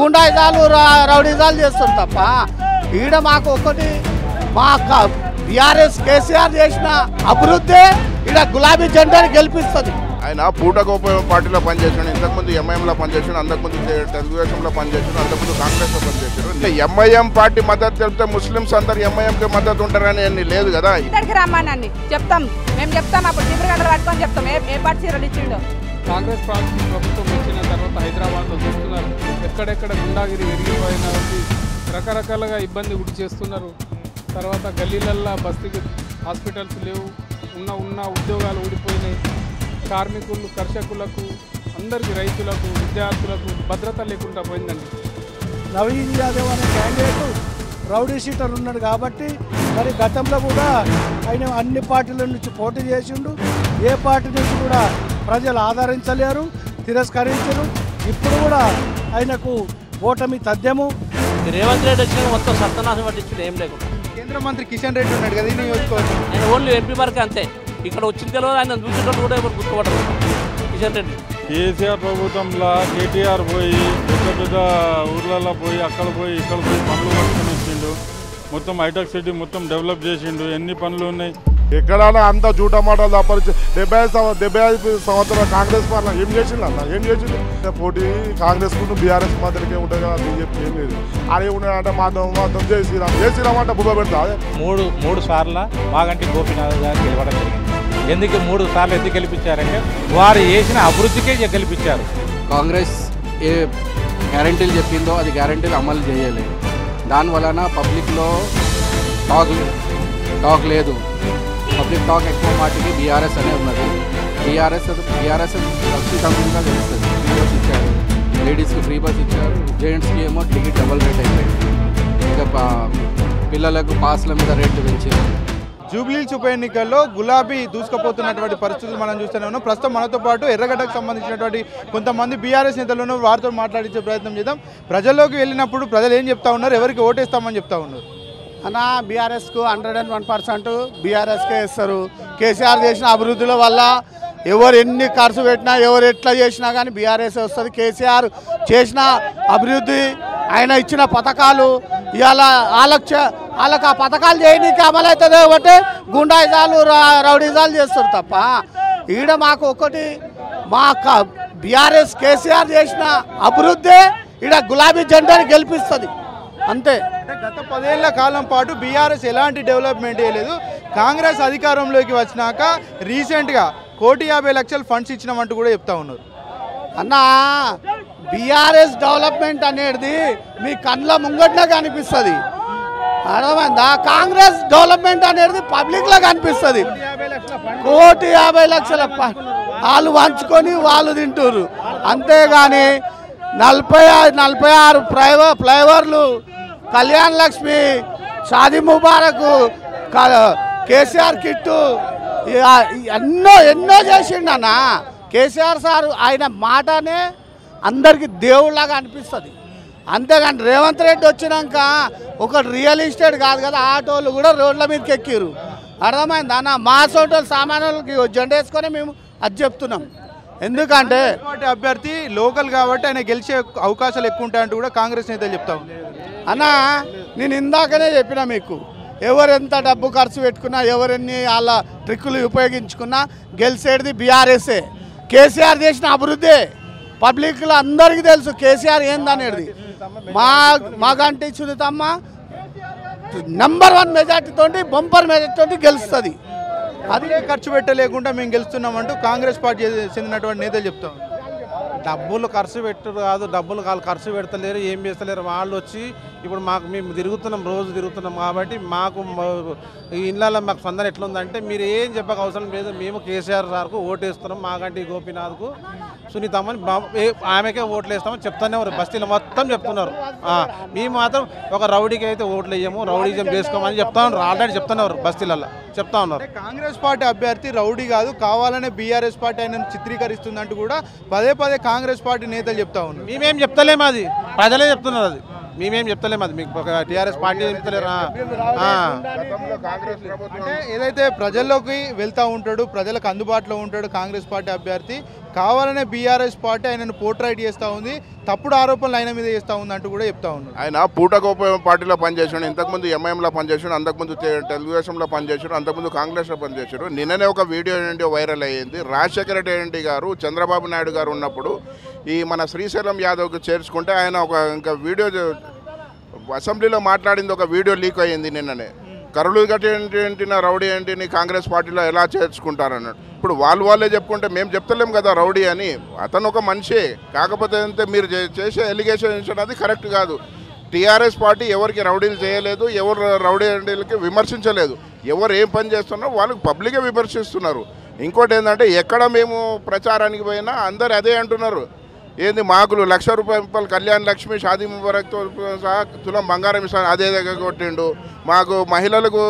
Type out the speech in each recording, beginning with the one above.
గుండాయిజాలు రౌడీజాలు చేస్తారు తప్ప ఈడ మాకు ఒకటి మా బీఆర్ఎస్ కేసీఆర్ చేసిన అభివృద్ధి ఈడ గులాబీ జెండాని గెలిపిస్తుంది. ఆయన పూటకు పార్టీలో పనిచేసాడు, ఇంతకుముందు ఎంఐఎంలో పనిచేసాడు, అంతకుముందు తెలుగుదేశంలో పనిచేసాడు, అంతకుముందు కాంగ్రెస్లో పనిచేశాడు. అంటే ఎంఐఎం పార్టీ మద్దతు చెప్తే ముస్లిమ్స్ అందరు ఎంఐఎంకి మద్దతు ఉంటారని అన్ని లేదు కదా. ఇక్కడికి రమ్మనండి చెప్తాం, మేము చెప్తాం, అప్పుడు చివరి గంటలు పట్టుకొని చెప్తాం ఏ పార్టీ చీరలు ఇచ్చిండో. కాంగ్రెస్ ప్రభుత్వం వచ్చిన తర్వాత హైదరాబాద్లో చూస్తున్నారు, ఎక్కడెక్కడ గుండాగిరి పెరిగిపోయిన రకరకాలుగా ఇబ్బంది గురి చేస్తున్నారు. తర్వాత గల్లీలల్లో బస్తీకి హాస్పిటల్స్ లేవు, ఉన్న ఉద్యోగాలు ఊడిపోయినాయి. కార్మికులు, కర్షకులకు, అందరికీ, రైతులకు, విద్యార్థులకు భద్రత లేకుండా పోయిందండి. నవీన్ యాదవ్ అనే క్యాండిడేట్ రౌడీ షీటర్ ఉన్నాడు కాబట్టి మరి గతంలో కూడా ఆయన అన్ని పార్టీల నుంచి పోటీ చేసిండు. ఏ పార్టీ నుంచి కూడా ప్రజలు ఆదరించలేరు, తిరస్కరించరు. ఇప్పుడు కూడా ఆయనకు ఓటమి తథ్యము. రేవంత్ రెడ్డి వచ్చిన మొత్తం సత్యనాశం పట్టించింది, ఏం లేకుండా. కేంద్ర మంత్రి కిషన్ రెడ్డి ఉన్నాడు కదా, నియోజకవర్గం ఆయన ఓన్లీ ఎంపీ వరకే అంతే. ఇక్కడ వచ్చిన తెలియదు, ఆయన చూసేటప్పుడు కూడా ఎవరు గుర్తుపడరు కిషన్ రెడ్డి. కేసీఆర్ ప్రభుత్వంలో కేటీఆర్ పోయి పెద్ద పెద్ద ఊర్లలో పోయి అక్కడ పోయి ఇక్కడ పోయి పనులు పట్టుకుని వచ్చిండు. మొత్తం హైటెక్ సిటీ మొత్తం డెవలప్ చేసిండు. ఎన్ని పనులు ఉన్నాయి ఎక్కడైనా అంత జూట మాటలు తప్పరిచి 75 సంవత్సరాల కాంగ్రెస్ పాలన ఏం చేసిండు అన్న, ఏం చేసిండు? పోటీ కాంగ్రెస్ కు బీఆర్ఎస్ మాదిరికే ఉంటుంది కదా, బీజేపీ ఏం లేదు. ఆడే ఉన్నాడంటే మాధవం జై శ్రీరామ్ అంటే బుబ్బ పెడతా. మూడు సార్లు మాగంటి గోపీనాథ్ గారు గెలవడం జరిగింది. ఎందుకు 3 సార్లు ఎందుకు గెలిపించారంటే వారు చేసిన అభివృద్ధికే గెలిపించారు. కాంగ్రెస్ ఏ గ్యారంటీలు చెప్పిందో అది గ్యారంటీలు అమలు చేయలేదు. దానివలన పబ్లిక్లో టాక్ లేదు. పబ్లిక్ టాక్ ఎక్కువ మాటికి బీఆర్ఎస్ అనే ఉన్నది. బీఆర్ఎస్ ఖచ్చితంగా తెలుస్తుంది. ఫ్రీ బస్ ఇచ్చారు, లేడీస్కి ఫ్రీ బస్ ఇచ్చారు, జెంట్స్కి ఏమో టికెట్ డబల్ రేట్ అయిపోయింది. ఇంకా పిల్లలకు పాస్ల మీద రేట్లు పెంచారు. జూబ్లీహిల్స్ ఉప ఎన్నికల్లో గులాబీ దూసుకుపోతున్నటువంటి పరిస్థితులు మనం చూస్తూనే ఉన్నాం. ప్రస్తుతం మనతో పాటు ఎర్రగడ్డకు సంబంధించినటువంటి కొంతమంది బీఆర్ఎస్ నేతలను వారితో మాట్లాడించే ప్రయత్నం చేద్దాం. ప్రజల్లోకి వెళ్ళినప్పుడు ప్రజలు ఏం చెప్తా ఉన్నారు, ఎవరికి ఓటేస్తామని చెప్తా ఉన్నారు? అన్న బీఆర్ఎస్కు 101% బీఆర్ఎస్కే ఇస్తారు. కేసీఆర్ చేసిన అభివృద్ధుల వల్ల ఎవరు ఎన్ని ఖర్చు పెట్టినా ఎవరు ఎట్లా చేసినా కానీ బీఆర్ఎస్ వస్తుంది. కేసీఆర్ చేసిన అభివృద్ధి, ఆయన ఇచ్చిన పథకాలు ఇవాళ వాళ్ళకి ఆ పథకాలు చేయడానికి అమలవుతుంది ఒకటి గుండాయిజాలు రౌడీజాలు చేస్తారు తప్ప ఈడ మాకు ఒకటి మా బీఆర్ఎస్ కేసీఆర్ చేసిన అభివృద్ధి ఈడ గులాబీ జెండాని గెలిపిస్తుంది అంతే. గత 10 ఏళ్ల కాలం పాటు బీఆర్ఎస్ ఎలాంటి డెవలప్మెంట్ చేయలేదు. కాంగ్రెస్ అధికారంలోకి వచ్చినాక రీసెంట్గా 1,50,00,000 ఫండ్స్ ఇచ్చినామంటూ కూడా చెప్తా ఉన్నారు. అన్న బీఆర్ఎస్ డెవలప్మెంట్ అనేది మీ కళ్ళ ముంగట్నే కనిపిస్తుంది, అర్థమైందా? కాంగ్రెస్ డెవలప్మెంట్ అనేది పబ్లిక్లో కనిపిస్తుంది. 1,50,00,000 వాళ్ళు పంచుకొని వాళ్ళు తింటారు అంతేగాని 46 ఫ్లైఓవర్లు, కళ్యాణ్ లక్ష్మి, షాదీ ముబారక్, కేసీఆర్ కిట్టు ఎన్నో చేసిండన్న కేసీఆర్ సారు. ఆయన మాటనే అందరికీ దేవుళ్ళలాగా అనిపిస్తుంది. అంతేగాని రేవంత్ రెడ్డి వచ్చినాక ఒక రియల్ ఎస్టేట్ కాదు కదా, ఆటోలు కూడా రోడ్ల మీదకి ఎక్కిరు, అర్థమైంది అన్న? మా సోటోలు సామాన్యులకి జెండా వేసుకొని మేము అది చెప్తున్నాం. ఎందుకంటే పార్టీ అభ్యర్థి లోకల్ కాబట్టి ఆయన గెలిచే అవకాశాలు ఎక్కువ ఉంటాయంటూ కూడా కాంగ్రెస్ నేతలు చెప్తా ఉన్నారు. అన్న నేను ఇందాకనే చెప్పిన మీకు, ఎవరెంత డబ్బు ఖర్చు పెట్టుకున్నా ఎవరెన్ని వాళ్ళ ట్రిక్కులు ఉపయోగించుకున్నా గెలిచేది బీఆర్ఎస్ఏ. కేసీఆర్ చేసిన అభివృద్ధి పబ్లిక్లో అందరికీ తెలుసు కేసీఆర్ ఏందనేది. మాగంటి సునీతమ్మ నంబర్ 1 మెజార్టీతో బంపర్ మెజార్టీతో గెలుస్తుంది. అదే ఖర్చు పెట్టలేకుండా మేము గెలుస్తున్నామంటూ కాంగ్రెస్ పార్టీ చెందినటువంటి నేతలు చెప్తాం. డబ్బులు ఖర్చు పెట్టరు కాదు, డబ్బులు వాళ్ళు ఖర్చు పెడతలేరు, ఏం చేస్తలేరు. వాళ్ళు వచ్చి ఇప్పుడు మేము రోజు తిరుగుతున్నాం కాబట్టి మాకు ఈ ఇళ్ళల్లో మాకు స్పందన ఎట్లుందంటే మీరు ఏం చెప్పక అవసరం లేదు, మేము కేసీఆర్ సార్కు ఓటేస్తున్నాం, మాగంటి గోపీనాథ్కు సునీతమ్మని ఆమెకే ఓట్లు వేస్తామని చెప్తానే ఉన్నారు. బస్తీలు మొత్తం చెప్తున్నారు. మేము మాత్రం ఒక రౌడీకి అయితే ఓట్లు వేయము, రౌడీజం చేసుకోమని చెప్తా ఉన్నారు. ఆల్రెడీ చెప్తున్నారు, బస్తీలలో చెప్తా ఉన్నారు. కాంగ్రెస్ పార్టీ అభ్యర్థి రౌడీ కాదు, కావాలనే బీఆర్ఎస్ పార్టీ ఆయన చిత్రీకరిస్తుందంటూ కూడా పదే కాంగ్రెస్ పార్టీ నేతలు చెప్తా ఉన్నారు. మేమేం చెప్తలేము, అది ప్రజలే చెప్తున్నారు. అది మేమేం చెప్తలేము, అది మీకు టీఆర్ఎస్ పార్టీ చెప్తలేరు. అంటే ఏదైతే ప్రజల్లోకి వెళ్తూ ఉంటాడు, ప్రజలకు అందుబాటులో ఉంటాడు కాంగ్రెస్ పార్టీ అభ్యర్థి, కావాలనే బీఆర్ఎస్ పార్టీ ఆయనను పోర్ట్రైట్ చేస్తూ ఉంది, తప్పుడు ఆరోపణలు ఆయన మీద చేస్తూ ఉంది అంటూ కూడా చెప్తా ఉన్నారు. ఆయన పూటకోప పార్టీలో పనిచేసాడు, ఇంతకుముందు ఎంఐఎంలో పనిచేసాడు, అంతకుముందు తెలుగుదేశంలో పనిచేసాడు, అంతకుముందు కాంగ్రెస్లో పనిచేశాడు. నిన్ననే ఒక వీడియో ఏంటి వైరల్ అయ్యింది. రాజశేఖర రెడ్డి గారు చంద్రబాబు నాయుడు గారు ఉన్నప్పుడు ఈ మన శ్రీశైలం యాదవ్కి చేర్చుకుంటే ఆయన ఒక ఇంకా వీడియో అసెంబ్లీలో మాట్లాడింది, ఒక వీడియో లీక్ అయ్యింది నిన్ననే. కరులు గట్టి ఏంటి నా రౌడీ ఏంటిని కాంగ్రెస్ పార్టీలో ఎలా చేర్చుకుంటారన్నాడు. ఇప్పుడు వాళ్ళే చెప్పుకుంటే మేము చెప్తలేం కదా రౌడీ అని. అతను ఒక మనిషే, కాకపోతే అంటే మీరు చేసే ఎలిగేషన్ అది కరెక్ట్ కాదు. టీఆర్ఎస్ పార్టీ ఎవరికి రౌడీలు చేయలేదు, ఎవరు రౌడీలకి విమర్శించలేదు. ఎవరు ఏం పని చేస్తున్నారో వాళ్ళకి పబ్లికే విమర్శిస్తున్నారు. ఇంకోటి ఏంటంటే ఎక్కడ మేము ప్రచారానికి పోయినా అందరు అదే అంటున్నారు, ఏంది మాకు ₹1,00,000 కళ్యాణ్ లక్ష్మి షాదీ ముబారక్తో సహా తులం బంగారం ఇస్తాను అదే దగ్గర కొట్టిండు. మాకు మహిళలకు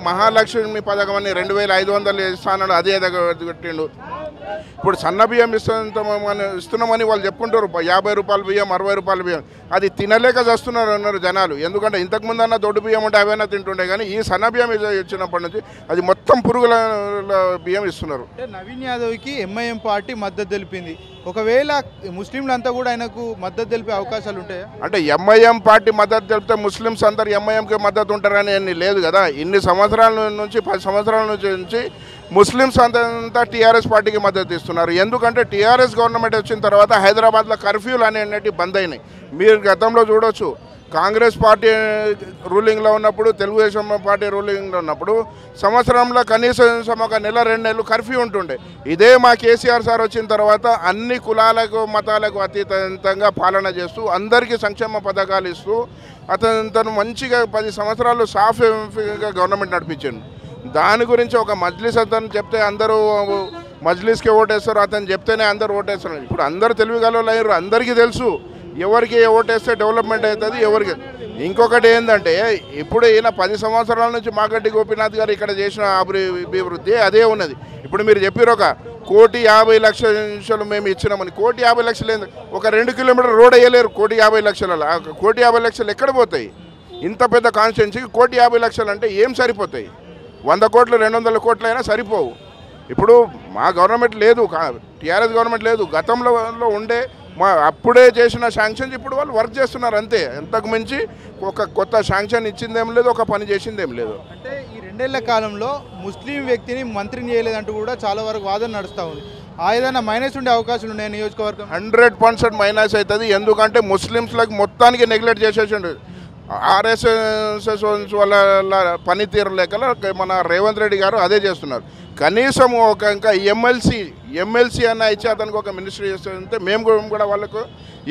మహాలక్ష్మి పథకం అని 2,500 ఇస్తానని అదే దగ్గర కొట్టిండు. ఇప్పుడు సన్న బియ్యం ఇస్తున్నామని వాళ్ళు చెప్పుకుంటారు, ₹50 బియ్యం, ₹60 బియ్యం. అది తినలేక చేస్తున్నారు అన్నారు జనాలు. ఎందుకంటే ఇంతకుముందు అన్న దొడ్డు బియ్యం ఉంటే అవైనా తింటుండే, కానీ ఈ సన్న బియ్యం ఇచ్చినప్పటి నుంచి అది మొత్తం పురుగుల బియ్యం ఇస్తున్నారు. అంటే నవీన్ యాదవ్కి ఎంఐఎం పార్టీ మద్దతు తెలిపింది. ఒకవేళ ముస్లింలంతా కూడా ఆయనకు మద్దతు తెలిపే అవకాశాలు ఉంటాయా? అంటే ఎంఐఎం పార్టీ మద్దతు తెలిపితే ముస్లిమ్స్ అందరు ఎంఐఎంకి మద్దతు ఉంటారని అన్ని లేదు కదా. ఇన్ని సంవత్సరాల నుంచి 10 సంవత్సరాల నుంచి ముస్లిమ్స్ అంతా టీఆర్ఎస్ పార్టీకి మద్దతు ఇస్తున్నారు. ఎందుకంటే టీఆర్ఎస్ గవర్నమెంట్ వచ్చిన తర్వాత హైదరాబాద్లో కర్ఫ్యూలు అనేటివి బంద్ అయినాయి. మీరు గతంలో చూడొచ్చు, కాంగ్రెస్ పార్టీ రూలింగ్లో ఉన్నప్పుడు, తెలుగుదేశం పార్టీ రూలింగ్లో ఉన్నప్పుడు సంవత్సరంలో కనీసం ఒక నెల 2 నెలలు కర్ఫ్యూ ఉంటుండే. ఇదే మా కేసీఆర్ సార్ వచ్చిన తర్వాత అన్ని కులాలకు మతాలకు అతీతంగా పాలన చేస్తూ అందరికీ సంక్షేమ పథకాలు ఇస్తూ తను మంచిగా 10 సంవత్సరాలు సాఫీగా గవర్నమెంట్ నడిపించాడు. దాని గురించి ఒక మజ్లిస్ అతను చెప్తే అందరూ మజ్లిస్కి ఓటేస్తారు, అతను చెప్తేనే అందరూ ఓటేస్తారు. ఇప్పుడు అందరూ తెలివిగలవాళ్ళు అయ్యారు, అందరికీ తెలుసు ఎవరికి ఓటేస్తే డెవలప్మెంట్ అవుతుంది ఎవరికి. ఇంకొకటి ఏంటంటే ఇప్పుడు ఈయన 10 సంవత్సరాల నుంచి మాగడ్డి గోపీనాథ్ గారు ఇక్కడ చేసిన అభివృద్ధి అదే ఉన్నది. ఇప్పుడు మీరు చెప్పారు ఒక 1,50,00,000 మేము ఇచ్చినామని. 1,50,00,000 ఏంది? ఒక 2 కిలోమీటర్ రోడ్ వేయలేరు 1,50,00,000. 1,50,00,000 ఎక్కడ పోతాయి? ఇంత పెద్ద కాన్స్టిట్యున్సీకి 1,50,00,000 అంటే ఏం సరిపోతాయి? 100 కోట్లు 200 కోట్లు అయినా సరిపోవు. ఇప్పుడు మా గవర్నమెంట్ లేదు, టీఆర్ఎస్ గవర్నమెంట్ లేదు, గతంలో ఉండే అప్పుడే చేసిన శాంక్షన్స్ ఇప్పుడు వాళ్ళు వర్క్ చేస్తున్నారు అంతే. అంతకు మించి ఒక కొత్త శాంక్షన్ ఇచ్చిందేం లేదు, ఒక పని చేసిందేం లేదు. అంటే ఈ 2 ఏళ్ల కాలంలో ముస్లిం వ్యక్తిని మంత్రిని చేయలేదంటూ కూడా చాలా వరకు వాదన నడుస్తూ ఉంది. ఏదైనా మైనస్ ఉండే అవకాశాలు ఉన్నాయి నియోజకవర్గం? 100% మైనస్ అవుతుంది. ఎందుకంటే ముస్లిమ్స్లకు మొత్తానికి నెగ్లెక్ట్ చేసేసిండు. ఆర్ఎస్ఎస్ వాళ్ళ పనితీరు లెక్కల మన రేవంత్ రెడ్డి గారు అదే చేస్తున్నారు. కనీసం ఒక ఇంకా ఎమ్మెల్సీ అన్న ఇచ్చి అతనికి ఒక మినిస్ట్రీ చేస్తుంటే మేము కూడా వాళ్ళకు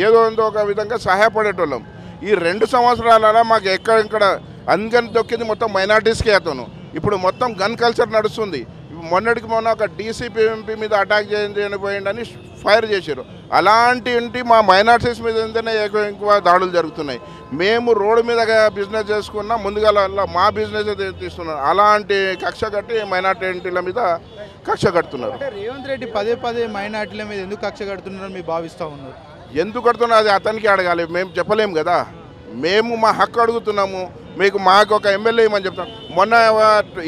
ఏదో ఒక విధంగా సహాయపడేటోళ్ళం. ఈ 2 సంవత్సరాల మాకు ఎక్కడ అందుకని దొక్కింది మొత్తం మైనార్టీస్కే అతను. ఇప్పుడు మొత్తం గన్ కల్చర్ నడుస్తుంది. మొన్నటికి మొన్న ఒక డీసీపీ మీద అటాక్ చేయబోయిందని ఫైర్ చేశారు. అలాంటి మా మైనార్టీస్ మీద ఎక్కువ దాడులు జరుగుతున్నాయి. మేము రోడ్డు మీద బిజినెస్ చేసుకున్నా ముందుగా మా బిజినెస్ తీస్తున్నాం. అలాంటి కక్ష కట్టి మైనార్టీల మీద కక్ష కడుతున్నారు. అంటే రేవంత్ రెడ్డి పదే మైనార్టీల మీద ఎందుకు కక్ష కడుతున్నారని మీరు భావిస్తూ ఉన్నారు? ఎందుకు కడుతున్నారు అది అతనికి అడగాలి, మేము చెప్పలేము కదా. మేము మా హక్కు అడుగుతున్నాము. మాకు ఒక ఎమ్మెల్యే ఇవ్వమని చెప్తాం. మొన్న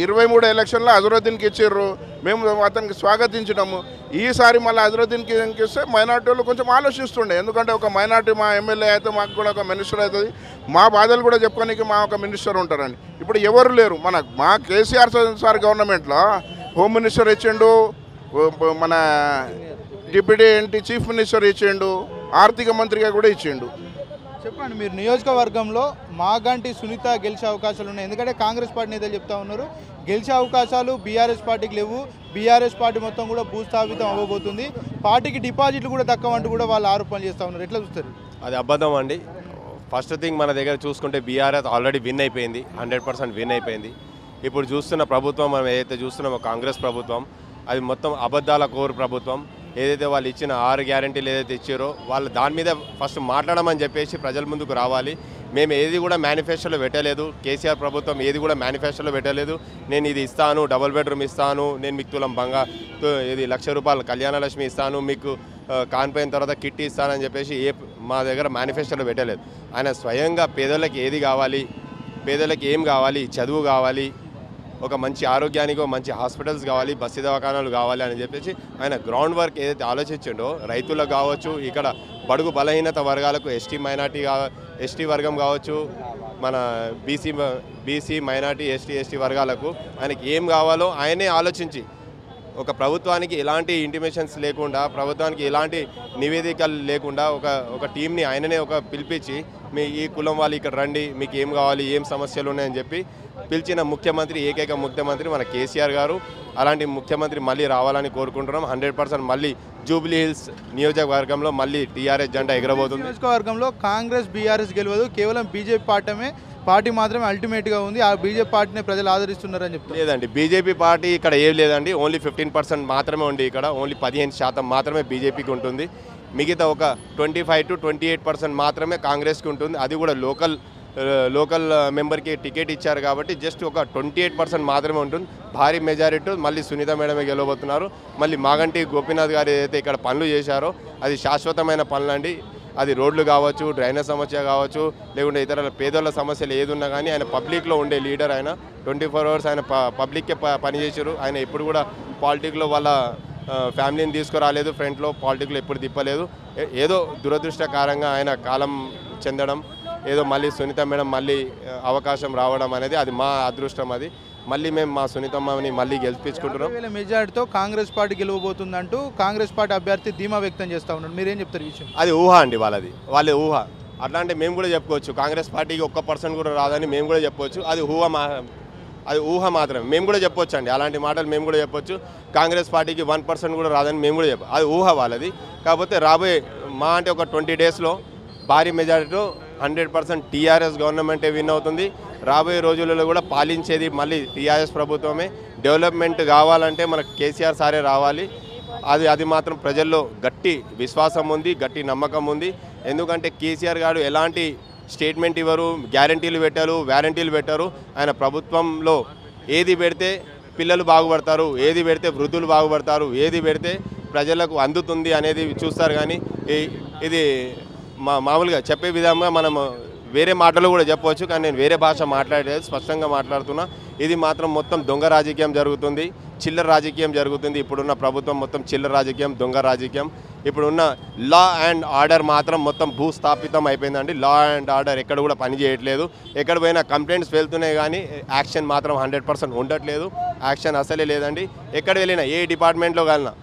23 ఎలక్షన్లో అజరుద్దీన్కి ఇచ్చారు, మేము అతనికి స్వాగతించడము. ఈసారి మళ్ళీ అజరుద్దీన్కి ఇస్తే మైనార్టీ వాళ్ళు కొంచెం ఆలోచిస్తుండే. ఎందుకంటే ఒక మైనార్టీ మా ఎమ్మెల్యే అయితే మాకు కూడా ఒక మినిస్టర్ అవుతుంది, మా బాధలు కూడా చెప్పుకోనికి మా ఒక మినిస్టర్ ఉంటారని. ఇప్పుడు ఎవరు లేరు. మా కేసీఆర్ సార్ గవర్నమెంట్లో హోమ్ మినిస్టర్ ఇచ్చిండు, మన డిప్యూటీ చీఫ్ మినిస్టర్ ఇచ్చిండు, ఆర్థిక మంత్రిగా కూడా ఇచ్చిండు. చెప్పండి, మీరు నియోజకవర్గంలో మాగంటి సునీత గెలిచే అవకాశాలు ఉన్నాయి? ఎందుకంటే కాంగ్రెస్ పార్టీ నేతలు చెప్తా ఉన్నారు గెలిచే అవకాశాలు బీఆర్ఎస్ పార్టీకి లేవు, బీఆర్ఎస్ పార్టీ మొత్తం కూడా భూస్థాపితం అవ్వబోతుంది, పార్టీకి డిపాజిట్లు కూడా తక్కువ కూడా వాళ్ళు ఆరోపణలు చేస్తూ ఉన్నారు. ఎట్లా చూస్తారు? అది అబద్ధం అండి. ఫస్ట్ థింగ్ మన దగ్గర చూసుకుంటే బీఆర్ఎస్ ఆల్రెడీ విన్ అయిపోయింది, 100% విన్ అయిపోయింది. ఇప్పుడు చూస్తున్న ప్రభుత్వం మనం ఏదైతే చూస్తున్నామో కాంగ్రెస్ ప్రభుత్వం, అది మొత్తం అబద్ధాల కోరు ప్రభుత్వం. ఏదైతే వాళ్ళు ఇచ్చిన 6 గ్యారెంటీలు ఏదైతే ఇచ్చారో వాళ్ళు దాని మీద ఫస్ట్ మాట్లాడమని చెప్పేసి ప్రజల ముందుకు రావాలి. మేము ఏది కూడా మేనిఫెస్టోలో పెట్టలేదు, కేసీఆర్ ప్రభుత్వం ఏది కూడా మేనిఫెస్టోలో పెట్టలేదు. నేను ఇది ఇస్తాను, డబుల్ బెడ్రూమ్ ఇస్తాను, నేను మీకు తులం ఇది ₹1,00,000 కళ్యాణ లక్ష్మి ఇస్తాను, మీకు కాన్పోయిన తర్వాత కిట్ ఇస్తానని చెప్పేసి మా దగ్గర మేనిఫెస్టోలో పెట్టలేదు. ఆయన స్వయంగా పేదలకు ఏది కావాలి, పేదలకు ఏం కావాలి, చదువు కావాలి, ఒక మంచి ఆరోగ్యానికి మంచి హాస్పిటల్స్ కావాలి, బస్సు దవాఖానాలు కావాలి అని చెప్పేసి ఆయన గ్రౌండ్ వర్క్ ఏదైతే ఆలోచించిండో రైతులకు కావచ్చు, ఇక్కడ బడుగు బలహీనత వర్గాలకు ఎస్టీ వర్గం కావచ్చు, మన బీసీ మైనార్టీ ఎస్టీ వర్గాలకు ఆయనకి ఏం కావాలో ఆయనే ఆలోచించి ఒక ప్రభుత్వానికి ఎలాంటి ఇంటిమేషన్స్ లేకుండా, ప్రభుత్వానికి ఎలాంటి నివేదికలు లేకుండా ఒక టీంని ఆయననే పిలిపించి మీ ఈ కులం వాళ్ళు ఇక్కడ రండి, మీకు ఏం కావాలి, ఏం సమస్యలు ఉన్నాయని చెప్పి పిలిచిన ముఖ్యమంత్రి, ఏకైక ముఖ్యమంత్రి మన కేసీఆర్ గారు. అలాంటి ముఖ్యమంత్రి మళ్ళీ రావాలని కోరుకుంటున్నాం. 100% మళ్ళీ జూబ్లీ హిల్స్ నియోజకవర్గంలో మళ్ళీ టీఆర్ఎస్ జెండా ఎగరబోతుంది. నియోజకవర్గంలో కాంగ్రెస్ బీఆర్ఎస్ గెలవదు, కేవలం బీజేపీ పార్టీ మాత్రమే అల్టిమేట్గా ఉంది. ఆ బీజేపీ పార్టీని ప్రజలు ఆదరిస్తున్నారని చెప్తారు. లేదండి, బీజేపీ పార్టీ ఇక్కడ ఏం లేదండి. ఓన్లీ 15% మాత్రమే ఉంది. ఇక్కడ ఓన్లీ 15% మాత్రమే బీజేపీకి ఉంటుంది. మిగతా ఒక 25 to 28% మాత్రమే కాంగ్రెస్కి ఉంటుంది. అది కూడా లోకల్ మెంబర్కి టికెట్ ఇచ్చారు కాబట్టి జస్ట్ ఒక 28% మాత్రమే ఉంటుంది. భారీ మెజారిటీ మళ్ళీ సునీత మేడమే గెలవబోతున్నారు. మళ్ళీ మాగంటి గోపీనాథ్ గారు ఏదైతే ఇక్కడ పనులు చేశారో అది శాశ్వతమైన పనులండి. అది రోడ్లు కావచ్చు, డ్రైనేజ్ సమస్య కావచ్చు, లేకుంటే ఇతర పేదోళ్ళ సమస్యలు ఏదున్నా కానీ ఆయన పబ్లిక్లో ఉండే లీడర్. ఆయన 24 hours ఆయన పబ్లిక్కే పనిచేశారు. ఆయన ఎప్పుడు కూడా పాలిటిక్లో వాళ్ళ ఫ్యామిలీని తీసుకురాలేదు, ఫ్రంట్లో పాలిటిక్లో ఎప్పుడు తిప్పలేదు. ఏదో దురదృష్టకరంగా ఆయన కాలం చెందడం, ఏదో మళ్ళీ సునీత మేడం మళ్ళీ అవకాశం రావడం అనేది అది మా అదృష్టం. అది మళ్ళీ మేము మా సునీతమ్మని మళ్ళీ గెలిపించుకుంటున్నాం. మెజార్టీతో కాంగ్రెస్ పార్టీ గెలవబోతుందంటూ కాంగ్రెస్ పార్టీ అభ్యర్థి ధీమా వ్యక్తం చేస్తూ ఉన్నారు. మీరేం చెప్తారు ఈ విషయం? అది ఊహ అండి, వాళ్ళ ఊహ. అట్లా అంటే మేము కూడా చెప్పుకోవచ్చు కాంగ్రెస్ పార్టీకి 1% కూడా రాదని మేము కూడా చెప్పవచ్చు. అది ఊహ మాత్రమే. మేము కూడా చెప్పొచ్చు అండి, అలాంటి మాటలు మేము కూడా చెప్పొచ్చు. కాంగ్రెస్ పార్టీకి 1% కూడా రాదని మేము కూడా చెప్పాలి. అది ఊహ వాళ్ళది. కాకపోతే రాబోయే అంటే ఒక 20 daysలో భారీ మెజారిటీతో 100% టీఆర్ఎస్ గవర్నమెంటే విన్ అవుతుంది. రాబోయే రోజులలో కూడా పాలించేది మళ్ళీ టీఆర్ఎస్ ప్రభుత్వమే. డెవలప్మెంట్ కావాలంటే మనకు కేసీఆర్ సారే రావాలి. అది మాత్రం ప్రజల్లో గట్టి విశ్వాసం ఉంది, గట్టి నమ్మకం ఉంది. ఎందుకంటే కేసీఆర్ గారు ఎలాంటి స్టేట్మెంట్ ఇవ్వరు, గ్యారంటీలు పెట్టారు, వ్యారంటీలు పెట్టారు. ఆయన ప్రభుత్వంలో ఏది పెడితే పిల్లలు బాగుపడతారు, ఏది పెడితే వృద్ధులు బాగుపడతారు, ఏది పెడితే ప్రజలకు అందుతుంది అనేది చూస్తారు. కానీ ఇది మామూలుగా చెప్పే విధంగా మనం వేరే మాటలు కూడా చెప్పవచ్చు, కానీ నేను వేరే భాష మాట్లాడలేదు, స్పష్టంగా మాట్లాడుతున్నా. ఇది మాత్రం మొత్తం దొంగ రాజకీయం జరుగుతుంది, చిల్లర రాజకీయం జరుగుతుంది. ఇప్పుడున్న ప్రభుత్వం మొత్తం చిల్లర రాజకీయం, దొంగ రాజకీయం. ఇప్పుడున్న లా అండ్ ఆర్డర్ మాత్రం మొత్తం భూస్థాపితం అయిపోయిందండి. లా అండ్ ఆర్డర్ ఎక్కడ కూడా పని చేయట్లేదు. ఎక్కడ పోయినా కంప్లైంట్స్ వెళ్తున్నాయి కానీ యాక్షన్ మాత్రం 100% ఉండట్లేదు. యాక్షన్ అసలే లేదండి. ఎక్కడ వెళ్ళినా ఏ డిపార్ట్మెంట్లో వెళ్ళినా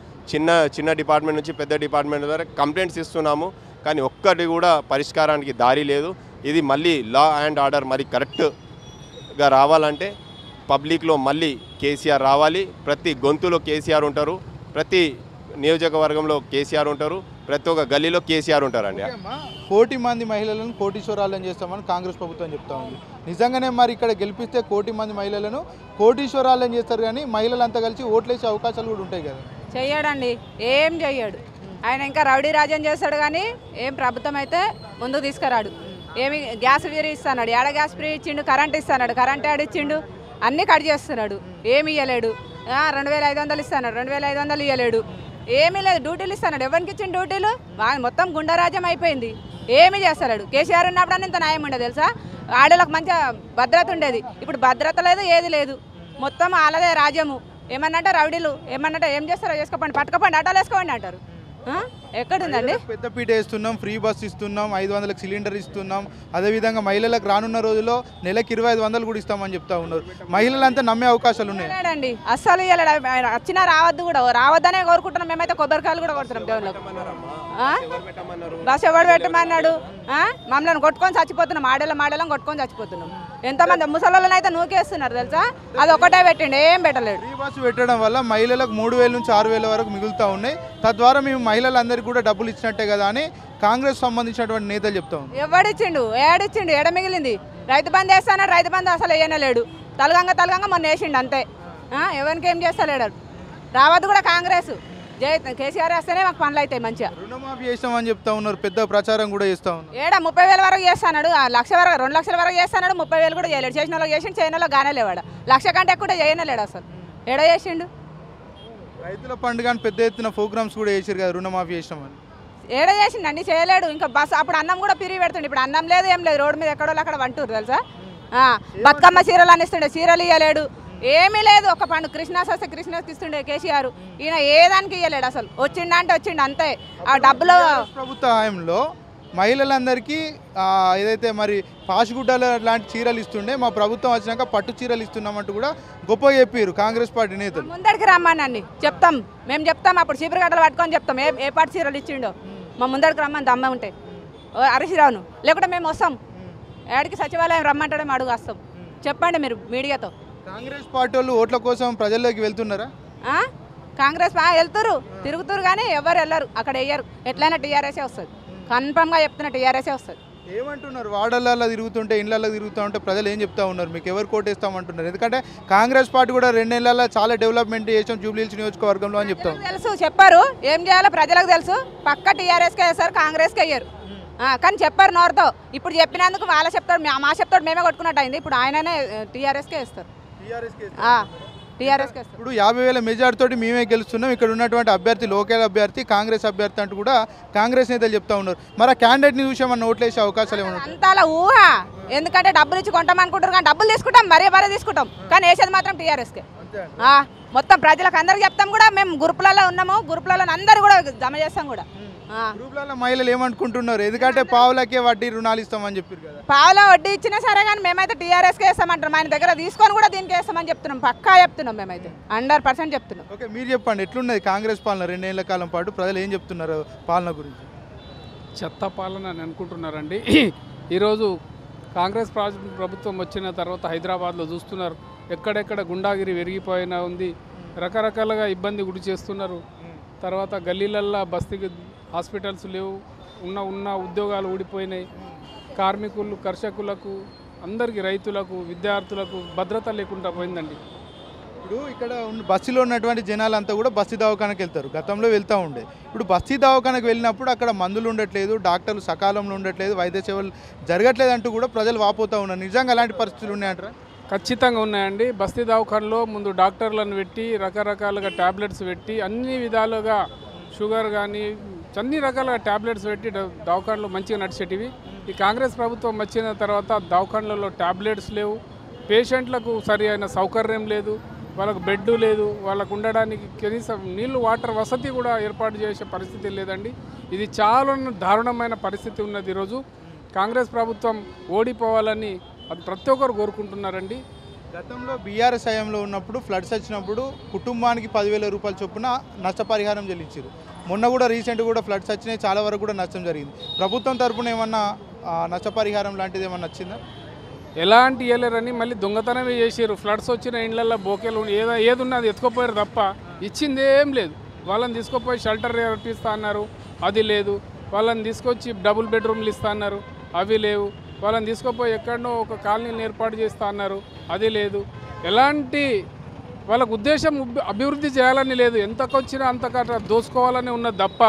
చిన్న డిపార్ట్మెంట్ నుంచి పెద్ద డిపార్ట్మెంట్ వరకు కంప్లైంట్స్ ఇస్తున్నాము, కానీ ఒక్కటి కూడా పరిష్కారానికి దారి లేదు. ఇది మళ్ళీ లా అండ్ ఆర్డర్ మరి కరెక్ట్గా రావాలంటే పబ్లిక్లో మళ్ళీ కేసీఆర్ రావాలి. ప్రతి గొంతులో కేసీఆర్ ఉంటారు, ప్రతి నియోజకవర్గంలో కేసీఆర్ ఉంటారు, ప్రతి ఒక్క గల్లీలో కేసీఆర్ ఉంటారండి. 1,000,000 మంది మహిళలను కోటీశ్వరాలను చేస్తామని కాంగ్రెస్ ప్రభుత్వం చెప్తా ఉంది. నిజంగానే మరి ఇక్కడ గెలిపిస్తే 1,000,000 మంది మహిళలను కోటీశ్వరాలను చేస్తారు, కానీ మహిళలంతా కలిసి ఓట్లేసే అవకాశాలు కూడా ఉంటాయి కదా? చెయ్యడండి, ఏం చెయ్యడు ఆయన. ఇంకా రౌడీ రాజ్యం చేస్తాడు కానీ ఏం ప్రభుత్వం అయితే ముందుకు తీసుకురాడు. ఏమి గ్యాస్ ఫ్రీ ఇస్తున్నాడు, ఏడ గ్యాస్ ఫ్రీ ఇచ్చిండు, కరెంట్ ఇస్తున్నాడు, కరెంట్ ఆడిచ్చిండు, అన్నీ కట్ చేస్తున్నాడు, ఏమి ఇవ్వలేడు. 2,500 ఇస్తున్నాడు, 2,500 ఇవ్వలేడు, ఏమీ లేదు. డ్యూటీలు ఇస్తున్నాడు, ఎవరికి ఇచ్చిన డ్యూటీలు? మొత్తం గుండరాజ్యం అయిపోయింది, ఏమి చేస్తాడు. కేసీఆర్ ఉన్నప్పుడు ఇంత న్యాయం ఉండదు తెలుసా, ఆడలకు మంచిగా భద్రత ఉండేది. ఇప్పుడు భద్రత లేదు, ఏది లేదు, మొత్తం వాళ్ళదే రాజ్యము. ఏమన్నంటే రౌడీలు ఏమన్నంటే ఏం చేస్తారో చేసుకోండి, పట్టుకోపోండి, ఆటోలు వేసుకోండి అంటారు. ఎక్కడుందండి? పెద్ద పీట వేస్తున్నాం, ఫ్రీ బస్ ఇస్తున్నాం, 500 సిలిండర్ ఇస్తున్నాం. అదేవిధంగా మహిళలకు రానున్న రోజుల్లో నెలకు 2,500 కూడా ఇస్తామని చెప్తా ఉన్నారు. మహిళలంతా నమ్మే అవకాశాలు ఉన్నాయి. అస్సలు వచ్చినా రావద్దు కూడా, రావద్దనే కోరుకుంటున్నాం. మేమైతే కొబ్బరికాయలు కూడా కొడుతున్నాం దేవుళ్ళకు. బస్ ఎవడు పెట్టమన్నాడు? మమ్మల్ని కొట్టుకొని చచ్చిపోతున్నాం, మాడలం కొట్టుకొని చచ్చిపోతున్నాం. ఎంతమంది ముసలిళ్ళని అయితే నూకేస్తున్నారు తెలుసా. అది ఒకటే పెట్టండి, ఏం పెట్టలేడు. ఫ్రీ బస్సు పెట్టడం వల్ల మహిళలకు 3,000 నుంచి 6,000 వరకు మిగులుతూ ఉన్నాయి. తద్వారా మేము మహిళలందరికీ కూడా డబ్బులు ఇచ్చినట్టే కదా అని కాంగ్రెస్ సంబంధించినటువంటి నేతలు చెప్తా ఉన్నారు. ఎవడిచ్చిండు, ఏడిచ్చిండు, ఎడ మిగిలింది? రైతు బంధు వేస్తాడు, రైతు బంధు అసలు వేయనలేడు. తలగంగా మొన్న వేసిండు అంతే. ఎవరికి ఏం చేస్తలేడు. రావద్దు కూడా కాంగ్రెస్. కేసీఆర్ వేస్తేనే మాకు పనులు అవుతాయి మంచిగా. రుణమాఫీ చేస్తామని చెప్తా ఉన్నారు, పెద్ద ప్రచారం కూడా చేస్తా ఉన్నారు. 30,000 వరకు చేస్తాడు, 1,00,000 వరకు 2,00,000 వరకు చేస్తాడు, 30,000 కూడా చేయలేడు. చేసిన వాళ్ళకి చేసిండు, చేయని వాళ్ళకి గానేలేవాడు. 1,00,000 కంటే ఎక్కువ చేయనలేడు అసలు. ఏడ చేసిండు? రైతుల పండుగ పెద్ద ఎత్తున ప్రోగ్రామ్స్ కూడా చేసారు కదా రుణమాఫీ చేసినామని. ఏడ చేసిండు? అన్ని చేయలేడు. ఇంకా బస్సు అప్పుడు అన్నం కూడా పిరిగి పెడుతుండే, ఇప్పుడు అన్నం లేదు, ఏం లేదు. రోడ్డు మీద ఎక్కడో అక్కడ వంటూరు తెలుసా. బతుకమ్మ చీరలు అనిస్తుండే, చీరలు ఇవ్వలేడు. ఏమీ లేదు. ఒక పండు కృష్ణాస్ వస్తే కృష్ణాస్కి ఇస్తుండే కేసీఆర్. ఈయన ఏ దానికి ఇవ్వలేడు అసలు. వచ్చిండ అంటే వచ్చిండు అంతే. ఆ డబ్బులు ప్రభుత్వ హయాంలో మహిళలందరికీ ఏదైతే మరి పాషిగుడ్డల లాంటి చీరలు ఇస్తుండే, మా ప్రభుత్వం వచ్చినాక పట్టు చీరలు ఇస్తున్నామంటూ కూడా గొప్ప చెప్పారు కాంగ్రెస్ పార్టీ నేతలు. ముందడికి రమ్మనండి చెప్తాం, మేము చెప్తాం. అప్పుడు చీపురుగడ్డలు పట్టుకొని చెప్తాం ఏ పట్టు చీరలు ఇచ్చిండో. మా ముందడికి రమ్మని దమ్మ ఉంటే హరీశ్రావును, లేకుంటే మేము వస్తాం. ఏడికి సచివాలయం రమ్మంటే అడుగు వస్తాం. చెప్పండి మీరు మీడియాతో. కాంగ్రెస్ పార్టీ వాళ్ళు ఓట్ల కోసం ప్రజల్లోకి వెళ్తున్నారా? కాంగ్రెస్ వెళ్తురు తిరుగుతురు కానీ ఎవరు వెళ్ళరు, అక్కడ వేయరు. ఎట్లయినా టీఆర్ఎస్ఏ వస్తుంది. కన్ఫర్మ్గా చెప్తున్నా టీఆర్ఎస్ఏ వస్తుంది. ఏమంటున్నారు? వార్డులలో తిరుగుతుంటే ఇళ్లలో తిరుగుతూ ఉంటే ప్రజలు ఏం చెప్తా ఉన్నారు? మీకు ఎవరు కోటేస్తామంటున్నారు? ఎందుకంటే కాంగ్రెస్ పార్టీ కూడా 2 నెలల్లో చాలా డెవలప్మెంట్ చేసాం జూబ్లీహిల్స్ నియోజకవర్గంలో అని చెప్తాం. తెలుసు, చెప్పారు. ఏం చేయాలో ప్రజలకు తెలుసు. పక్క టీఆర్ఎస్కే వేస్తారు, కాంగ్రెస్కి వేయరు. కానీ చెప్పారు నోరుతో. ఇప్పుడు చెప్పినందుకు వాళ్ళ చెప్తాడు, మా చెప్తాడు మేమే కొట్టుకున్నట్టు అయింది. ఇప్పుడు ఆయననే టీఆర్ఎస్కే వేస్తారు. టీఆర్ఎస్కే వేస్తారు. ఇప్పుడు 50,000 మెజార్టీ తోటి మేమే గెలుస్తున్నాం. ఇక్కడ ఉన్నటువంటి అభ్యర్థి లోకల్ అభ్యర్థి, కాంగ్రెస్ అభ్యర్థి అంటూ కూడా కాంగ్రెస్ నేతలు చెప్తా ఉన్నారు. మరి ఆ క్యాండిడేట్ని చూసి ఏమన్నా ఓట్లేసే అవకాశాలు ఏమన్నా? అంతా ఊహ. ఎందుకంటే డబ్బులు ఇచ్చి కొంటాం అనుకుంటారు, కానీ డబ్బులు తీసుకుంటాం, మరీ తీసుకుంటాం, కానీ వేసేది మాత్రం టీఆర్ఎస్కే. మొత్తం ప్రజలకు అందరికి చెప్తాం కూడా. మేము గ్రూపులలో ఉన్నాము, గ్రూపులలో అందరూ కూడా జమ చేస్తాం కూడా. గ్రూపులలో మహిళలు ఏమనుకుంటున్నారు? ఎందుకంటే పావులకే వడ్డీ రుణాలు ఇస్తామని చెప్పారు కదా. పావుల వడ్డీ ఇచ్చినా సరే కానీ మేమైతే టీఆర్ఎస్కే వేస్తామంటాం. ఆయన దగ్గర తీసుకొని కూడా దీనికి వేస్తామని చెప్తున్నాం. పక్కా చెప్తున్నాం, మేమైతే 100% చెప్తున్నాం. ఓకే, మీరు చెప్పండి, ఎట్లున్నది కాంగ్రెస్ పాలన 2 ఏళ్ల కాలం పాటు? ప్రజలు ఏం చెప్తున్నారు పాలన గురించి? చెత్త పాలన అని అనుకుంటున్నారండి. ఈరోజు కాంగ్రెస్ ప్రభుత్వం వచ్చిన తర్వాత హైదరాబాద్లో చూస్తున్నారు, ఎక్కడెక్కడ గుండాగిరి పెరిగిపోయినా ఉంది. రకరకాలుగా ఇబ్బంది గురి చేస్తున్నారు. తర్వాత గల్లీలల్లో బస్తీకి హాస్పిటల్స్ లేవు, ఉన్న ఉద్యోగాలు ఊడిపోయినాయి. కార్మికులు, కర్షకులకు, అందరికీ, రైతులకు, విద్యార్థులకు భద్రత లేకుండా పోయిందండి. ఇప్పుడు ఇక్కడ బస్సులో ఉన్నటువంటి జనాలంతా కూడా బస్తీ దవాఖానకు వెళ్తారు. గతంలో వెళ్తూ ఉండే. ఇప్పుడు బస్తీ దవాఖానకు వెళ్ళినప్పుడు అక్కడ మందులు ఉండట్లేదు, డాక్టర్లు సకాలంలో ఉండట్లేదు, వైద్య సేవలు జరగట్లేదు అంటూ కూడా ప్రజలు వాపోతూ ఉన్నారు. నిజంగా అలాంటి పరిస్థితులు ఉన్నాయంటారా? ఖచ్చితంగా ఉన్నాయండి. బస్తీ దవాఖానలో ముందు డాక్టర్లను పెట్టి, రకరకాలుగా ట్యాబ్లెట్స్ పెట్టి, అన్ని విధాలుగా షుగర్ కానీ అన్ని రకాల ట్యాబ్లెట్స్ పెట్టి దవాఖానలు మంచిగా నడిచేటివి. ఈ కాంగ్రెస్ ప్రభుత్వం వచ్చిన తర్వాత దవాఖానలలో ట్యాబ్లెట్స్ లేవు, పేషెంట్లకు సరి అయిన సౌకర్యం లేదు, వాళ్ళకు బెడ్ లేదు, వాళ్ళకు ఉండడానికి కనీసం నీళ్ళు, వాటర్ వసతి కూడా ఏర్పాటు చేసే పరిస్థితి లేదండి. ఇది చాలా దారుణమైన పరిస్థితి ఉన్నది. ఈరోజు కాంగ్రెస్ ప్రభుత్వం ఓడిపోవాలని అది ప్రతి ఒక్కరు కోరుకుంటున్నారండి. గతంలో బీఆర్ఎస్ హయాంలో ఉన్నప్పుడు ఫ్లడ్స్ వచ్చినప్పుడు కుటుంబానికి 10,000 రూపాయల చొప్పున నష్టపరిహారం చెల్లించారు. మొన్న కూడా రీసెంట్గా కూడా ఫ్లడ్స్ వచ్చినాయి, చాలా వరకు కూడా నష్టం జరిగింది. ప్రభుత్వం తరపున ఏమన్నా నష్టపరిహారం లాంటిది ఏమన్నా వచ్చిందా? ఎలాంటి ఇవ్వలేరని మళ్ళీ దొంగతనమే చేసారు. ఫ్లడ్స్ వచ్చిన ఇండ్లల్లో బోకేలు ఏది ఉన్నది ఎత్తుకోపోయారు తప్ప ఇచ్చింది ఏం లేదు. వాళ్ళని తీసుకుపోయి షెల్టర్ ఇస్తా అన్నారు, అది లేదు. వాళ్ళని తీసుకొచ్చి డబుల్ బెడ్రూమ్లు ఇస్తా అన్నారు, అవి లేవు. వాళ్ళని తీసుకుపోయి ఎక్కడనో ఒక కాలనీని ఏర్పాటు చేస్తా అన్నారు, అది లేదు. ఎలాంటి వాళ్ళకు ఉద్దేశం అభివృద్ధి చేయాలని లేదు. ఎంతకొచ్చినా అంతకట్లా దోసుకోవాలని ఉన్నది తప్ప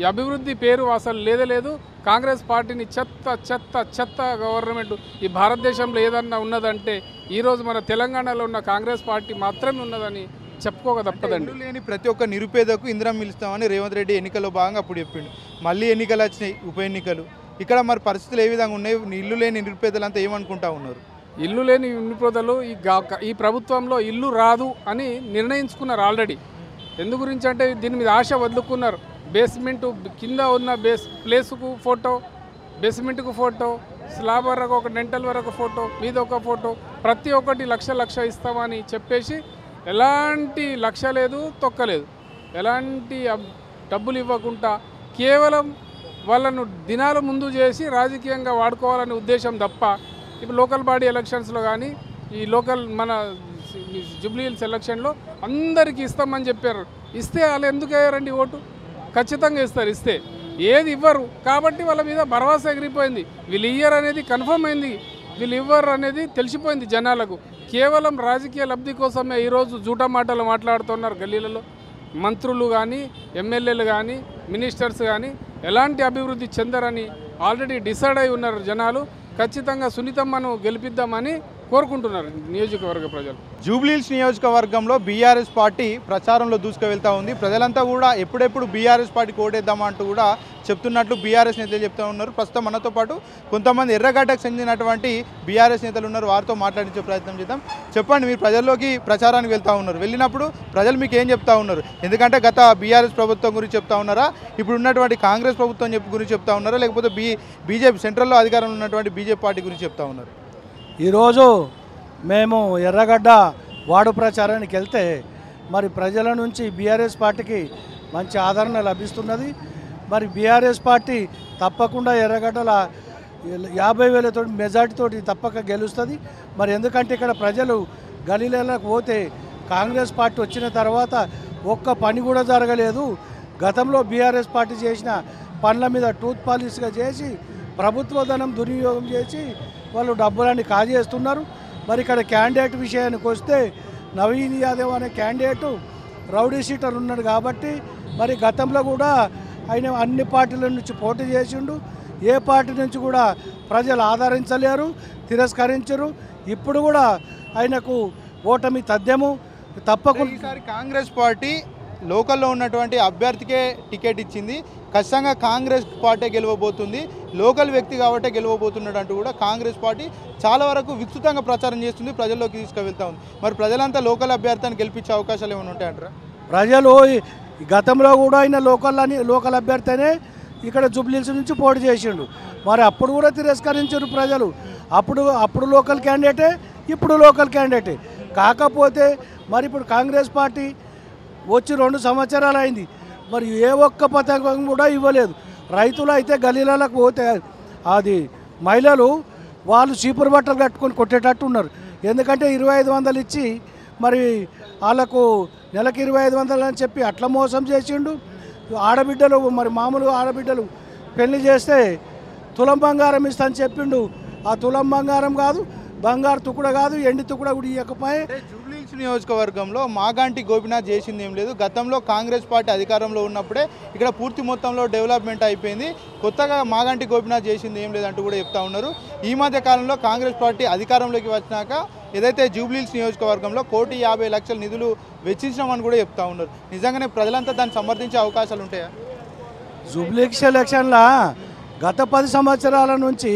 ఈ అభివృద్ధి పేరు అసలు లేదు. కాంగ్రెస్ పార్టీని చెత్త చెత్త చెత్త గవర్నమెంట్ ఈ భారతదేశంలో ఏదన్నా ఉన్నదంటే ఈరోజు మన తెలంగాణలో ఉన్న కాంగ్రెస్ పార్టీ మాత్రమే ఉన్నదని చెప్పుకోక తప్పదండి. లేని ప్రతి ఒక్క నిరుపేదకు ఇందిరం ఇస్తామని రేవంత్ రెడ్డి ఎన్నికల్లో భాగంగా అప్పుడు చెప్పిండు. మళ్ళీ ఎన్నికలు వచ్చినాయి, ఉప ఎన్నికలు. ఇక్కడ మరి పరిస్థితులు ఏ విధంగా ఉన్నాయి? ఇల్లు లేని నిరుపేదలంతా ఏమనుకుంటా ఉన్నారు? ఇల్లు లేని నిరుపేదలు ఈ ప్రభుత్వంలో ఇల్లు రాదు అని నిర్ణయించుకున్నారు ఆల్రెడీ. ఎందు గురించి అంటే దీని మీద ఆశ వదులుకున్నారు. బేస్మెంట్ కింద ఉన్న ప్లేసుకు ఫోటో, బేస్మెంట్కు ఫోటో, స్లాబ్ వరకు ఒక డెంటల్ వరకు ఫోటో, మీద ఒక ఫోటో, ప్రతి ఒక్కటి లక్ష ఇస్తామని చెప్పేసి ఎలాంటి లక్ష లేదు, తొక్కలేదు. ఎలాంటి డబ్బులు ఇవ్వకుండా కేవలం వాళ్ళను దినాల ముందు చేసి రాజకీయంగా వాడుకోవాలనే ఉద్దేశం తప్ప ఇప్పుడు లోకల్ బాడీ ఎలక్షన్స్లో కానీ ఈ లోకల్ మన జూబ్లీహిల్స్ ఎలక్షన్లో అందరికీ ఇస్తామని చెప్పారు. ఇస్తే వాళ్ళు ఎందుకు అయ్యారండి ఓటు? ఖచ్చితంగా ఇస్తారు. ఇస్తే ఏది ఇవ్వరు కాబట్టి వాళ్ళ మీద భరోసా ఎగిరిపోయింది. వీళ్ళు ఇయ్యరు అనేది కన్ఫర్మ్ అయింది, వీళ్ళు ఇవ్వరు అనేది తెలిసిపోయింది జనాలకు. కేవలం రాజకీయ లబ్ధి కోసమే ఈరోజు జూటా మాటలు మాట్లాడుతున్నారు గల్లీలలో. మంత్రులు కానీ, ఎమ్మెల్యేలు కానీ, మినిస్టర్స్ కానీ ఎలాంటి అభివృద్ధి చెందరని ఆల్రెడీ డిసైడ్ అయి ఉన్నారు జనాలు. ఖచ్చితంగా సునీతమ్మను గెలిపిద్దామని కోరుకుంటున్నారు నియోజకవర్గ ప్రజలు. జూబ్లీహిల్స్ నియోజకవర్గంలో బీఆర్ఎస్ పార్టీ ప్రచారంలో దూసుకువెళ్తూ ఉంది. ప్రజలంతా కూడా ఎప్పుడెప్పుడు బీఆర్ఎస్ పార్టీకి ఓటేద్దామంటూ కూడా చెప్తున్నట్లు బీఆర్ఎస్ నేతలు చెప్తూ ఉన్నారు. ప్రస్తుతం మనతో పాటు కొంతమంది ఎర్రగడ్డకు చెందినటువంటి బీఆర్ఎస్ నేతలు ఉన్నారు. వారితో మాట్లాడించే ప్రయత్నం చేద్దాం. చెప్పండి, మీరు ప్రజల్లోకి ప్రచారానికి వెళ్తూ ఉన్నారు, వెళ్ళినప్పుడు ప్రజలు మీకు ఏం చెప్తా ఉన్నారు? ఎందుకంటే గత బీఆర్ఎస్ ప్రభుత్వం గురించి చెప్తా ఉన్నారా, ఇప్పుడు ఉన్నటువంటి కాంగ్రెస్ ప్రభుత్వం గురించి చెప్తా ఉన్నారా, లేకపోతే బీజేపీ సెంట్రల్లో అధికారంలో ఉన్నటువంటి బీజేపీ పార్టీ గురించి చెప్తా ఉన్నారు? ఈరోజు మేము ఎర్రగడ్డ వార్డు ప్రచారానికి వెళ్తే మరి ప్రజల నుంచి బీఆర్ఎస్ పార్టీకి మంచి ఆదరణ లభిస్తున్నది. మరి బీఆర్ఎస్ పార్టీ తప్పకుండా ఎర్రగడ్డల 50,000 మెజార్టీతోటి తప్పక గెలుస్తుంది. మరి ఎందుకంటే ఇక్కడ ప్రజలు గలీలకు పోతే కాంగ్రెస్ పార్టీ వచ్చిన తర్వాత ఒక్క పని కూడా జరగలేదు. గతంలో బీఆర్ఎస్ పార్టీ చేసిన పనుల మీద టూత్ పాలిష్గా చేసి ప్రభుత్వ ధనం దుర్వినియోగం చేసి వాళ్ళు డబ్బులన్నీ కాజేస్తున్నారు. మరి ఇక్కడ క్యాండిడేట్ విషయానికి వస్తే నవీన్ యాదవ్ అనే క్యాండిడేటు రౌడీ షీటర్ ఉన్నాడు కాబట్టి మరి గతంలో కూడా ఆయన అన్ని పార్టీల నుంచి పోటీ చేసిండు. ఏ పార్టీ నుంచి కూడా ప్రజలు ఆదరించలేరు, తిరస్కరించరు. ఇప్పుడు కూడా ఆయనకు ఓటమి తథ్యము. తప్పకుండా ఈసారి కాంగ్రెస్ పార్టీ లోకల్లో ఉన్నటువంటి అభ్యర్థికే టికెట్ ఇచ్చింది. ఖచ్చితంగా కాంగ్రెస్ పార్టీ గెలవబోతుంది, లోకల్ వ్యక్తి కాబట్టి గెలవబోతున్నాడు అంటూ కూడా కాంగ్రెస్ పార్టీ చాలా వరకు విస్తృతంగా ప్రచారం చేస్తుంది, ప్రజల్లోకి తీసుకువెళ్తా ఉంది. మరి ప్రజలంతా లోకల్ అభ్యర్థిని గెలిపించే అవకాశాలు ఏమైనా ఉంటాయంటారా? ప్రజలు గతంలో కూడా ఆయన లోకల్ అభ్యర్థినే ఇక్కడ జూబ్లీహిల్స్ నుంచి పోటీ చేసిండు. మరి అప్పుడు కూడా తిరస్కరించారు ప్రజలు. అప్పుడు లోకల్ క్యాండిడేటే, ఇప్పుడు లోకల్ క్యాండిడేటే. కాకపోతే మరి ఇప్పుడు కాంగ్రెస్ పార్టీ వచ్చి 2 సంవత్సరాలు అయింది. మరి ఏ ఒక్క పథకం కూడా ఇవ్వలేదు. రైతులు అయితే గలీలకు పోతే అది మహిళలు వాళ్ళు చీపురు బట్టలు కట్టుకొని కొట్టేటట్టు ఉన్నారు. ఎందుకంటే 2500 ఇచ్చి మరి వాళ్ళకు నెలకు 2500 అని చెప్పి అట్లా మోసం చేసిండు. ఆడబిడ్డలు మరి మామూలు ఆడబిడ్డలు పెళ్లి చేస్తే తులం బంగారం ఇస్తా అని చెప్పిండు. ఆ తులం బంగారం కాదు, బంగారు తుకుడ కాదు, ఎండి తుకుడ కూడా ఇవ్వకపోయే. జూబ్లీహిల్స్ నియోజకవర్గంలో మాగంటి గోపీనాథ్ చేసింది ఏం లేదు. గతంలో కాంగ్రెస్ పార్టీ అధికారంలో ఉన్నప్పుడే ఇక్కడ పూర్తి మొత్తంలో డెవలప్మెంట్ అయిపోయింది. కొత్తగా మాగంటి గోపీనాథ్ చేసింది ఏం లేదంటూ కూడా చెప్తా ఉన్నారు. ఈ మధ్య కాలంలో కాంగ్రెస్ పార్టీ అధికారంలోకి వచ్చినాక ఏదైతే జూబ్లీహిల్స్ నియోజకవర్గంలో 1,50,00,000 నిధులు వెచ్చించామని కూడా చెప్తా ఉన్నారు. నిజంగానే ప్రజలంతా దాన్ని సమర్థించే అవకాశాలు ఉంటాయా? జూబ్లీహిల్స్ ఎలక్షన్ల గత 10 సంవత్సరాల నుంచి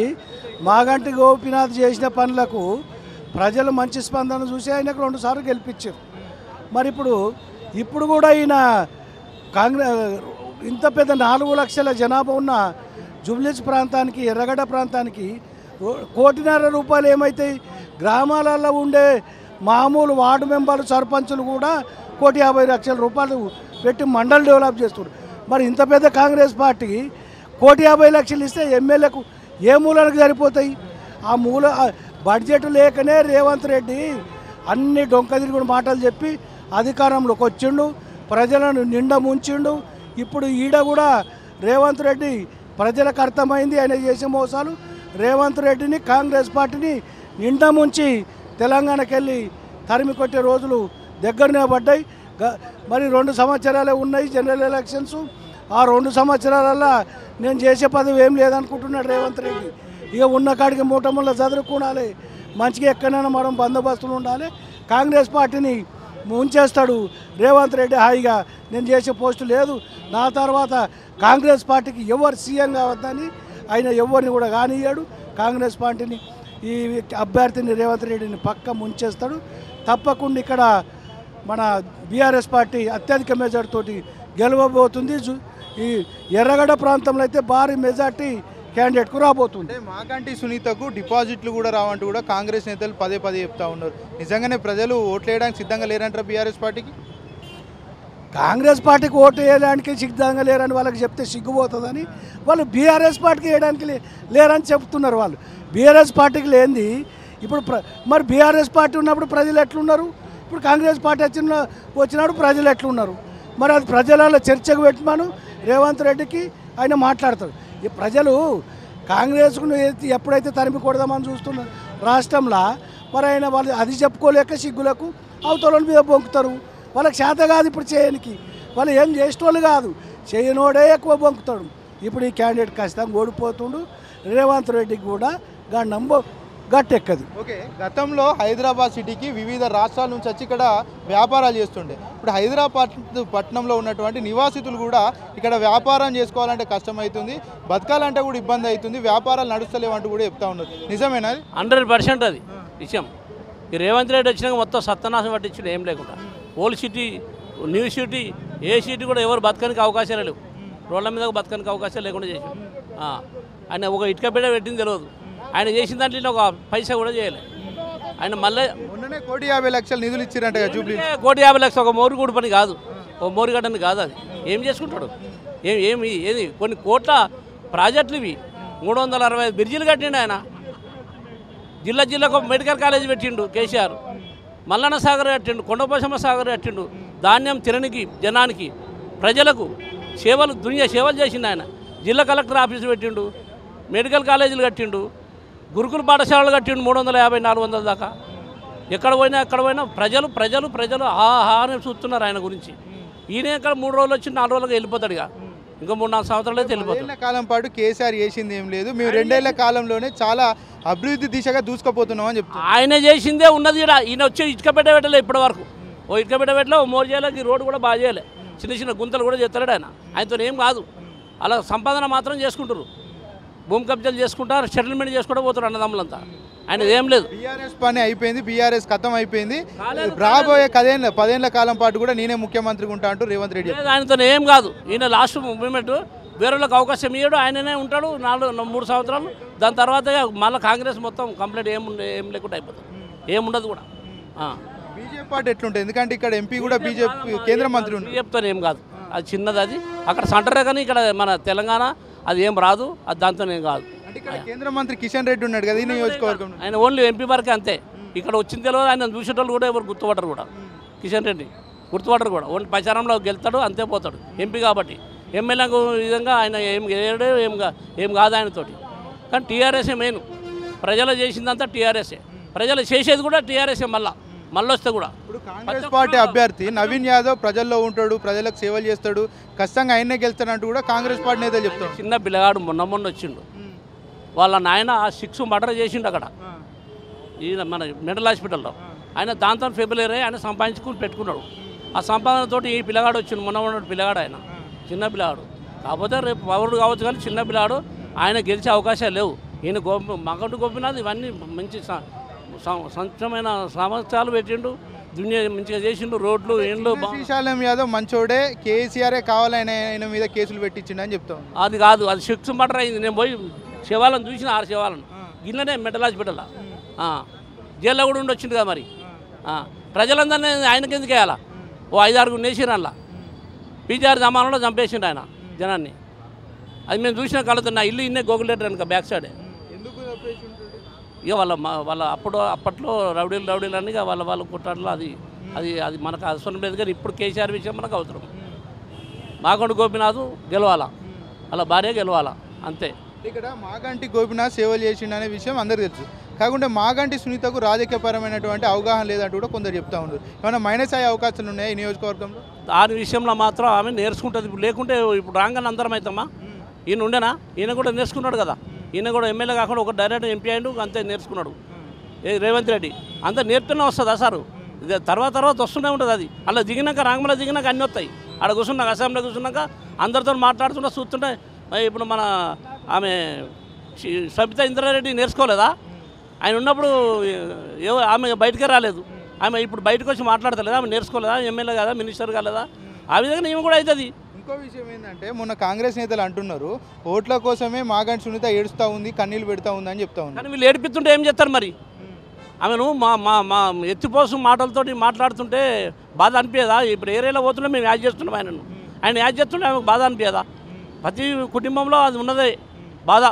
మాగంటి గోపీనాథ్ చేసిన పనులకు ప్రజలు మంచి స్పందన చూసి ఆయనకు 2 సార్లు గెలిపించారు. మరి ఇప్పుడు కూడా ఈయన కాంగ్రెస్ ఇంత పెద్ద 4 లక్షల జనాభా ఉన్న జూబ్లీహిల్స్ ప్రాంతానికి, ఎర్రగడ్డ ప్రాంతానికి 1,50,00,000 రూపాయలు ఏమవుతాయి? గ్రామాలలో ఉండే మామూలు వార్డు మెంబర్లు, సర్పంచులు కూడా 1,50,00,000 రూపాయలు పెట్టి మండలి డెవలప్ చేస్తున్నారు. మరి ఇంత పెద్ద కాంగ్రెస్ పార్టీ 1,50,00,000 ఇస్తే ఎమ్మెల్యేకు ఏ మూలానికి సరిపోతాయి? ఆ బడ్జెట్ లేకనే రేవంత్ రెడ్డి అన్ని డొంకదిరుగుడు మాటలు చెప్పి అధికారంలోకి వచ్చిండు, ప్రజలను నిండా ముంచిండు. ఇప్పుడు ఈడ కూడా రేవంత్ రెడ్డి ప్రజలకు అర్థమైంది ఆయన చేసే మోసాలు. రేవంత్ రెడ్డిని, కాంగ్రెస్ పార్టీని నిండా ముంచి తెలంగాణకి వెళ్ళి తరిమి కొట్టే రోజులు దగ్గరనే పడ్డాయి. మరి 2 సంవత్సరాలే ఉన్నాయి జనరల్ ఎలక్షన్స్. ఆ 2 సంవత్సరాలలో నేను చేసే పదవి ఏం లేదనుకుంటున్నాడు రేవంత్ రెడ్డి. ఇక ఉన్న కాడికి మూటముల్లో చదువుకోవాలి, మంచిగా ఎక్కడైనా మనం బందోబస్తులు ఉండాలి. కాంగ్రెస్ పార్టీని ముంచేస్తాడు రేవంత్ రెడ్డి హాయిగా. నేను చేసే పోస్టు లేదు, నా తర్వాత కాంగ్రెస్ పార్టీకి ఎవరు సీఎం కావద్దని ఆయన ఎవరిని కూడా కానియ్యాడు. కాంగ్రెస్ పార్టీని ఈ అభ్యర్థిని రేవంత్ రెడ్డిని పక్క ముంచేస్తాడు. తప్పకుండా ఇక్కడ మన బీఆర్ఎస్ పార్టీ అత్యధిక మెజార్టీతోటి గెలవబోతుంది. ఈ ఎర్రగడ్డ ప్రాంతంలో అయితే భారీ మెజార్టీ క్యాండిడేట్కు రాబోతుంది. మాగంటి సునీతకు డిపాజిట్లు కూడా రావంటూ కూడా కాంగ్రెస్ నేతలు పదే చెప్తా ఉన్నారు. నిజంగానే ప్రజలు ఓట్లు వేయడానికి సిద్ధంగా లేరంటారు బీఆర్ఎస్ పార్టీకి? కాంగ్రెస్ పార్టీకి ఓటు వేయడానికి సిద్ధంగా లేరని వాళ్ళకి చెప్తే సిగ్గుపోతుందని వాళ్ళు బీఆర్ఎస్ పార్టీకి వేయడానికి లేరని చెప్తున్నారు. వాళ్ళు బీఆర్ఎస్ పార్టీకి లేనిది ఇప్పుడు మరి బీఆర్ఎస్ పార్టీ ఉన్నప్పుడు ప్రజలు ఎట్లున్నారు, ఇప్పుడు కాంగ్రెస్ పార్టీ వచ్చినప్పుడు ప్రజలు ఎట్లున్నారు? మరి అది ప్రజలలో చర్చకు పెట్టమను రేవంత్ రెడ్డికి ఆయన మాట్లాడతాడు. ఈ ప్రజలు కాంగ్రెస్కు ఎప్పుడైతే తరిమి కొడదామని చూస్తున్నారు రాష్ట్రంలో, మరి ఆయన వాళ్ళు అది చెప్పుకోలేక సిగ్గులకు అవతల మీద బొంకుతారు. వాళ్ళకి చేత కాదు ఇప్పుడు చేయనికి, వాళ్ళు ఏం చేసేటోళ్ళు కాదు, చేయనోడే ఎక్కువ బొంకుతాడు. ఇప్పుడు ఈ క్యాండిడేట్ ఖచ్చితంగా ఓడిపోతుండు. రేవంత్ రెడ్డికి కూడా గట్టెక్కదు. ఓకే, గతంలో హైదరాబాద్ సిటీకి వివిధ రాష్ట్రాల నుంచి వచ్చి ఇక్కడ వ్యాపారాలు చేస్తుండే. ఇప్పుడు హైదరాబాద్ పట్టణంలో ఉన్నటువంటి నివాసితులు కూడా ఇక్కడ వ్యాపారం చేసుకోవాలంటే కష్టమవుతుంది, బతకాలంటే కూడా ఇబ్బంది అవుతుంది, వ్యాపారాలు నడుస్తలేవంటూ కూడా చెప్తా ఉన్నారు. నిజమేనా? 100% అది విషయం. ఈ రేవంత్ రెడ్డి వచ్చినాక మొత్తం సత్యనాశం పట్టించింది, ఏం లేకుండా. ఓల్డ్ సిటీ, న్యూ సిటీ, ఏ సిటీ కూడా ఎవరు బతకడానికి అవకాశాలు లేవు, రోడ్ల మీద బతకడానికి అవకాశాలు లేకుండా చేసి ఆయన ఒక ఇటుక బిడ్డ పెట్టింది తెలియదు. ఆయన చేసిన దాంట్లో ఒక పైసా కూడా చేయలేదు. ఆయన మళ్ళీ మొన్ననే 1,50,00,000 నిధులు ఇచ్చారంట జూబ్లీ. 1,50,00,000 ఒక మోరుగుడు పని కాదు, ఒక మోరుగడ్డని కాదు. అది ఏం చేసుకుంటాడు? ఏది కొన్ని కోట్ల ప్రాజెక్టులు ఇవి. 365 బ్రిడ్జిలు కట్టిండు ఆయన. జిల్లాకు మెడికల్ కాలేజ్ పెట్టిండు కేసీఆర్. మల్లన్న సాగర్ కట్టిండు, కొండపోశమ్మ సాగర్ కట్టిండు. ధాన్యం తిననికి జనానికి ప్రజలకు సేవలు దునియా సేవలు చేసిండు ఆయన. జిల్లా కలెక్టర్ ఆఫీసు పెట్టిండు, మెడికల్ కాలేజీలు కట్టిండు, గురుకుల పాఠశాలలు కట్టిండు 350-400 దాకా. ఎక్కడ పోయినా ప్రజలు ఆహారం చూస్తున్నారు ఆయన గురించి. ఈయన ఇక్కడ 3 రోజులు వచ్చి 4 రోజులుగా వెళ్ళిపోతాడు. ఇక ఇంకా 3-4 సంవత్సరాలు అయితే వెళ్ళిపోతాడు. కాలం పాటు కేసీఆర్ చేసింది ఏం లేదు, మేము 2 ఏళ్ల కాలంలోనే చాలా అభివృద్ధి దిశగా దూసుకుపోతున్నాం అని చెప్తాం. ఆయన చేసిందే ఉన్నది. ఈయన వచ్చి ఇటుక పెట్ట పెట్టలే ఇప్పటి వరకు. ఓ ఇటుక పెట్ట పెట్టలే, ఓ మోరు చేయలేదు, ఈ రోడ్డు కూడా బాగా చేయలే. చిన్న గుంతలు కూడా చేస్తాడు ఆయన. ఆయనతో ఏం కాదు. అలా సంపాదన మాత్రం చేసుకుంటారు, భూమి కబ్జాలు చేసుకుంటారు, సెటిల్మెంట్ చేసుకుంటూ పోతారు అన్నదమ్ములంతా. ఆయన ఏం లేదు. బీఆర్ఎస్ పని అయిపోయింది, బీఆర్ఎస్ ఖతం అయిపోయింది. రాబోయే 10 ఏళ్ల కాలం పాటు కూడా నేనే ముఖ్యమంత్రిగా ఉంటా అంటూ రేవంత్ రెడ్డి. ఆయనతో ఏం కాదు. ఈయన లాస్ట్ మూమెంట్ వేరేళ్ళకి అవకాశం ఇయ్యడు, ఆయననే ఉంటాడు 3 సంవత్సరాలు. దాని తర్వాత మళ్ళీ కాంగ్రెస్ మొత్తం కంప్లీట్ ఏం లేకుండా అయిపోతుంది, ఏముండదు కూడా. బీజేపీ పార్టీ ఎట్లుంటుంది? ఎందుకంటే ఇక్కడ ఎంపీ కూడా బీజేపీ కేంద్ర మంత్రి ఉంది. బీజేపీతో ఏం కాదు, అది చిన్నది. అది అక్కడ సెంటరే కానీ ఇక్కడ మన తెలంగాణ అది ఏం రాదు, అది దాంతో ఏం కాదు. అంటే ఇక్కడ కేంద్ర మంత్రి కిషన్ రెడ్డి ఉన్నాడు కదా, ఈ నియోజకవర్గం. ఆయన ఓన్లీ ఎంపీ వరకే అంతే. ఇక్కడ వచ్చిన తెలియదు. ఆయన చూసేటోళ్ళు కూడా ఎవరు గుర్తుపడరు కూడా. కిషన్ రెడ్డి గుర్తుపడరు కూడా. ఓన్లీ ప్రచారంలో గెలుతాడు, అంతే పోతాడు. ఎంపీ కాబట్టి ఎమ్మెల్యేకు విధంగా ఆయన ఏం కాదు ఆయనతోటి. కానీ టీఆర్ఎస్ఏ మెయిన్. ప్రజలు చేసిందంతా టీఆర్ఎస్ఏ, ప్రజలు చేసేది కూడా టీఆర్ఎస్ఏ. మళ్ళీ వస్తే కూడా ఇప్పుడు కాంగ్రెస్ పార్టీ అభ్యర్థి నవీన్ యాదవ్ ప్రజల్లో ఉంటాడు, ప్రజలకు సేవలు చేస్తాడు, ఖచ్చితంగా ఆయనే గెలుస్తాడంటూ కూడా కాంగ్రెస్ పార్టీ నేతలు చెప్తాడు. చిన్న పిల్లగాడు మొన్న వచ్చిండు, వాళ్ళ నాయన 6 మర్డర్ చేసిండు అక్కడ ఈయన మన మెంటల్ హాస్పిటల్లో. ఆయన దాంతో ఫిబ్రవరి ఆయన సంపాదించుకుని పెట్టుకున్నాడు. ఆ సంపాదనతో ఈ పిల్లగాడు వచ్చిండు, మొన్న పిల్లగాడు. ఆయన చిన్న పిల్లగాడు, కాకపోతే రేపు పౌరుడు కావచ్చు, కానీ చిన్న పిల్లగాడు. ఆయన గెలిచే అవకాశాలు లేవు. ఈయన మగడు గోపినాథ్ ఇవన్నీ మంచి సంక్షమైన సమస్యలు పెట్టిండు, దునియా మంచిగా చేసిండు, రోడ్లు ఇండ్లు. శ్రీశైలం యాదవ్ మంచోడే, కేసీఆరే కావాలని ఆయన మీద కేసులు పెట్టించిండు అని చెప్తాం. అది కాదు, అది 6 మర్డర్ అయింది. నేను పోయి శవాలను చూసిన 6 శవాలను గిన్నెనే మెంటల్ హాస్పిటల్ జైల్లో కూడా ఉండి వచ్చింది కదా. మరి ప్రజలందరినీ ఆయనకి ఎందుకు వేయాలా? ఓ 5-6 నేసిన అలా పీజీఆర్ జమానంలో చంపేసిండు ఆయన జనాన్ని. అది మేము చూసిన కళ్ళతో. నా ఇల్లు ఇన్నే గోగులేటర్ వెనక బ్యాక్ సైడే. ఇక వాళ్ళ అప్పట్లో రౌడీలు అని వాళ్ళ కుట్టాడలో అది మనకు అవసరం లేదు. కానీ ఇప్పుడు కేసీఆర్ విషయం మనకు అవసరం. మాగంటి గోపినాథ్ గెలవాలా, అలా భార్య గెలవాలా, అంతే. ఇక్కడ మాగంటి గోపినాథ్ సేవలు చేసిండు అనే విషయం అందరికీ తెలుసు. కాకుంటే మాగంటి సునీతకు రాజకీయపరమైనటువంటి అవగాహన లేదంటూ కూడా కొందరు చెప్తా ఉన్నారు. ఏమైనా మైనస్ అయ్యే అవకాశాలు ఉన్నాయి ఈ నియోజకవర్గంలో? దాని విషయంలో మాత్రం ఆమె నేర్చుకుంటుంది. ఇప్పుడు లేకుంటే ఇప్పుడు రాగానే అందరం అవుతామా? ఈయన ఉండేనా? ఈయన కూడా నేర్చుకున్నాడు కదా. ఈయన కూడా ఎమ్మెల్యే కాకుండా ఒక డైరెక్ట్ ఎంపీ అయ్యిండు, అంతే నేర్చుకున్నాడు. రేవంత్ రెడ్డి అంతా నేర్పుతూనే వస్తుంది సారు. తర్వాత వస్తూనే ఉంటుంది. అది అలా దిగినాక రాంగమల దిగినాక అన్నీ వస్తాయి. ఆడ కూర్చున్నాక అసెంబ్లీ కూర్చున్నాక అందరితో మాట్లాడుతుంటే చూస్తుంటే ఇప్పుడు మన ఆమె సబితా ఇంద్రారెడ్డి నేర్చుకోలేదా? ఆయన ఉన్నప్పుడు ఆమె బయటకే రాలేదు. ఆమె ఇప్పుడు బయటకు వచ్చి మాట్లాడతలేదా? ఆమె నేర్చుకోలేదా? ఎమ్మెల్యే కదా, మినిస్టర్ కాలేదా? ఆ విధంగా ఈమె కూడా అవుతుంది. ఇంకో విషయం ఏంటంటే మొన్న కాంగ్రెస్ నేతలు అంటున్నారు ఓట్ల కోసమే మాగంటి సునీత ఏడుస్తూ ఉంది, కన్నీళ్ళు పెడతా ఉంది అని చెప్తా ఉంది. కానీ వీళ్ళు ఏడిపిస్తుంటే ఏం చేస్తారు మరి? ఆమెను మా ఎత్తిపోసం మాటలతోటి మాట్లాడుతుంటే బాధ అనిపించదా? ఇప్పుడు ఏరియాలో పోతుంటే మేము యాడ్ చేస్తున్నాం ఆయనను. ఆయన యాడ్ చేస్తుంటే ఆమెకు బాధ అనిపించదా? ప్రతి కుటుంబంలో అది ఉన్నదే బాధ.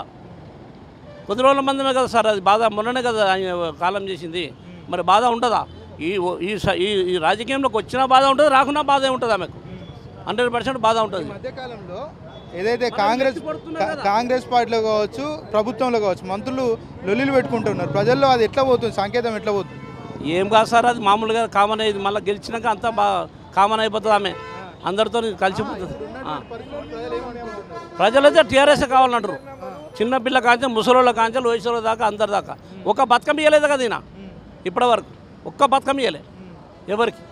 కొద్ది రోజుల మందమే కదా సార్ అది బాధ. మొన్ననే కదా ఆయన కాలం చేసింది. మరి బాధ ఉంటుందా? ఈ రాజకీయంలోకి వచ్చినా బాధ ఉంటుంది, రాకున్నా బాధే ఉంటుంది. ఆమెకు 100% బాధ ఉంటుంది. మధ్యకాలంలో ఏదైతే కాంగ్రెస్ పార్టీలో కావచ్చు, ప్రభుత్వంలో కావచ్చు, మంత్రులు లొల్లిలు పెట్టుకుంటున్నారు. ప్రజల్లో అది ఎట్లా పోతుంది? సంకేతం ఎట్లా పోతుంది? ఏం కాదు సార్, అది మామూలుగా కామన్ అయ్యేది. మళ్ళీ గెలిచినాక అంతా కామన్ అయిపోతుంది. ఆమె అందరితో కలిసిపోతుంది. ప్రజలైతే టీఆర్ఎస్ కావాలంటారు. చిన్నపిల్ల కాంచెలు ముసలోళ్ళ కాంచెలు వయసులో దాకా అందరి దాకా ఒక్క బతుకమ్మ ఇవ్వలేదు కదా ఈయన ఇప్పటి వరకు ఒక్క బతుకమ్మ ఇవ్వలే ఎవరికి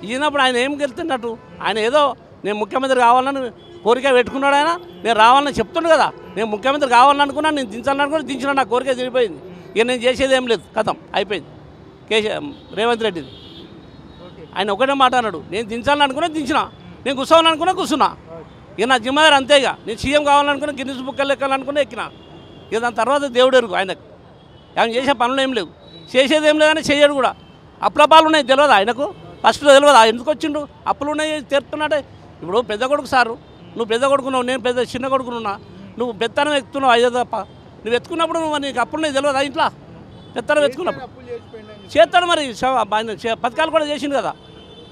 ఈయనప్పుడు ఆయన ఏం గెలుతున్నట్టు ఆయన ఏదో నేను ముఖ్యమంత్రి కావాలని కోరిక పెట్టుకున్నాడు ఆయన నేను రావాలని చెప్తుండు కదా నేను ముఖ్యమంత్రి కావాలని అనుకున్నా నేను దించాలనుకుని దించిన నా కోరిక తిరిగిపోయింది ఇక నేను చేసేది ఏం లేదు కథం అయిపోయింది రేవంత్ రెడ్డిది ఆయన ఒకటే మాట అన్నాడు నేను దించాలని అనుకున్నా దించిన నేను కూర్చోవాలని అనుకున్నా కూర్చున్నా ఇక నా జిమ్మదారు అంతేగా నేను సీఎం కావాలనుకున్నా గిన్నెస్ బుక్కలు ఎక్కాలనుకున్నా ఎక్కినా ఇక దాని తర్వాత దేవుడు ఎరుగు ఆయనకు ఆయన చేసే పనులు ఏం లేవు చేసేది ఏం లేదని చేయడు కూడా అప్పుల పాలు ఉన్నాయి తెలియదు ఆయనకు ఫస్ట్ తెలియదు ఎందుకు వచ్చిండు అప్పులు ఉన్నాయి తీరుతున్నాడే ఇప్పుడు పెద్ద కొడుకు సారు నువ్వు పెద్ద కొడుకున్నావు నేను పెద్ద చిన్న కొడుకునున్నా నువ్వు పెత్తనం ఎత్తుతున్నావు అయ్యో తప్ప నువ్వు ఎత్తుకున్నప్పుడు నువ్వు నీకు అప్పులున్నాయి తెలియదు ఇంట్లో పెత్తనం ఎత్తుకున్నప్పుడు చేస్తాడు మరి ఆయన పథకాలు కూడా చేసిండు కదా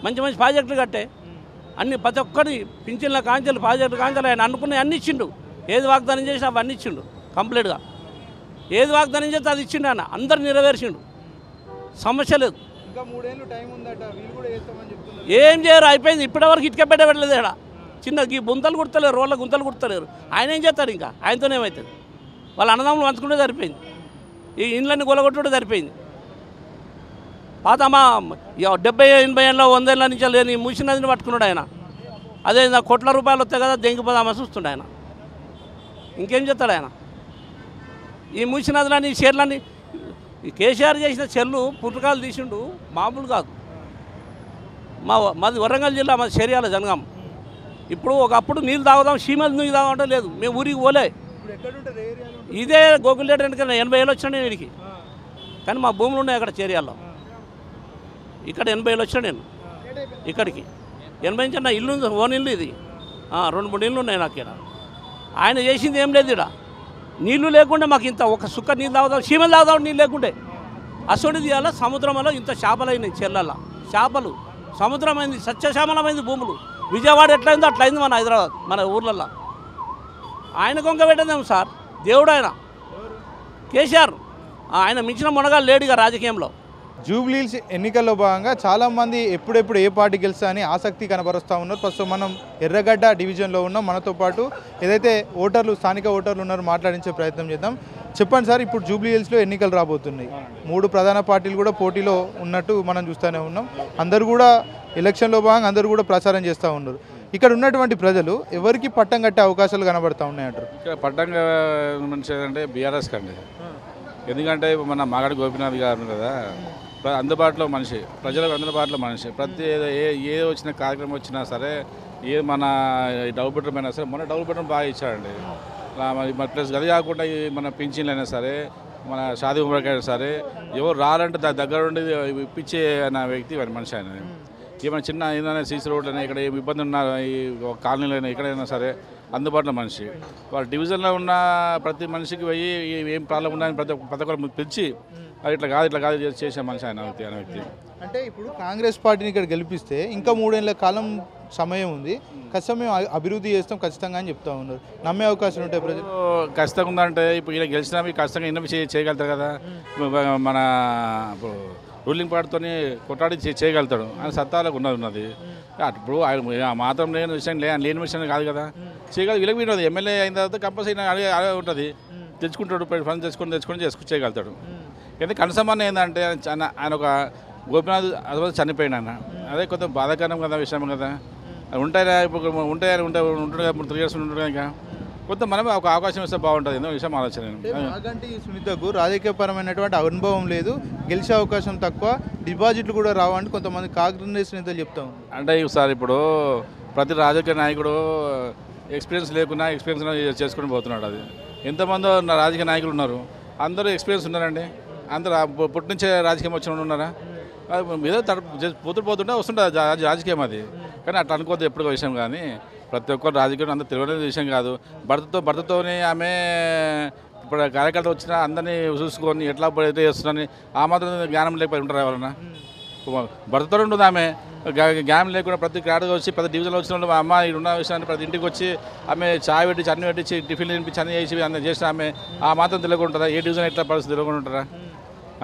మంచి మంచి ప్రాజెక్టులు కట్టే అన్ని ప్రతి ఒక్కటి పింఛన్ల కాంచెలు ప్రాజెక్టు కాంచెలు ఆయన అనుకునే అన్ని ఇచ్చిండు ఏది వాగ్దానం చేసి అవన్నీ ఇచ్చిండు కంప్లీట్గా ఏది వాగ్దానం చేస్తే అది ఇచ్చిండు ఆయన అందరు నెరవేర్చిండు సమస్య లేదు ఏం చేయరు అయిపోయింది ఇప్పటివరకు ఇటుక పెట్టలేదు ఇక్కడ చిన్న ఈ గుంతలు కుడతలేరు రోళ్ళ గుంతలు కుడతలేరు ఆయన ఏం చేస్తారు ఇంకా ఆయనతోనే ఏమవుతుంది వాళ్ళ అన్నదమ్ములు పంచుకుంటే సరిపోయింది ఈ ఇండ్లన్నీ గొలగొట్టుకుంటే సరిపోయింది పాత మా 70-80 ఏళ్ళ 100 ఏళ్ళ నుంచి లేని మూసినదిని పట్టుకున్నాడు ఆయన అదే కోట్ల రూపాయలు వస్తాయి కదా దెంగిపోదామా చూస్తుండే ఆయన ఇంకేం చేస్తాడు ఆయన ఈ మూసినదులని చీరలని కేసీఆర్ చేసిన చెల్లు పుట్టుకాలు తీసిండు మామూలు కాదు మాది వరంగల్ జిల్లా మాది చర్యాల జనగాం ఇప్పుడు ఒకప్పుడు నీళ్ళు తాగుదాం సీమలు నీళ్ళు తాగుదాం లేదు మేము ఊరికి పోలే ఇదే గోకుల్ రెడ్డి వెనక 80 ఏళ్ళు వచ్చినా నేను వీడికి కానీ మా భూములు ఉన్నాయి అక్కడ చర్యాల్లో ఇక్కడ 80 ఏళ్ళు వచ్చాను నేను ఇక్కడికి 80 నుంచి నా ఇల్లు ఓన్ ఇల్లు ఇది 2-3 ఇళ్ళు ఉన్నాయి నాకు ఇక్కడ ఆయన చేసింది ఏం లేదు ఇక్కడ నీళ్లు లేకుండా మాకు ఇంత ఒక సుక్క నీళ్ళు తాగుదాం సీమలు తాగుదాం నీళ్ళు లేకుండే అసోడిది అలా సముద్రంలో ఇంత చేపలు అయినాయి చెల్లల్లో చేపలు సముద్రమైంది సత్యశ్యామలమైంది భూములు విజయవాడ ఎట్లయిందో అట్లయింది మన హైదరాబాద్ మన ఊర్లల్లో ఆయన కొంక పెట్టదేం సార్ దేవుడు ఆయన కేసీఆర్ ఆయన మించిన మునగాలు లేడుగా రాజకీయంలో జూబ్లీహిల్స్ ఎన్నికల్లో భాగంగా చాలామంది ఎప్పుడెప్పుడు ఏ పార్టీ గెలుస్తా అని ఆసక్తి కనబరుస్తూ ఉన్నారు. ప్రస్తుతం మనం ఎర్రగడ్డ డివిజన్లో ఉన్నాం. మనతో పాటు ఏదైతే ఓటర్లు స్థానిక ఓటర్లు ఉన్నారో మాట్లాడించే ప్రయత్నం చేద్దాం. చెప్పండి సార్, ఇప్పుడు జూబ్లీహిల్స్లో ఎన్నికలు రాబోతున్నాయి. 3 ప్రధాన పార్టీలు కూడా పోటీలో ఉన్నట్టు మనం చూస్తూనే ఉన్నాం. అందరూ కూడా ఎలక్షన్లో భాగంగా అందరూ కూడా ప్రచారం చేస్తూ ఉన్నారు. ఇక్కడ ఉన్నటువంటి ప్రజలు ఎవరికి పట్టం కట్టే అవకాశాలు కనబడతా ఉన్నాయంటారు? ఇక్కడ పట్టం మంచిది అంటే బీఆర్ఎస్ కండి. ఎందుకంటే మన మాగడి గోపీనాథ్ గారు కదా అందుబాటులో మనిషి, ప్రజలకు అందుబాటులో మనిషి. ప్రతి ఏ వచ్చిన కార్యక్రమం వచ్చినా సరే, ఏ మన డబుల్ బెడ్రూమ్ అయినా సరే, మొన్న డబుల్ బెడ్రూమ్ బాగా ఇచ్చాడండి. మన ప్లస్ అది కాకుండా మన పింఛన్లు అయినా సరే, మన షాదీ ఉమరకి అయినా సరే, ఎవరు రాలంటే దగ్గర ఉండి ఇప్పించే అన్న వ్యక్తి మనిషి ఆయన. ఏమైనా చిన్న ఏదైనా సీసీ రోడ్లు ఇక్కడ ఏమి ఇబ్బంది ఉన్నా, ఈ కాలనీలో అయినా ఎక్కడైనా సరే అందుబాటులో మనిషి. వాళ్ళ డివిజన్లో ఉన్న ప్రతి మనిషికి పోయి ఏం ప్రాబ్లం ఉన్నాయని ప్రతి ఒక్కరు పిలిచి ఇట్లా కాదు చేసే మనిషి ఆయన వ్యక్తి. అంటే ఇప్పుడు కాంగ్రెస్ పార్టీని ఇక్కడ గెలిపిస్తే ఇంకా 3 ఏళ్ల కాలం సమయం ఉంది, ఖచ్చితంగా మేము అభివృద్ధి చేస్తాం ఖచ్చితంగా అని చెప్తా ఉన్నారు. నమ్మే అవకాశం ఉంటాయి ప్రజలు? ఖచ్చితంగా ఉందంటే ఇప్పుడు ఇలా గెలిచినా ఖచ్చితంగా ఎన్నో చేయగలుగుతారు కదా. మన రూలింగ్ పార్టీతో కొట్లాడి చేయగలుగుతాడు అని సత్తాలకు ఉన్నది. ఇప్పుడు మాత్రం లేని విషయం లేని విషయం కాదు కదా, చేయగలదు. వీళ్ళకి వినోదు ఎమ్మెల్యే అయిన తర్వాత కంపల్సరీ అదే ఉంటుంది, తెచ్చుకుంటాడు, పని తెచ్చుకొని చేయగలుగుతాడు. ఎందుకంటే కనసమానం ఏంటంటే ఆయన ఒక గోపీనాథ్ అది చనిపోయిన ఆయన, అదే కొంత బాధాకరం కదా విషయం కదా. ఉంటాయా ఇప్పుడు ఉంటుండే 3 years ఉంటాడు ఇంకా కొంత మనమే ఒక అవకాశం ఇస్తే బాగుంటుంది ఏదో విషయం ఆలోచన. అలాంటి సునీతకు రాజకీయపరమైనటువంటి అనుభవం లేదు, గెలిచే అవకాశం తక్కువ, డిపాజిట్లు కూడా రావండి కొంతమంది కాంగ్రెస్ నేతలు చెప్తాం. అంటే సార్ ఇప్పుడు ప్రతి రాజకీయ నాయకుడు ఎక్స్పీరియన్స్ లేకున్నా ఎక్స్పీరియన్స్ చేసుకుని పోతున్నాడు. అది ఎంతమంది రాజకీయ నాయకులు ఉన్నారు, అందరూ ఎక్స్పీరియన్స్ ఉన్నారండి. అందరూ పుట్టి నుంచే రాజకీయం వచ్చిన ఉన్నారా? ఏదో పోతుంటే వస్తుంటుంది రాజకీయం అది. కానీ అట్లా అనుకోవద్దు ఎప్పుడు విషయం. కానీ ప్రతి ఒక్కరు రాజకీయం అంత తెలియని విషయం కాదు. భర్తతోనే ఆమె ఇప్పుడు కార్యకర్త వచ్చినా అందరినీ చూసుకొని ఎట్లా చేస్తున్నారని ఆ మాత్రం జ్ఞానం లేకపోయి ఉంటారు ఎవరన్నా. భర్తతో ఉంటుంది ఆమె, జ్ఞానం లేకుండా ప్రతి క్యాడగా వచ్చి ప్రతి డివిజన్లో వచ్చిన వాళ్ళు అమ్మ ఇక్కడ ఉన్న విషయాన్ని ప్రతి ఇంటికి వచ్చి ఆమె చాయ్ పెట్టించి అన్ని పెట్టించి టిఫిన్లు తినిపించి అన్ని చేసి అన్నీ చేసి ఆమె ఆ మాత్రం తెలియకుండా ఉంటారా? ఏ డివిజన్ ఎట్లా పరిస్థితి తెలియకుండా ఉంటారా?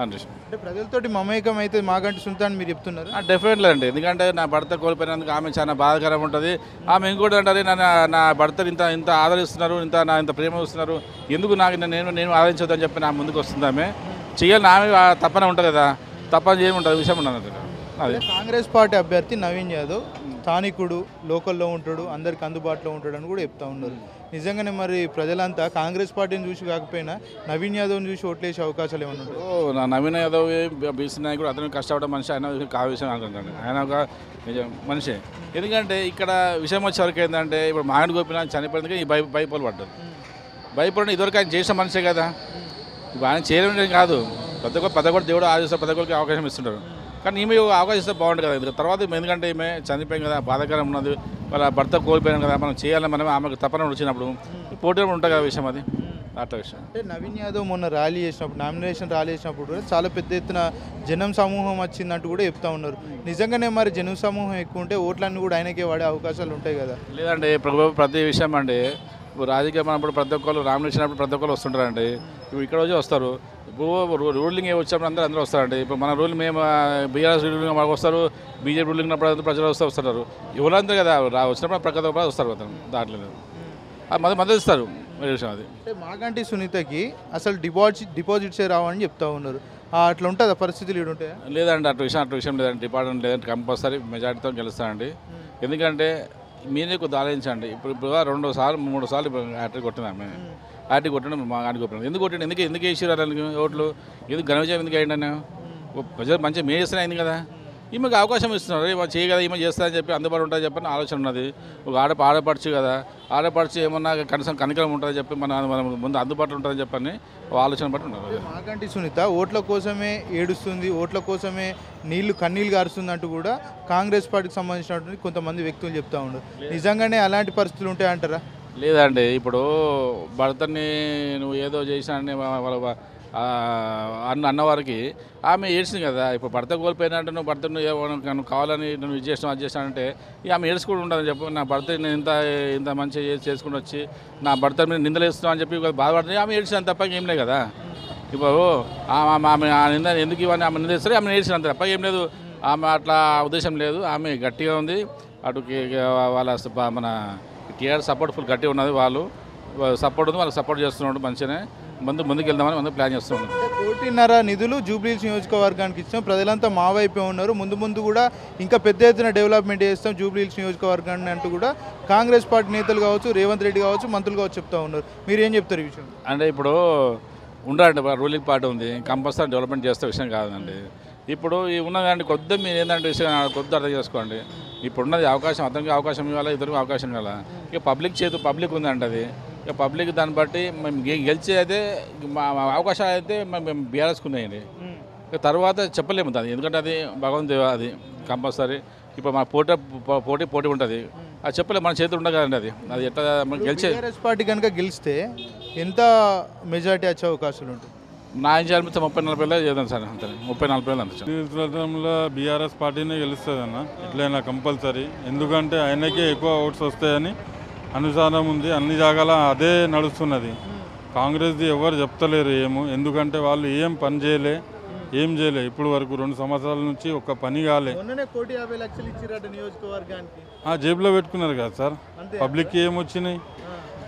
అనిపిస్తుంది. అంటే ప్రజలతోటి మమేకం అయితే మాగంటి సునీత అని మీరు చెప్తున్నారు? డెఫినెట్లీ అండి, ఎందుకంటే నా భర్త కోల్పోయినందుకు ఆమె చాలా బాధాకరం ఉంటుంది. ఆమె ఇంకోటి అంటారు, నా భర్తను ఇంత ఆదరిస్తున్నారు, ఇంత ప్రేమ ఇస్తున్నారు, ఎందుకు నేను ఆదరించొద్దని చెప్పి నా ముందుకు వస్తుంది. ఆమె చేయాలని ఆమె తప్పన ఉంటుంది కదా, తప్పని చేయమంటుంది విషయం ఉన్నది. అదే కాంగ్రెస్ పార్టీ అభ్యర్థి నవీన్ యాదవ్ స్థానికుడు, లోకల్లో ఉంటాడు, అందరికి అందుబాటులో ఉంటాడు అని కూడా చెప్తా ఉన్నారు. నిజంగానే మరి ప్రజలంతా కాంగ్రెస్ పార్టీని చూసి కాకపోయినా నవీన్ యాదవ్ని చూసి ఓట్లేసే అవకాశాలు ఏమైనా ఉంటాయి? నా నవీన్ యాదవ్ బీసీ నాయకుడు, అతను కష్టపడే మనిషి, ఆయన కావ్యం అనుకుంటాను. ఆయన ఒక మనిషి. ఎందుకంటే ఇక్కడ విషయం వచ్చేవరకు ఏంటంటే ఇప్పుడు మాగంటి గోపీనాథ్ చనిపోయినందుకే ఈ బైపోలు పడ్డారు. బైపోలు ఇదివరకు ఆయన చేసిన మనిషే కదా, ఇప్పుడు ఆయన చేయడం కాదు. పదకొండు దేవుడు ఆదేశిస్తారు, పదకొండుకి అవకాశం ఇస్తుంటారు. కానీ ఈమె అవకాశం ఇస్తే బాగుంటుంది కదా. తర్వాత ఎందుకంటే ఈమె చనిపోయింది కదా, బాధాకరం ఉన్నది, వాళ్ళ భర్త కోల్పోయాం కదా, మనం చేయాలని మనం ఆమెకు తప్పన వచ్చినప్పుడు పోటీ ఉంటుంది కదా విషయం. అది అట్లా విషయం. అంటే నవీన్ యాదవ్ మొన్న ర్యాలీ చేసినప్పుడు, నామినేషన్ ర్యాలీ చేసినప్పుడు కూడా చాలా పెద్ద ఎత్తున జనం సమూహం వచ్చిందంటూ కూడా చెప్తా ఉన్నారు. నిజంగానే మరి జనం సమూహం ఎక్కువ ఉంటే ఓట్లన్నీ కూడా ఆయనకే వాడే అవకాశాలు ఉంటాయి కదా? లేదండి, ప్రతి విషయం అండి, ఇప్పుడు రాజకీయం అన్నప్పుడు ప్రతి ఒక్కరు నామినేషన్ అప్పుడు ప్రతి ఒక్కరు వస్తుంటారండి. ఇప్పుడు ఇక్కడ వచ్చి వస్తారు, ఇప్పుడు రూలింగ్ వచ్చినప్పుడు అందరూ వస్తారండి. ఇప్పుడు మన రూల్ మేము బీఆర్ఎస్ రూలింగ్ మాకు వస్తారు, బీజేపీ రూలింగ్ ఉన్నప్పుడు ప్రజలు వస్తారు. ఎవరంతా కదా వచ్చినప్పుడు ప్రక్కన వస్తారు అతను, దాంట్లో మద్దతు ఇస్తారు విషయం. అది అంటే మాగంటి సునీతకి అసలు డిపాజిట్సే రావని చెప్తా ఉన్నారు. అట్లా ఉంటుందా పరిస్థితులు ఇక్కడ ఉంటాయా? లేదండి, అటు విషయం లేదండి. డిపార్ట్మెంట్ లేదంటే కంపల్సరీ మెజార్టీతో గెలుస్తానండి. ఎందుకంటే మీరే కొద్దిగా ఆలోచించండి. ఇప్పుడు 2 సార్లు 3 సార్లు హ్యాట్రిక్ కొట్టినామే, హ్యాట్రిక్ కొట్టడం మా గాంటి కొట్టినాం. ఎందుకు కొట్టిండు, ఎందుకు వేసిరు ఓట్లు, ఎందుకు ఘన విజయం ఎందుకు అయ్యిండి? ప్రజలు మంచిగా మే చేస్తూనే అయింది కదా, ఈమెకు అవకాశం ఇస్తున్నారు. ఈమె చేయ కదా, ఈమె చేస్తారని చెప్పి అందుబాటు ఉంటుందని చెప్పి ఆలోచన ఉన్నది. ఒక ఆడపడుచు కదా, ఆడపడుచు ఏమన్నా కనీసం కనికరం ఉంటుందని చెప్పి మన ముందు అందుబాటులో ఉంటుందని చెప్పని ఆలోచన బట్టి ఉన్నారు. మాగంటి సునీత ఓట్ల కోసమే ఏడుస్తుంది, ఓట్ల కోసమే కన్నీళ్ళు గారుస్తుంది అంటూ కూడా కాంగ్రెస్ పార్టీకి సంబంధించినటువంటి కొంతమంది వ్యక్తులు చెప్తా ఉన్నారు. నిజంగానే అలాంటి పరిస్థితులు ఉంటాయంటారా? లేదండి, ఇప్పుడు భర్తని నువ్వు ఏదో చేసినా వాళ్ళ అన్నవారికి ఆమె ఏడ్చింది కదా. ఇప్పుడు భర్త కోల్పోయినట్టు నువ్వు భర్తను నువ్వు కావాలని నువ్వు ఇది చేసినావు అది చేసినానంటే ఆమె ఏడ్చుకుంటూ ఉంటుందని చెప్పి, నా భర్త నేను ఇంత మంచిగా చేసుకుని వచ్చి నా భర్త మీద నిందలేస్తున్నావు అని చెప్పి బాధపడుతుంది. ఆమె ఏడ్చినంత తప్ప ఏం లేదు కదా. ఇప్పుడు ఆమె ఆ నింద ఎందుకు ఇవన్నీ ఆమె నిందిస్తారు, ఆమె ఏడ్చినంత తప్ప ఏం లేదు. ఆమె అట్లా ఉద్దేశం లేదు, ఆమె గట్టిగా ఉంది. అటుకి వాళ్ళ మన టీఆర్ సపోర్ట్ ఫుల్ గట్టిగా ఉన్నది, వాళ్ళు సపోర్ట్ ఉంది, వాళ్ళకి సపోర్ట్ చేస్తున్నాడు. మంచిగానే ముందుకు వెళ్దామని ప్లాన్ చేస్తున్నాం. 1.5 నిధులు జూబ్లీహిల్స్ నియోజకవర్గానికి ఇచ్చాం, ప్రజలంతా మా వైపే ఉన్నారు, ముందు కూడా ఇంకా పెద్ద ఎత్తున డెవలప్మెంట్ చేస్తాం జూబ్లీహిల్స్ నియోజకవర్గాన్ని అంటూ కూడా కాంగ్రెస్ పార్టీ నేతలు కావచ్చు, రేవంత్ రెడ్డి కావచ్చు, మంత్రులు కావచ్చు చెప్తా ఉన్నారు. మీరు ఏం చెప్తారు ఈ విషయం? అంటే ఇప్పుడు ఉండాలండి, రూలింగ్ పార్టీ ఉంది, కంపల్సరీ డెవలప్మెంట్ చేస్తే విషయం కాదండి. ఇప్పుడు ఉన్నదండి కొద్దిగా మీరు ఏంటంటే విషయం కొద్దిగా అర్థం చేసుకోండి. ఇప్పుడున్నది అవకాశం, అతనికి అవకాశం ఇవ్వాలి, ఇద్దరికి అవకాశం ఇవ్వాలి. ఇక పబ్లిక్ ఉందండి, అది ఇక పబ్లిక్ దాన్ని బట్టి మేము గెలిచే అయితే మా అవకాశాలు అయితే మేము బీఆర్ఎస్కి ఉన్నాయండి. ఇక తర్వాత చెప్పలేము దాన్ని, ఎందుకంటే అది భగవంతు అది కంపల్సరీ. ఇప్పుడు మన పోటీ ఉంటుంది, అది చెప్పలేము, మన చేతులు ఉండదు కదండి. అది ఎట్లా గెలిచే బీఆర్ఎస్ పార్టీ కనుక గెలిస్తే ఎంత మెజారిటీ వచ్చే అవకాశాలు ఉంటాయి? నా ఇంచాల మీద 30-40 వేలు చేద్దాం సార్, అంతే 30-40 వేలు అంతే. బీఆర్ఎస్ పార్టీనే గెలుస్తుంది అన్న, ఎట్లయినా కంపల్సరీ. ఎందుకంటే ఆయనకే ఎక్కువ ఓట్స్ వస్తాయని అనుసారం ఉంది, అన్ని జాగాల అదే నడుస్తున్నది. కాంగ్రెస్ది ఎవరు చెప్తలేరు ఏమో, ఎందుకంటే వాళ్ళు ఏం పని చేయలే, ఇప్పుడు వరకు 2 సంవత్సరాల నుంచి ఒక్క పని కాలే. 1,50 లక్షలు ఇచ్చిరట నియోజకవర్గానికి, జేబులో పెట్టుకున్నారు కదా సార్. పబ్లిక్కి ఏమొచ్చినాయి,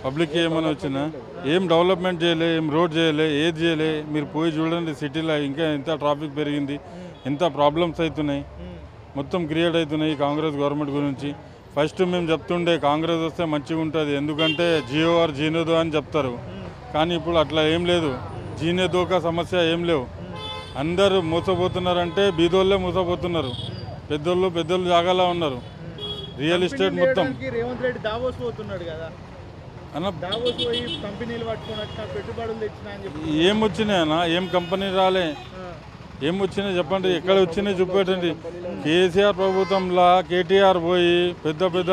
పబ్లిక్కి ఏమైనా వచ్చినా ఏం డెవలప్మెంట్ చేయలే, ఏం రోడ్ చేయలే, ఏది చేయలే. మీరు పోయి చూడండి సిటీలో ఇంకా ఎంత ట్రాఫిక్ పెరిగింది, ఎంత ప్రాబ్లమ్స్ అవుతున్నాయి, మొత్తం క్రియేట్ అవుతున్నాయి కాంగ్రెస్ గవర్నమెంట్ గురించి. ఫస్ట్ మేము చెప్తుండే కాంగ్రెస్ వస్తే మంచిగా ఉంటుంది, ఎందుకంటే జియో జీనోదో అని చెప్తారు. కానీ ఇప్పుడు అట్లా ఏం లేదు, జీనోదోక సమస్య ఏం లేవు. అందరూ మోసపోతున్నారంటే బీదోళ్ళే మోసపోతున్నారు, పెద్దోళ్ళు జాగాలో ఉన్నారు. రియల్ ఎస్టేట్ మొత్తం రేవంత్ రెడ్డి దావోస్ పోతున్నాడు కదా అన్న, దావోస్ పోయి కంపెనీలు పట్టుకొని వచ్చిన పెట్టుబడులు తెచ్చినా అని చెప్పి ఏం వచ్చినాయి అన్న, ఏం కంపెనీ రాలే, ఏం వచ్చినాయి చెప్పండి, ఎక్కడ వచ్చినాయి చూపెట్టండి. కేసీఆర్ ప్రభుత్వంలో కేటీఆర్ పోయి పెద్ద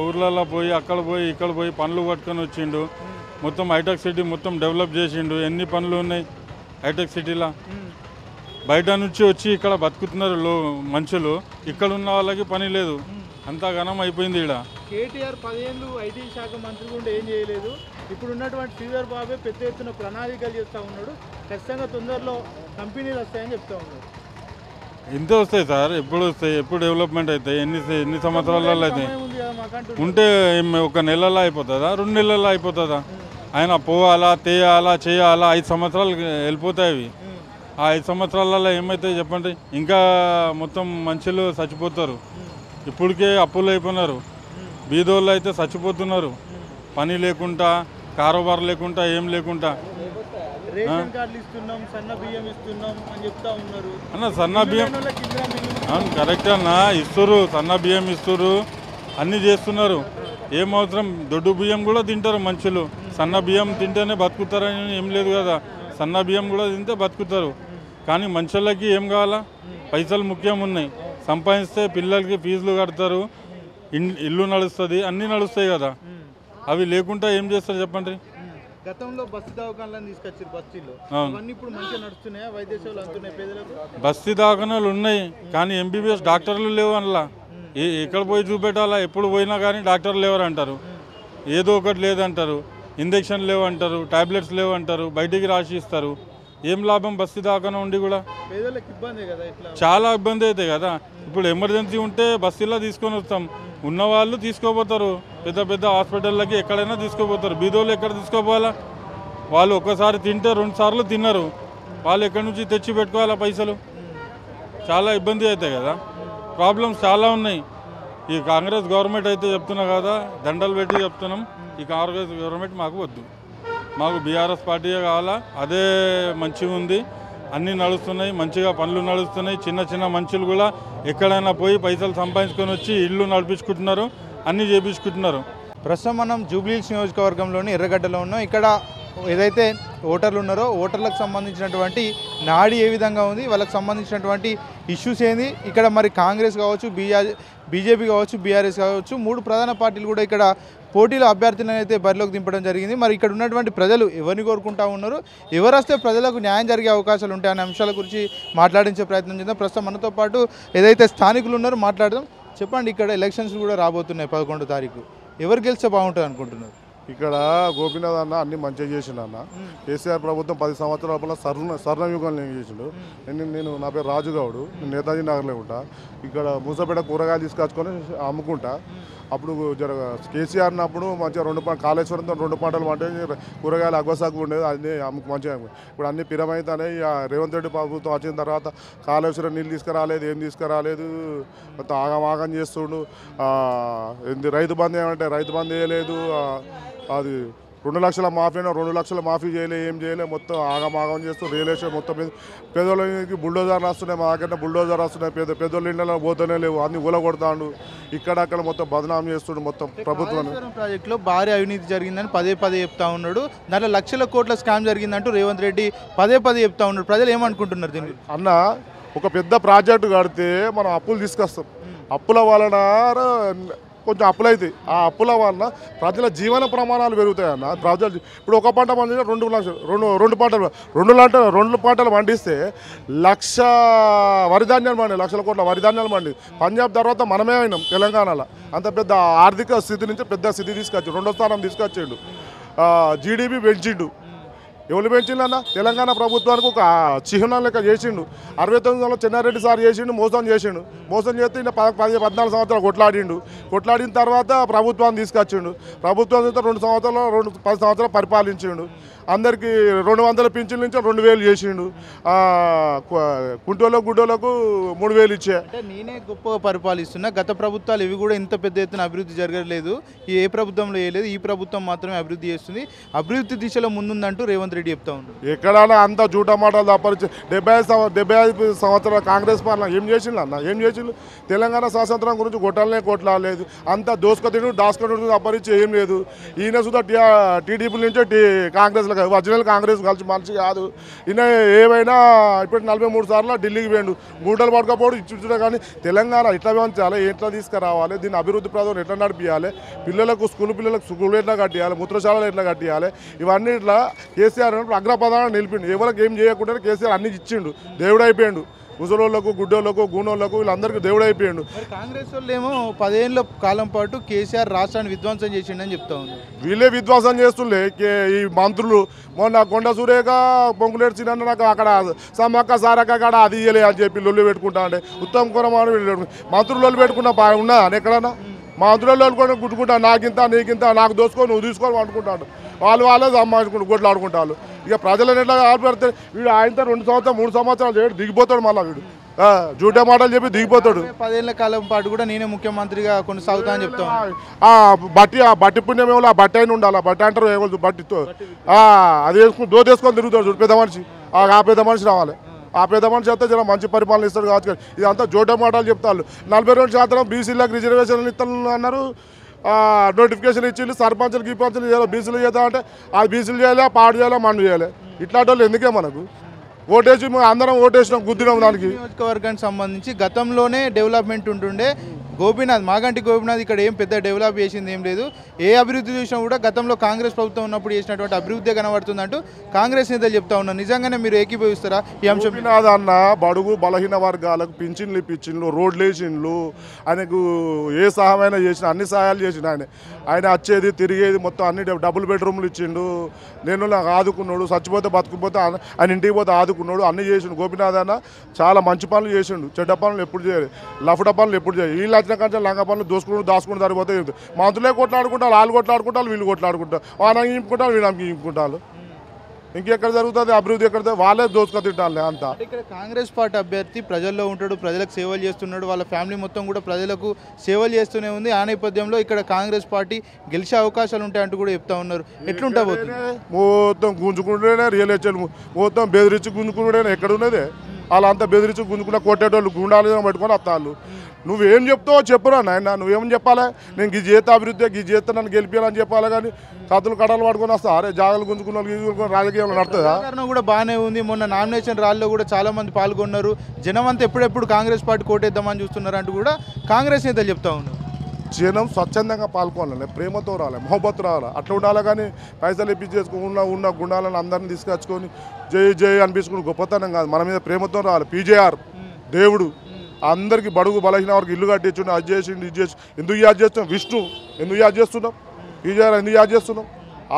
ఊర్లలో పోయి అక్కడ పోయి ఇక్కడ పోయి పనులు పట్టుకొని వచ్చిండు. మొత్తం హైటెక్ సిటీ మొత్తం డెవలప్ చేసిండు. ఎన్ని పనులు ఉన్నాయి హైటెక్ సిటీలో, బయట నుంచి వచ్చి ఇక్కడ బతుకుతున్నారు మనుషులు, ఇక్కడ ఉన్న వాళ్ళకి పని లేదు, అంతా ఘనం అయిపోయింది. ఇక్కడ కేటీఆర్ 10 ఏళ్ళు ఐటీ శాఖ మంత్రి కూడా ఏం చేయలేదు. ఇప్పుడు ఉన్నటువంటి శ్రీధర్ బాబే పెద్ద ఎత్తున ప్రణాళికలు చేస్తూ ఉన్నాడు. ఖచ్చితంగా తొందరలో కంపెనీలు వస్తాయని చెప్తా ఉన్నారు. ఇంతే వస్తాయి సార్, ఎప్పుడు వస్తాయి, ఎప్పుడు డెవలప్మెంట్ అవుతాయి, ఎన్ని సంవత్సరాలలో అవుతాయి ఉంటే ఒక నెలలో అయిపోతుందా, 2 నెలల్లో అయిపోతుందా? ఆయన పోవాలా, తేయాలా, చేయాలా, 5 సంవత్సరాలు వెళ్ళిపోతాయి అవి. ఆ 5 సంవత్సరాలలో ఏమవుతాయి చెప్పండి? ఇంకా మొత్తం మనుషులు చచ్చిపోతారు. ఇప్పటికే అప్పులు అయిపోయినారు, బీదోళ్ళు అయితే చచ్చిపోతున్నారు, పని లేకుండా, కారోబార్ లేకుండా, ఏం లేకుండా. రేషన్ కార్డులు ఇస్తున్నాం, సన్న బియ్యం ఇస్తున్నాం అని చెప్తా ఉన్నారు అన్న. సన్న బియ్యం అవును కరెక్ట్ అన్న, ఇస్తురు, సన్న బియ్యం ఇస్తురు, అన్నీ చేస్తున్నారు. ఏం అవసరం? దొడ్డు బియ్యం కూడా తింటారు మనుషులు. సన్న బియ్యం తింటేనే బతుకుతారని ఏం లేదు కదా, సన్న బియ్యం కూడా తింటే బతుకుతారు. కానీ మనుషులకి ఏం కావాలా? పైసలు ముఖ్యం ఉన్నాయి. సంపాదిస్తే పిల్లలకి ఫీజులు కడతారు, ఇల్లు నడుస్తుంది, అన్నీ నడుస్తాయి కదా. అవి లేకుండా ఏం చేస్తారు చెప్పండి? గతంలో బస్సు దవాఖానాలను తీసుకొచ్చారు, బస్తీలో అవన్నీ ఇప్పుడు మంచిగా నడుస్తున్నాయా? వైద్య సేవలు అందుతున్నాయి పేదలకు? బస్తీ దవాఖానాలు ఉన్నాయి కానీ ఎంబీబీఎస్ డాక్టర్లు లేవు అందులో. ఎక్కడ పోయి చూపెట్టాలా? ఎప్పుడు పోయినా కానీ డాక్టర్లు లేవరు అంటారు, ఏదో ఒకటి లేదంటారు, ఇంజెక్షన్ లేవంటారు, టాబ్లెట్స్ లేవంటారు, బయటికి రాసి ఇస్తారు. ఏం లాభం బస్తీ దవాఖానా ఉండి కూడా? పేదలకు ఇబ్బంది కదా, చాలా ఇబ్బంది అవుతాయి కదా. ఇప్పుడు ఎమర్జెన్సీ ఉంటే బస్తీలో తీసుకొని వస్తాం, ఉన్నవాళ్ళు తీసుకోపోతారు, పెద్ద పెద్ద హాస్పిటళ్ళకి ఎక్కడైనా తీసుకోపోతారు. బీదోళ్ళు ఎక్కడ తీసుకోపోవాలా? వాళ్ళు ఒక్కసారి తింటే 2 సార్లు తిన్నారు, వాళ్ళు ఎక్కడి నుంచి తెచ్చి పెట్టుకోవాలా పైసలు? చాలా ఇబ్బంది అవుతాయి కదా. ప్రాబ్లమ్స్ చాలా ఉన్నాయి. ఈ కాంగ్రెస్ గవర్నమెంట్ అయితే చెప్తున్నా కదా, దండలు పెట్టి చెప్తున్నాం, ఈ కాంగ్రెస్ గవర్నమెంట్ మాకు వద్దు, మాకు బీఆర్ఎస్ పార్టీయే కావాలా. అదే మంచిగా ఉంది, అన్నీ నడుస్తున్నాయి, మంచిగా పనులు నడుస్తున్నాయి. చిన్న చిన్న మనుషులు కూడా ఎక్కడైనా పోయి పైసలు సంపాదించుకొని వచ్చి ఇల్లు నడిపించుకుంటున్నారు, అన్నీ చేపించుకుంటున్నారు. ప్రస్తుతం మనం జూబ్లీహిల్స్ నియోజకవర్గంలోని ఎర్రగడ్డలో ఉన్నాం. ఇక్కడ ఏదైతే ఓటర్లు ఉన్నారో ఓటర్లకు సంబంధించినటువంటి నాడి ఏ విధంగా ఉంది, వాళ్ళకి సంబంధించినటువంటి ఇష్యూస్ ఏంది, ఇక్కడ మరి కాంగ్రెస్ కావచ్చు, బీజేపీ కావచ్చు, బీఆర్ఎస్ కావచ్చు, 3 ప్రధాన పార్టీలు కూడా ఇక్కడ పోటీలో అభ్యర్థులను అయితే బరిలోకి దింపడం జరిగింది. మరి ఇక్కడ ఉన్నటువంటి ప్రజలు ఎవరిని కోరుకుంటా ఉన్నారు, ఎవరు వస్తే ప్రజలకు న్యాయం జరిగే అవకాశాలు ఉంటాయనే అంశాల గురించి మాట్లాడించే ప్రయత్నం చేద్దాం. ప్రస్తుతం మనతో పాటు ఏదైతే స్థానికులు ఉన్నారో మాట్లాడదాం. చెప్పండి, ఇక్కడ ఎలక్షన్స్ కూడా రాబోతున్నాయి 11వ తారీఖు, ఎవరు గెలిస్తే బాగుంటుంది అనుకుంటున్నారు? ఇక్కడ గోపీనాథ్ అన్న అన్ని మంచిగా చేసిండు అన్న. కేసీఆర్ ప్రభుత్వం 10 సంవత్సరాల లోపల స్వర్ణయుగంలో చేసిండు. నేను నా పేరు రాజుగౌడు, నేను నేతాజీ నగర్లో ఉంటా. ఇక్కడ మూసపేట కూరగాయలు తీసుకొచ్చుకొని అమ్ముకుంటా. అప్పుడు కేసీఆర్ అన్నప్పుడు మంచిగా కాళేశ్వరంతో 2 పంటలు పంటే కూరగాయలు అగ్వసాగు ఉండేది, అన్నీ మంచిగా. ఇప్పుడు అన్ని పిరమైతేనే రేవంత్ రెడ్డి ప్రభుత్వం వచ్చిన తర్వాత కాళేశ్వరం నీళ్ళు తీసుకురాలేదు, ఏం తీసుకురాలేదు, మొత్తం ఆగం చేస్తుండు. రైతు బంధు ఏమంటే రైతు బంధు వేయలేదు, అది 2 లక్షల మాఫీ అయినా 2 లక్షల మాఫీ చేయలే, ఏం చేయలే, మొత్తం ఆగం చేస్తూ రియల్ ఎస్టేట్ మొత్తం పేదోళ్ళకి బుల్డోజర్లు వస్తున్నాయి, మా దగ్గర బుల్డోజర్ వస్తున్నాయి, పేదోళ్ళ ఇళ్ళలో పోతూనే లేవు, అన్ని ఊల కొడతాడు, ఇక్కడక్కడ మొత్తం బదనాం చేస్తుండు మొత్తం ప్రభుత్వం. ప్రాజెక్టులో భారీ అవినీతి జరిగిందని పదే చెప్తా ఉన్నాడు, దాంట్లో లక్షల కోట్ల స్కామ్ జరిగిందంటూ రేవంత్ రెడ్డి పదే చెప్తా ఉన్నాడు. ప్రజలు ఏమనుకుంటున్నారు దీన్ని? అన్న, ఒక పెద్ద ప్రాజెక్టు కడితే మనం అప్పులు తీసుకొస్తాం, అప్పుల వలన కొంచెం అప్పులు అవుతాయి, ఆ అప్పుల వలన ప్రజల జీవన ప్రమాణాలు పెరుగుతాయి అన్న. ప్రజలు ఇప్పుడు ఒక పంట పండితే 2 లక్షలు, రెండు పంటలు పండిస్తే 1,00,000 వరిధాన్యాలు పండి, 1,00,000 కోట్ల వరిధాన్యాలు పండి. పంజాబ్ తర్వాత మనమే అయినాం తెలంగాణలో. అంత పెద్ద ఆర్థిక స్థితి నుంచి పెద్ద స్థితి తీసుకొచ్చి 2వ స్థానం తీసుకొచ్చిండు. జీడిపి పెంచిండు. ఎవరు పెంచిండన్న? తెలంగాణ ప్రభుత్వానికి ఒక చిహ్నం లెక్క చేసిండు. 69లో చెన్నారెడ్డి సార్ చేసిండు, మోసం చేస్తే 14 సంవత్సరాలు కొట్లాడిన తర్వాత ప్రభుత్వాన్ని తీసుకొచ్చిండు. ప్రభుత్వం 2 సంవత్సరాలు 10 సంవత్సరాలు పరిపాలించిండు. అందరికీ 200 పింఛన్ల నుంచి 2,000 చేసిండు. కుంటోళ్ళకు గుడ్డోళ్ళకు 3,000 ఇచ్చే. అంటే నేనే గొప్పగా పరిపాలిస్తున్నా, గత ప్రభుత్వాలు ఇవి కూడా ఇంత పెద్ద ఎత్తున అభివృద్ధి జరగలేదు, ఏ ప్రభుత్వంలో వేయలేదు, ఈ ప్రభుత్వం మాత్రమే అభివృద్ధి చేస్తుంది, అభివృద్ధి దిశలో ముందుందంటూ రేవంత్ రెడ్డి చెప్తా ఉన్నారు. ఎక్కడైనా అంత జూట మాటలు తప్పరిచి 75 సంవత్సరాల కాంగ్రెస్ పాలన ఏం చేసిండు అన్న? ఏం చేసిండు? తెలంగాణ స్వాతంత్రం గురించి కొట్టాలేదు, అంతా దాచుకొని తప్పరించి ఏం లేదు. ఈయన సుధా టీడీపీ నుంచి కాంగ్రెస్ ఒరిజినల్ కాంగ్రెస్ కలిసి మనిషి కాదు ఈయన. ఏమైనా ఇప్పుడు 43 సార్లు ఢిల్లీకి పోయిండు, మూటలు పడకపోవడం ఇచ్చుంటే. కానీ తెలంగాణ ఎట్లా పెంచాలి, ఎట్లా తీసుకురావాలి, దీన్ని అభివృద్ధి ప్రధానం ఎట్లా నడిపించాలి, పిల్లలకు స్కూల్ ఎట్లా కట్టియాలి, మూత్రశాలలు ఎట్లా కట్టియాలి, ఇవన్నీ ఇట్లా కేసీఆర్ అగ్రప్రధానం నిలిపిండు. ఎవరికి ఏం చేయకుండా కేసీఆర్ అన్ని ఇచ్చిండు, దేవుడు అయిపోయిండు. ముసలోళ్ళకు గుడ్డోళ్ళకు గూనోళ్ళకు వీళ్ళందరికీ దేవుడు అయిపోయాడు. కాంగ్రెస్ వాళ్ళు ఏమో 10 ఏళ్ళ కాలం పాటు కేసీఆర్ రాష్ట్రాన్ని విధ్వంసం చేసిండని చెప్తా ఉన్నారు. వీళ్ళే విధ్వంసం చేస్తుండే ఈ మంత్రులు. మొన్న కొండ సురేఖ పొంగులేరు చిన్న నాకు అక్కడ సమ్మక్క సారక్క కాడ అది ఇయ్యలే అని చెప్పి లొల్లు పెట్టుకుంటా అంటే ఉత్తమ్ కుమార్ మంత్రులు లొల్లు పెట్టుకున్నా ఉన్నా ఎక్కడన్నా మంత్రులు వాళ్ళు గుట్టుకుంటా నాకింత నీకింత నాకు దోసుకో నువ్వు తీసుకోవాలి అనుకుంటాడు. వాళ్ళే సంపాదించుకుంటూ కొట్లాడుకుంటారు. ఇక ప్రజలను ఎట్లా ఆడిపెడితే వీడు ఆయనతో 2 సంవత్సరాలు 3 సంవత్సరాలు చేయడు దిగిపోతాడు. మళ్ళీ వీడు జూటే మాటలు చెప్పి దిగిపోతాడు. 10 ఏళ్ల కాలం పాటు కూడా నేనే ముఖ్యమంత్రిగా కొనసాగుతా అని చెప్తాను. బట్టి పుణ్యం ఏమో ఆ బట్టి అయిన ఉండాలి. ఆ బట్టి అంటారు ఏమో బట్టితో అది వేసుకుని దోదేసుకొని తిరుగుతాడు చూడు పెద్ద మనిషి. ఆ పెద్ద మనిషి రావాలి. ఆ పెద్ద మనిషి అయితే జర మంచి పరిపాలన ఇస్తాడు కావచ్చు. ఇదంతా జోటే మాటలు చెప్తారు. 42% బీసీలకు రిజర్వేషన్లు ఇస్తాను అన్నారు. నోటిఫికేషన్ ఇచ్చింది సర్పంచులు గీపంచులు బీసీలు చేద్దాం అంటే అది బీసీలు చేయలే పాడు చేయలే మండు చేయలే. ఇట్లాంటి వాళ్ళు ఎందుకే మనకు ఓటేసి అందరం ఓటేసినాం గుద్దినాం. దానికి నియోజకవర్గానికి సంబంధించి గతంలోనే డెవలప్మెంట్ ఉంటుండే. గోపీనాథ్ మాగంటి గోపీనాథ్ ఇక్కడ ఏం పెద్ద డెవలప్ చేసింది ఏం లేదు. ఏ అభివృద్ధి చూసినా కూడా గతంలో కాంగ్రెస్ ప్రభుత్వం ఉన్నప్పుడు చేసినటువంటి అభివృద్ధి కనబడుతుందంటూ కాంగ్రెస్ నేతలు చెప్తా ఉన్నారు. నిజంగానే మీరు ఏకీభవిస్తారా ఈ అంశం? గోపీనాథ్ అన్న బడుగు బలహీన వర్గాలకు పింఛన్లు ఇప్పించిండ్లు, రోడ్లు వేసిండ్లు, ఆయనకు ఏ సహాయమైనా చేసిన అన్ని సహాయాలు చేసిన ఆయన వచ్చేది తిరిగేది మొత్తం అన్ని డబుల్ బెడ్రూమ్లు ఇచ్చిండు. నేను నాకు ఆదుకున్నాడు. చచ్చిపోతే బతుకుపోతే ఆయన ఇంటికి పోతే ఆదుకున్నాడు. అన్ని చేసిండు. గోపీనాథ్ అన్న చాలా మంచి పనులు చేసిండు. చెడ్డ పనులు ఎప్పుడు చేయలేదు. లఫడ పనులు ఎప్పుడు చేయలేదు. వీళ్ళు వచ్చిన కంటే లంగ పనులు దాచుకుని సరిపోతే మంత్రులే కొట్లాడుకుంటారు. వాళ్ళు కొట్లాడుకుంటారు, వీళ్ళు కొట్లాడుకుంటారు. వాళ్ళకి ఇంపుకుంటారు, వీళ్ళకి ఇంపుకుంటారు. ఇంకెక్కడ జరుగుతుంది అభివృద్ధి? ఎక్కడ వాళ్ళే దోచుకు తింటారు అంతా. ఇక్కడ కాంగ్రెస్ పార్టీ అభ్యర్థి ప్రజల్లో ఉంటాడు, ప్రజలకు సేవలు చేస్తున్నాడు. వాళ్ళ ఫ్యామిలీ మొత్తం కూడా ప్రజలకు సేవలు చేస్తూనే ఉంది. ఆ నేపథ్యంలో ఇక్కడ కాంగ్రెస్ పార్టీ గెలిచే అవకాశాలు ఉంటాయంటూ కూడా చెప్తా ఉన్నారు. ఎట్లుంటా మొత్తం గుంజుకుంటేనే రియల్ ఎస్టేట్ మొత్తం బెదిరించి గుంజుకుంటేనే ఎక్కడ ఉన్నదే. అలా అంతా బెదిరించి గుంజుకున్న కొట్టేటోళ్ళు గుండాలు పెట్టుకొని వస్తాళ్ళు. నువ్వేం చెప్తావో చెప్పురా నాయన. నువ్వేమని చెప్పాలి? నేను ఈ చేత అభివృద్ధి ఈ చేత నన్ను గెలిపించాలని చెప్పాలి. కానీ కథలు కడలు పడుకొని వస్తా అరే జాగాలు గుంజుకున్న రాజకీయంలో నడుతుందా? కూడా బాగానే ఉంది. మొన్న నామినేషన్ ర్యాలీలో కూడా చాలా మంది పాల్గొన్నారు. జనం అంతా ఎప్పుడెప్పుడు కాంగ్రెస్ పార్టీ కోటేద్దామని చూస్తున్నారు అంటూ కూడా కాంగ్రెస్ నేతలు చెప్తా ఉన్నారు. జనం స్వచ్ఛందంగా పాల్గొనాలి, ప్రేమతో రావాలి, మొహబ్బత్ రావాలి. అట్లా ఉండాలి. కానీ పైసలు ఇప్పించేసుకుని ఉన్న గుండాలను అందరినీ తీసుకొచ్చుకొని జై జై అనిపించుకుని గొప్పతనం కాదు. మన మీద ప్రేమతో రావాలి. పీజేఆర్ దేవుడు అందరికీ బడుగు బలహీన వరకు ఇల్లు కట్టించుండు. అది చేసిండు ఇది చేసి ఎందుకు యాద్ చేస్తున్నాం? విష్ణు ఎందుకు యాద్ చేస్తున్నాం? పీజేఆర్ ఎందుకు యాద్ చేస్తున్నాం?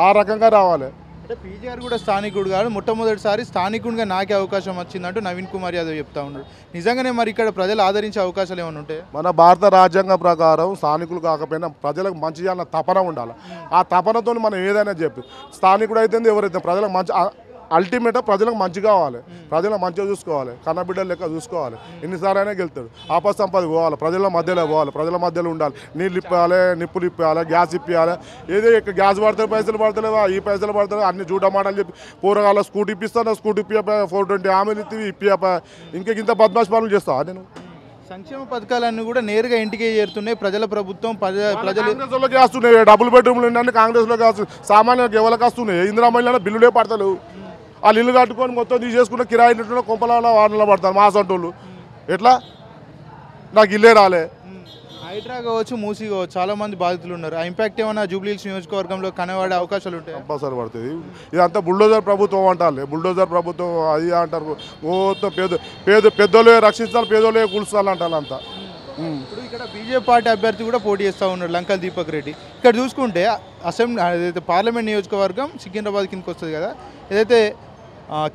ఆ రకంగా రావాలి. అంటే పీజీఆర్ కూడా స్థానికుడు కాదు, మొట్టమొదటిసారి స్థానికుడిగా నాకే అవకాశం వచ్చిందంటూ నవీన్ కుమార్ యాదవ్ చెప్తా ఉన్నాడు. నిజంగానే మరి ఇక్కడ ప్రజలు ఆదరించే అవకాశాలు ఏమైనా ఉంటాయి? మన భారత రాజ్యాంగం ప్రకారం స్థానికులు కాకపోయినా ప్రజలకు మంచి చేయాలన్న తపన ఉండాలి. ఆ తపనతో మనం ఏదైనా చెప్పి స్థానికుడు అయితే ఎవరైతే ప్రజలకు మంచి అల్టిమేట్గా ప్రజలకు మంచి కావాలి, ప్రజలకు మంచిగా చూసుకోవాలి, కన్నబిడ్డలు లెక్క చూసుకోవాలి. ఎన్నిసార్లు అయినా గెలుతాడు. ఆపద సంపద పోవాలి, ప్రజల మధ్యలో పోవాలి, ప్రజల మధ్యలో ఉండాలి. నీళ్ళు ఇప్పాలి, నిప్పులు ఇప్పాలి, గ్యాస్ ఇప్పాలి. ఏదో ఇక్కడ గ్యాస్ పడతాయి పైసలు పడతలేవా, ఈ పైసలు పడతాయి అన్ని జూటమాటలు చెప్పి పూరగాల స్కూటీ ఇప్పిస్తాను, స్కూటీ ఇప్పి 420 హామీలు ఇప్పి ఇంత బద్మాష్ పనులు చేస్తావా? నేను సంక్షేమ పథకాలన్నీ కూడా నేరుగా ఇంటికే చేరుతున్నాయి. ప్రజల ప్రభుత్వం కాంగ్రెస్లోకి వస్తున్నాయి. డబుల్ బెడ్రూమ్లు ఏంటంటే కాంగ్రెస్లోకి వస్తున్నాయి. సామాన్యులకు ఎవరికి వస్తున్నాయి? ఇందిరా మహిళ బిల్లులే పడతలేవు. వాళ్ళు ఇల్లు కట్టుకొని మొత్తం తీసేసుకుంటే కిరాయి కొంపల వాడలో పడతారు మా సొంటోళ్ళు. ఎట్లా? నాకు ఇల్లే రాలే. హైడ్రా కావచ్చు, మూసీ కావచ్చు, చాలా మంది బాధితులు ఉన్నారు. ఆ ఇంపాక్ట్ ఏమైనా జూబ్లీహిల్స్ నియోజకవర్గంలో కనబడే అవకాశాలు ఉంటాయి? కంపల్సరీ పడుతుంది. ఇదంతా బుల్డోజర్ ప్రభుత్వం అంటారు. బుల్డోజర్ ప్రభుత్వం అది అంటారు. మొత్తం పెద్దోళ్ళే రక్షించాలి, పేదోళ్ళే కూల్చాలి అంటారు అంతా. ఇప్పుడు ఇక్కడ బీజేపీ పార్టీ అభ్యర్థి కూడా పోటీ చేస్తూ ఉన్నాడు, లంకల్ దీపక్ రెడ్డి. ఇక్కడ చూసుకుంటే అసెంబ్లీ ఏదైతే పార్లమెంట్ నియోజకవర్గం సికింద్రాబాద్ కిందకి వస్తుంది కదా, ఏదైతే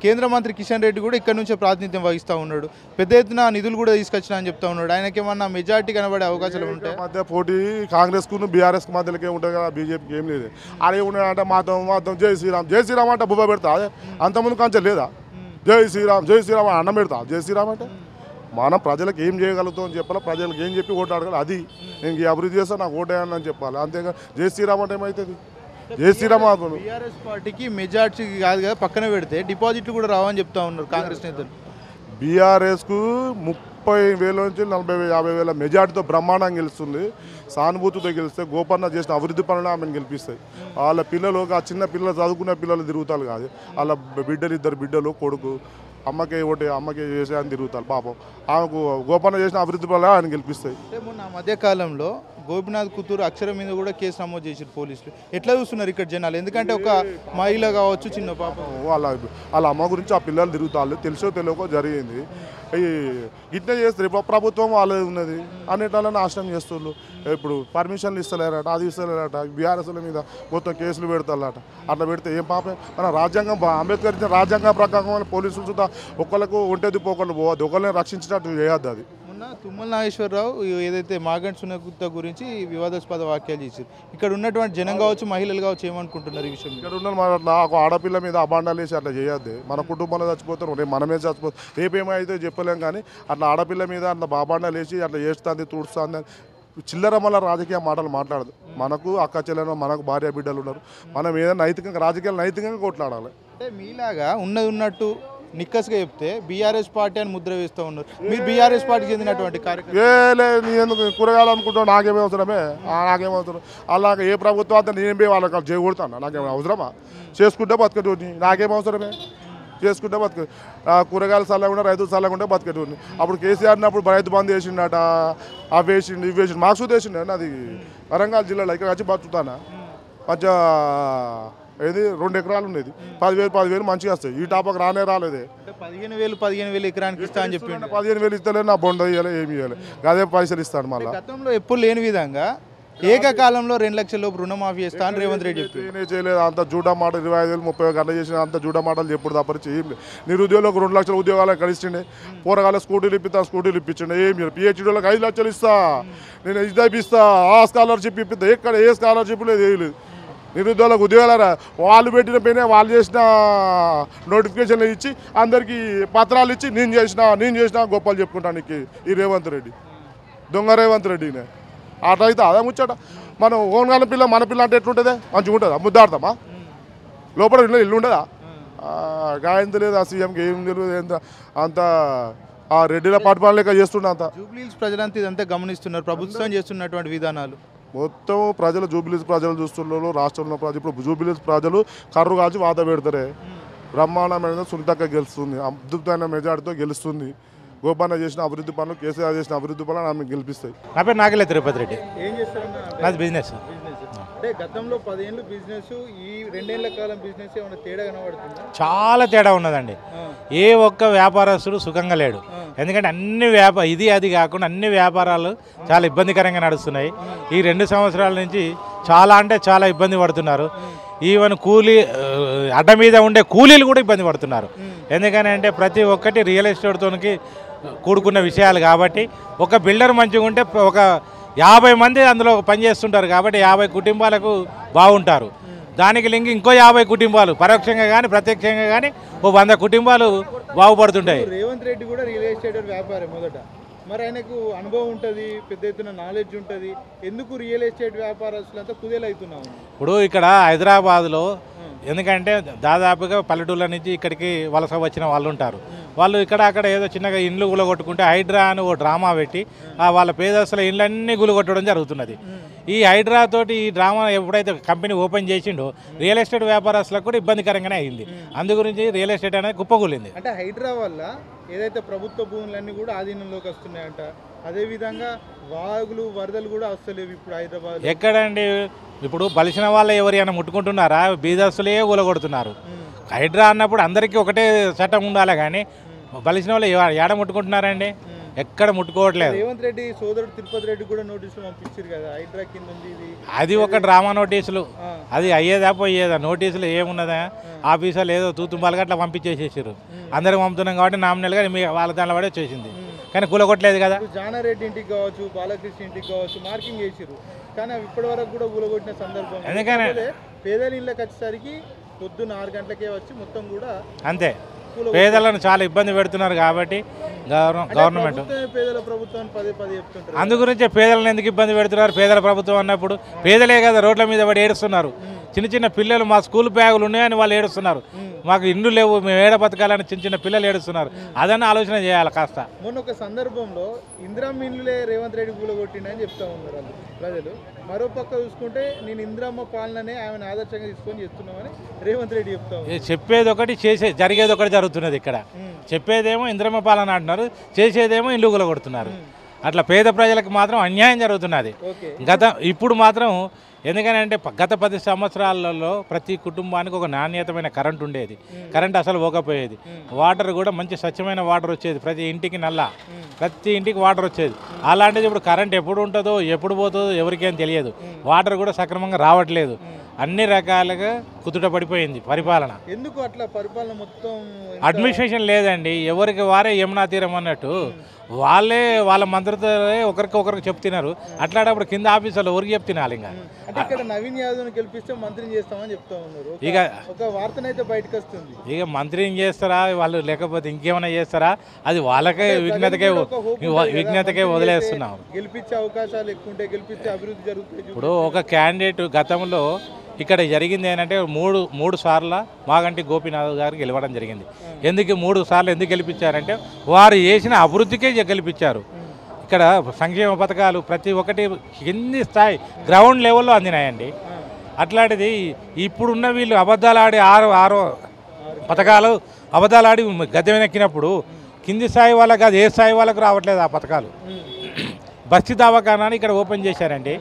కేంద్ర మంత్రి కిషన్ రెడ్డి కూడా ఇక్కడ నుంచే ప్రాతినిధ్యం వహిస్తూ ఉన్నాడు. పెద్ద ఎత్తున నిధులు కూడా తీసుకొచ్చినా అని చెప్తా ఉన్నాడు. ఆయనకి ఏమన్నా మెజార్టీ కనబడే అవకాశాలు ఉంటాయి? మధ్య పోటీ కాంగ్రెస్కు బీఆర్ఎస్కి మధ్యలోకే ఉంటుంది కదా, బీజేపీకి ఏం లేదు. అదే ఉన్నాయంటే మాత్రం జై శ్రీరామ్ జై శ్రీరామ్ అంటే బుబ్బ పెడతా. అంతకుముందు కంచె లేదా జై శ్రీరామ్ అన్నం పెడతా. జై శ్రీరామ్ అంటే మనం ప్రజలకు ఏం చేయగలుగుతాం అని చెప్పాలి, ప్రజలకు ఏం చెప్పి ఓటు అడగాలి. అది నేను ఈ అభివృద్ధి చేస్తాను నాకు ఓటేయాలని అని చెప్పాలి. అంతేగా జై శ్రీరామ్ అంటే ఏమవుతుంది? జై శ్రీరామ్ బీఆర్ఎస్ పార్టీకి మెజార్టీ కాదు కదా, పక్కన పెడితే డిపాజిట్లు కూడా రావని చెప్తా ఉన్నారు కాంగ్రెస్ నేతలు. బీఆర్ఎస్కు 30,000 నుంచి 40,000-50,000 మెజార్టీతో బ్రహ్మాండంగా గెలుస్తుంది. సానుభూతితో గెలిస్తే గోపన్న చేసిన అభివృద్ధి పనులు ఆమెను గెలిపిస్తాయి. వాళ్ళ పిల్లలు, ఆ చిన్న పిల్లలు చదువుకునే పిల్లలు తిరుగుతారు కాదు, వాళ్ళ బిడ్డలు, 2 బిడ్డలు, కొడుకు అమ్మకి ఒకటి అమ్మకి చేసే అని తిరుగుతారు పాపం. ఆమెకు గోపన్న చేసిన అభివృద్ధి వల్ల ఆయన గెలిపిస్తాయి. అంటే మొన్న మధ్యకాలంలో గోపినాథ్ కూతురు అక్షరం మీద కూడా కేసు నమోదు చేశారు పోలీసులు. ఎట్లా చూస్తున్నారు ఇక్కడ జనాలు? ఎందుకంటే ఒక మహిళ కావచ్చు, చిన్న పాప, వాళ్ళ అమ్మ గురించి ఆ పిల్లలు తిరుగుతారు, తెలుసో తెలియకో జరిగింది. ఇట్లా చేస్తారు. ఇప్పుడు ప్రభుత్వం వాళ్ళది ఉన్నది అన్నిట్లలో నాశనం చేస్తున్నారు. ఇప్పుడు పర్మిషన్లు ఇస్తలేరట, అది ఇస్తలేరట, బీఆర్ఎస్ల మీద మొత్తం కేసులు పెడతారట. అట్లా పెడితే ఏం పాపం? మన రాజ్యాంగం అంబేద్కర్ ఇచ్చిన రాజ్యాంగం ప్రకారం పోలీసులు చూద్దా ఒకళ్ళకు ఒంటేది పోకుండా పోవద్దు, ఒకళ్ళని రక్షించినట్టు చేయొద్దు. అది మొన్న తుమ్మల నాగేశ్వరరావు ఏదైతే మాగంటి సునీత గురించి వివాదాస్పద వ్యాఖ్యలు చేశారు. ఇక్కడ ఉన్నటువంటి జనం కావచ్చు, మహిళలు కావచ్చు, ఏమనుకుంటున్నారు ఈ విషయం? ఇక్కడ ఉన్న నాకు ఆడపిల్ల మీద అబాండాలు వేసి అట్లా చేయొద్దు. మన కుటుంబంలో చచ్చిపోతారు, రేపు మనమే చచ్చిపోతాం, రేపేమైతే చెప్పలేం. కానీ అట్లా ఆడపిల్ల మీద అట్లా అబాండాలు వేసి అట్లా చేస్తుంది, తుడుస్తుంది, చిల్లర మళ్ళీ రాజకీయ మాటలు మాట్లాడదు. మనకు అక్క చెల్లెను, మనకు భార్య బిడ్డలు ఉన్నారు. మనం ఏదైనా నైతికంగా రాజకీయాలు నైతికంగా కొట్లాడాలి. అంటే మీలాగా ఉన్నది ఉన్నట్టు నిక్కస్గా చెప్తే బీఆర్ఎస్ పార్టీ అని ముద్ర వేస్తూ ఉన్నారు. మీరు బీఆర్ఎస్ పార్టీకి చెందినటువంటి కార్యక్రమం నీ ఎందుకు కూరగాయలు అనుకుంటావు? నాకేమే అవసరమే? నాకేమో అవసరం? అలాగే ఏ ప్రభుత్వం అంతా నేను పోయి వాళ్ళకి చేయకూడతాను? నాకేమైనా అవసరమా? చేసుకుంటే బతకటోని, నాకేం అవసరమే? చేసుకుంటే బతుకు. కూరగాయలు చల్లకుండా, రైతులు చల్లకుండా బతకటోని. అప్పుడు కేసీఆర్ అప్పుడు రైతు బంద్ వేసిండట, అవి వేసిండు, ఇవి వేసిండు, మాకు చూసి వేసిండు. అది వరంగల్ జిల్లాలో ఇక్కడ వచ్చి బతుకుతానా? మంచిగా ఏది 2 ఎకరాలు ఉండేది, 10,000 మంచిగా వస్తాయి. ఈ టాపకు రాలేదే. 15,000 ఎకరానికి ఇస్తా అని చెప్పి 15,000 ఇస్తలే, నా బొండ ఇవ్వాలి, ఏమి ఇవ్వాలి, అదే పైసలు ఇస్తాడు. మళ్ళీ గతంలో ఎప్పుడు లేని విధంగా ఏకకాలంలో 2 లక్షల లోపు రుణమాఫీ చేస్తా అని రేవంత్ రెడ్డి చెప్పి చేయలేదు. అంత జూటా మాట 25,000 30 గంటలు చేసిన అంత జూటా మాటలు చెప్పుడు తప్పరిచి ఏం లేదు. నిరుద్యోగులకు 2 లక్షల ఉద్యోగాలు కలిసిండే, పోరగాళ్ళ స్కూటీలు ఇప్పిస్తా, స్కూటీలు ఇప్పించండి. ఏం లేదు. పిహెచ్డీలకు 5 లక్షలు ఇస్తా, నేను ఇది ఇప్పిస్తా, ఆ స్కాలర్షిప్ ఇప్పిస్తా. ఎక్కడ ఏ స్కాలర్షిప్ లేదు, ఏం లేదు. నిరుద్యోగులకు ఉద్యోగాలరా వాళ్ళు పెట్టిన పైన వాళ్ళు చేసిన నోటిఫికేషన్లు ఇచ్చి అందరికీ పత్రాలు ఇచ్చి నేను చేసిన గొప్పలు చెప్పుకుంటాను నీకు ఈ రేవంత్ రెడ్డి, దొంగ రేవంత్ రెడ్డినే. అట్లయితే అదే ముచ్చట. మనం ఓన్గాల పిల్ల మన పిల్ల అంటే ఎట్లుంటుందే? మంచిగా ఉంటుందా? ముద్దాడతామా? లోపల ఇల్లు ఉండదా? గాయంత లేదు, ఆ సీఎంకి ఏం తెలియదు. అంత ఆ రెడ్డిల పాటుపాలన లెక్క చేస్తుండే. అంత జూబ్లీహిల్స్ ప్రజలంతా ఇదంతా గమనిస్తున్నారు, ప్రభుత్వం చేస్తున్నటువంటి విధానాలు మొత్తం ప్రజలు జూబ్లీహిల్స్ ప్రజలు చూస్తున్నారు. రాష్ట్రంలో ప్రజలు ఇప్పుడు జూబ్లీహిల్స్ ప్రజలు కర్రు కాల్చి వాత పెడతారే. బ్రహ్మాండమైన సునీతక్క గెలుస్తుంది, అద్భుతమైన మెజార్టీతో గెలుస్తుంది. గోపన్న చేసిన అభివృద్ధి పనులు, కేసీఆర్ చేసిన అభివృద్ధి పనులు ఆమె గెలిపిస్తాయి. నా పేరు నాగేల తిరుపతి రెడ్డి. ఏం చేస్తారు? నాది బిజినెస్. అంటే గతంలో 10 ఏళ్ళు బిజినెస్, ఈ 2 ఏళ్ల కాలం బిజినెస్ ఏమైనా తేడా కనబడుతుందా? చాలా తేడా ఉన్నదండి. ఏ ఒక్క వ్యాపారస్తుడు సుఖంగా లేడు. ఎందుకంటే అన్ని ఇది అది కాకుండా అన్ని వ్యాపారాలు చాలా ఇబ్బందికరంగా నడుస్తున్నాయి. ఈ 2 సంవత్సరాల నుంచి చాలా అంటే చాలా ఇబ్బంది పడుతున్నారు. ఈవెన్ అడ్డ మీద ఉండే కూలీలు కూడా ఇబ్బంది పడుతున్నారు. ఎందుకని అంటే ప్రతి ఒక్కటి రియల్ ఎస్టేట్తోనికి కూడుకున్న విషయాలు కాబట్టి, ఒక బిల్డర్ మంచిగా ఉంటే ఒక 50 మంది అందులో పనిచేస్తుంటారు కాబట్టి 50 కుటుంబాలకు బాగుంటారు. దానికి లింక్ ఇంకో 50 కుటుంబాలు పరోక్షంగా కానీ ప్రత్యక్షంగా కానీ ఓ 100 కుటుంబాలు బాగుపడుతుంటాయి. రేవంత్ రెడ్డి కూడా రియల్ ఎస్టేట్ వ్యాపారం మొదట, మరి ఆయనకు అనుభవం ఉంటుంది, పెద్ద ఎత్తున నాలెడ్జ్ ఉంటుంది. ఎందుకు రియల్ ఎస్టేట్ వ్యాపారస్తులంతా కుదేలవుతున్నాము? ఇప్పుడు ఇక్కడ హైదరాబాద్లో ఎందుకంటే దాదాపుగా పల్లెటూళ్ళ నుంచి ఇక్కడికి వలస వచ్చిన వాళ్ళు ఉంటారు. వాళ్ళు ఇక్కడ అక్కడ ఏదో చిన్నగా ఇండ్లు గులగొట్టుకుంటే హైడ్రా అని ఓ డ్రామా పెట్టి వాళ్ళ పేదస్తుల ఇండ్లన్నీ గులగొట్టడం జరుగుతున్నది. ఈ హైడ్రా తోటి ఈ డ్రామా ఎప్పుడైతే కంపెనీ ఓపెన్ చేసిండో రియల్ ఎస్టేట్ వ్యాపారస్తులకు కూడా ఇబ్బందికరంగానే అయింది. అందు గురించి రియల్ ఎస్టేట్ అనేది కుప్పకూలింది. అంటే హైడ్రా వల్ల ఏదైతే ప్రభుత్వ భూములన్నీ కూడా ఆధీనంలోకి వస్తున్నాయంట, అదేవిధంగా వాగులు వరదలు కూడా వస్తలేవు ఇప్పుడు హైదరాబాద్. ఎక్కడండి ఇప్పుడు బలిసిన వాళ్ళు ఎవరైనా ముట్టుకుంటున్నారా? బీదస్తులే కూలగొడుతున్నారు. హైడ్రా అన్నప్పుడు అందరికీ ఒకటే చట్టం ఉండాలి, కానీ బలిసిన వాళ్ళు ఏడ ముట్టుకుంటున్నారండి? ఎక్కడ ముట్టుకోవట్లేదు. రేవంత్ రెడ్డి సోదరుడు తిరుపతి రెడ్డి కూడా నోటీసులు పంపించారు కదా, హైడ్రా కింద ఉంది ఇది. అది ఒక డ్రామా నోటీసులు, అది అయ్యేదా పోయేదా? నోటీసులు ఏమున్నదా? ఆఫీసర్లు ఏదో తూతుంబాలుగా అట్లా పంపించేసేసారు. అందరికి పంపుతున్నాం కాబట్టి నామినల్గా వాళ్ళ దానిలో పడే వచ్చేసింది, కానీ కూలగొట్టలేదు కదా. జానారెడ్డి ఇంటికి కావచ్చు, బాలకృష్ణ ఇంటికి కావచ్చు మార్కింగ్ చేసారు, కానీ అవి ఇప్పటి వరకు కూడా కూలగొట్టిన సందర్భం. ఎందుకని పేదల ఇళ్ళకి వచ్చేసరికి పొద్దున్న 6 గంటలకే వచ్చి మొత్తం కూడా అంతే పేదలను చాలా ఇబ్బంది పెడుతున్నారు. కాబట్టి గవర్నమెంట్ పేదల ప్రభుత్వాన్ని పదే చెప్తుంటారు. అందు గురించే పేదలను ఎందుకు ఇబ్బంది పెడుతున్నారు? పేదల ప్రభుత్వం అన్నప్పుడు పేదలే కదా రోడ్ల మీద పడి ఏడుస్తున్నారు. చిన్న చిన్న పిల్లలు మా స్కూల్ బ్యాగులు ఉన్నాయని వాళ్ళు ఏడుస్తున్నారు. మాకు ఇండ్లు లేవు, మేము ఏడ బతకాలని చిన్న చిన్న పిల్లలు ఏడుస్తున్నారు. అదన్న ఆలోచన చేయాలి కాస్త. మొన్న ఒక సందర్భంలో ఇందిరమ్మ ఇండ్లే రేవంత్ రెడ్డి కూలగొట్టిండని చెప్తా ఉన్నారు వాళ్ళు ప్రజలు. మరో పక్క చూసుకుంటే నేను ఇందిరమ్మ పాలననే ఆమెను ఆదర్శంగా తీసుకొని చేస్తున్నామని రేవంత్ రెడ్డి చెప్తా ఉన్నారు. చెప్పేది ఒకటి జరిగేది ఒకటి జరుగుతున్నది. ఇక్కడ చెప్పేదేమో ఇందిరమ్మ పాలన అంటున్నారు, చేసేదేమో ఇల్లు కూలగొడుతున్నారు. అట్లా పేద ప్రజలకు మాత్రం అన్యాయం జరుగుతున్నది. ఇప్పుడు మాత్రం ఎందుకనంటే గత 10 సంవత్సరాలలో ప్రతి కుటుంబానికి ఒక నాణ్యతమైన కరెంట్ ఉండేది. కరెంట్ అసలు పోకపోయేది. వాటర్ కూడా మంచి స్వచ్ఛమైన వాటర్ వచ్చేది. ప్రతి ఇంటికి ప్రతి ఇంటికి వాటర్ వచ్చేది. అలాంటిది ఇప్పుడు కరెంట్ ఎప్పుడు ఉంటుందో ఎప్పుడు పోతుందో ఎవరికేం తెలియదు. వాటర్ కూడా సక్రమంగా రావట్లేదు. అన్ని రకాలుగా కుదుట పడిపోయింది పరిపాలన. ఎందుకు అట్లా పరిపాలన మొత్తం అడ్మినిస్ట్రేషన్ లేదండి. ఎవరికి వారే యమునా తీరం అన్నట్టు వాళ్ళ మంత్రితో ఒకరికి చెప్తున్నారు. అట్లాడప్పుడు కింద ఆఫీసులో ఎవరికి చెప్తున్నారు. ఇంకా అంటే ఇక్కడ నవీన్ యాదవ్ని గెలిపిస్తే మంత్రిని చేస్తామని చెప్తా ఉన్నారు. ఇక ఒక వార్తనైతే బయటకు వస్తుంది. ఇక మంత్రిని చేస్తారా వాళ్ళు, లేకపోతే ఇంకేమైనా చేస్తారా, అది వాళ్ళకే విజ్ఞతకే వదిలేస్తున్నాం. గెలిపించే అవకాశాలు ఎక్కువ ఉంటాయి, గెలిపిస్తే అభివృద్ధి జరుగుతుంది. ఇప్పుడు ఒక క్యాండిడేట్ గతంలో ఇక్కడ జరిగింది ఏంటంటే మూడు సార్లు మాగంటి గోపీనాథ్ గారు గెలవడం జరిగింది. ఎందుకు 3 సార్లు ఎందుకు గెలిపించారంటే వారు చేసిన అభివృద్ధికే గెలిపించారు. ఇక్కడ సంక్షేమ పథకాలు ప్రతి ఒక్కటి కింది స్థాయి గ్రౌండ్ లెవెల్లో అందినాయండి. అట్లాంటిది ఇప్పుడున్న వీళ్ళు అబద్ధాలు ఆడి ఆరో పథకాలు అబద్ధాలు ఆడి గద్దెనెక్కినప్పుడు కింది స్థాయి వాళ్ళకి అది ఏ స్థాయి వాళ్ళకు రావట్లేదు ఆ పథకాలు. బస్తీ దవాఖానాని ఇక్కడ ఓపెన్ చేశారండి.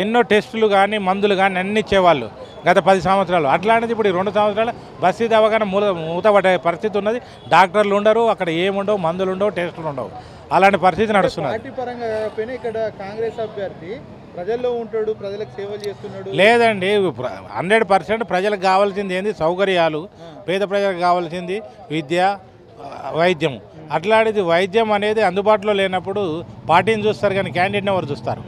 ఎన్నో టెస్టులు కానీ మందులు కానీ అన్నీ ఇచ్చేవాళ్ళు గత 10 సంవత్సరాలు. అట్లాంటిది ఇప్పుడు 2 సంవత్సరాలు బస్తీ దవాఖాన మూతపడే పరిస్థితి ఉన్నది. డాక్టర్లు ఉండరు, అక్కడ ఏముండవు, మందులు ఉండవు, టెస్టులు ఉండవు. అలాంటి పరిస్థితి నడుస్తున్నది. పార్టీ పరంగా కాకపోయినా ఇక్కడ కాంగ్రెస్ అభ్యర్థి ప్రజల్లో ఉంటాడు, ప్రజలకు సేవలు చేస్తున్నాడు. లేదండి, 100% ప్రజలకు కావాల్సింది ఏంది? సౌకర్యాలు. పేద ప్రజలకు కావాల్సింది విద్య, వైద్యం. అట్లాంటిది వైద్యం అనేది అందుబాటులో లేనప్పుడు పార్టీని చూస్తారు కానీ క్యాండిడేట్ని ఎవరు చూస్తారు?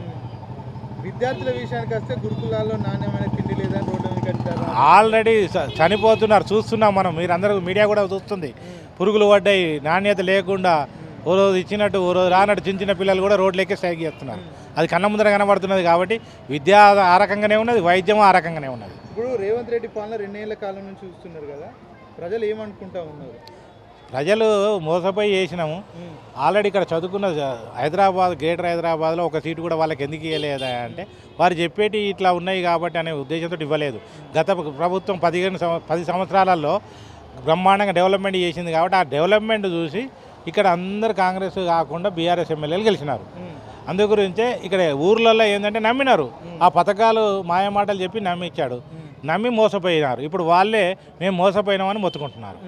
విద్యార్థుల విషయానికి వస్తే గురుకులాల్లో నాణ్యమైన తిండి లేదని రోడ్డు మీద కట్టారు. ఆల్రెడీ చనిపోతున్నారు, చూస్తున్నాం మనం. మీరందరూ మీడియా కూడా చూస్తుంది. పురుగులు పడ్డాయి, నాణ్యత లేకుండా ఓ రోజు ఇచ్చినట్టు ఓ రోజు రానట్టు చిన్న చిన్న పిల్లలు కూడా రోడ్లెక్కి స్ట్రైక్ చేస్తున్నారు. అది కన్న ముందర కనబడుతున్నది. కాబట్టి విద్య ఆ రకంగానే ఉన్నది, వైద్యం ఆ రకంగానే ఉన్నది. ఇప్పుడు రేవంత్ రెడ్డి పాలన 2 ఏళ్ల కాలం నుంచి చూస్తున్నారు కదా, ప్రజలు ఏమనుకుంటా ఉన్నారు? ప్రజలు మోసపోయి చేసినాము. ఆల్రెడీ ఇక్కడ చదువుకున్న హైదరాబాద్, గ్రేటర్ హైదరాబాద్లో ఒక సీటు కూడా వాళ్ళకి ఎందుకు ఇవ్వలేదా అంటే వారు చెప్పేటి ఇట్లా ఉన్నాయి కాబట్టి అనే ఉద్దేశంతో ఇవ్వలేదు. గత ప్రభుత్వం 10 సంవత్సరాలలో బ్రహ్మాండంగా డెవలప్మెంట్ చేసింది కాబట్టి ఆ డెవలప్మెంట్ చూసి ఇక్కడ అందరు కాంగ్రెస్ కాకుండా బీఆర్ఎస్ ఎమ్మెల్యేలు గెలిచినారు. అందు గురించే ఇక్కడ ఊర్లలో ఏంటంటే నమ్మినారు. ఆ పథకాలు మాయమాటలు చెప్పి నమ్మించాడు, నమ్మి మోసపోయినారు. ఇప్పుడు వాళ్ళే మేము మోసపోయినామని మొత్తుకుంటున్నారు.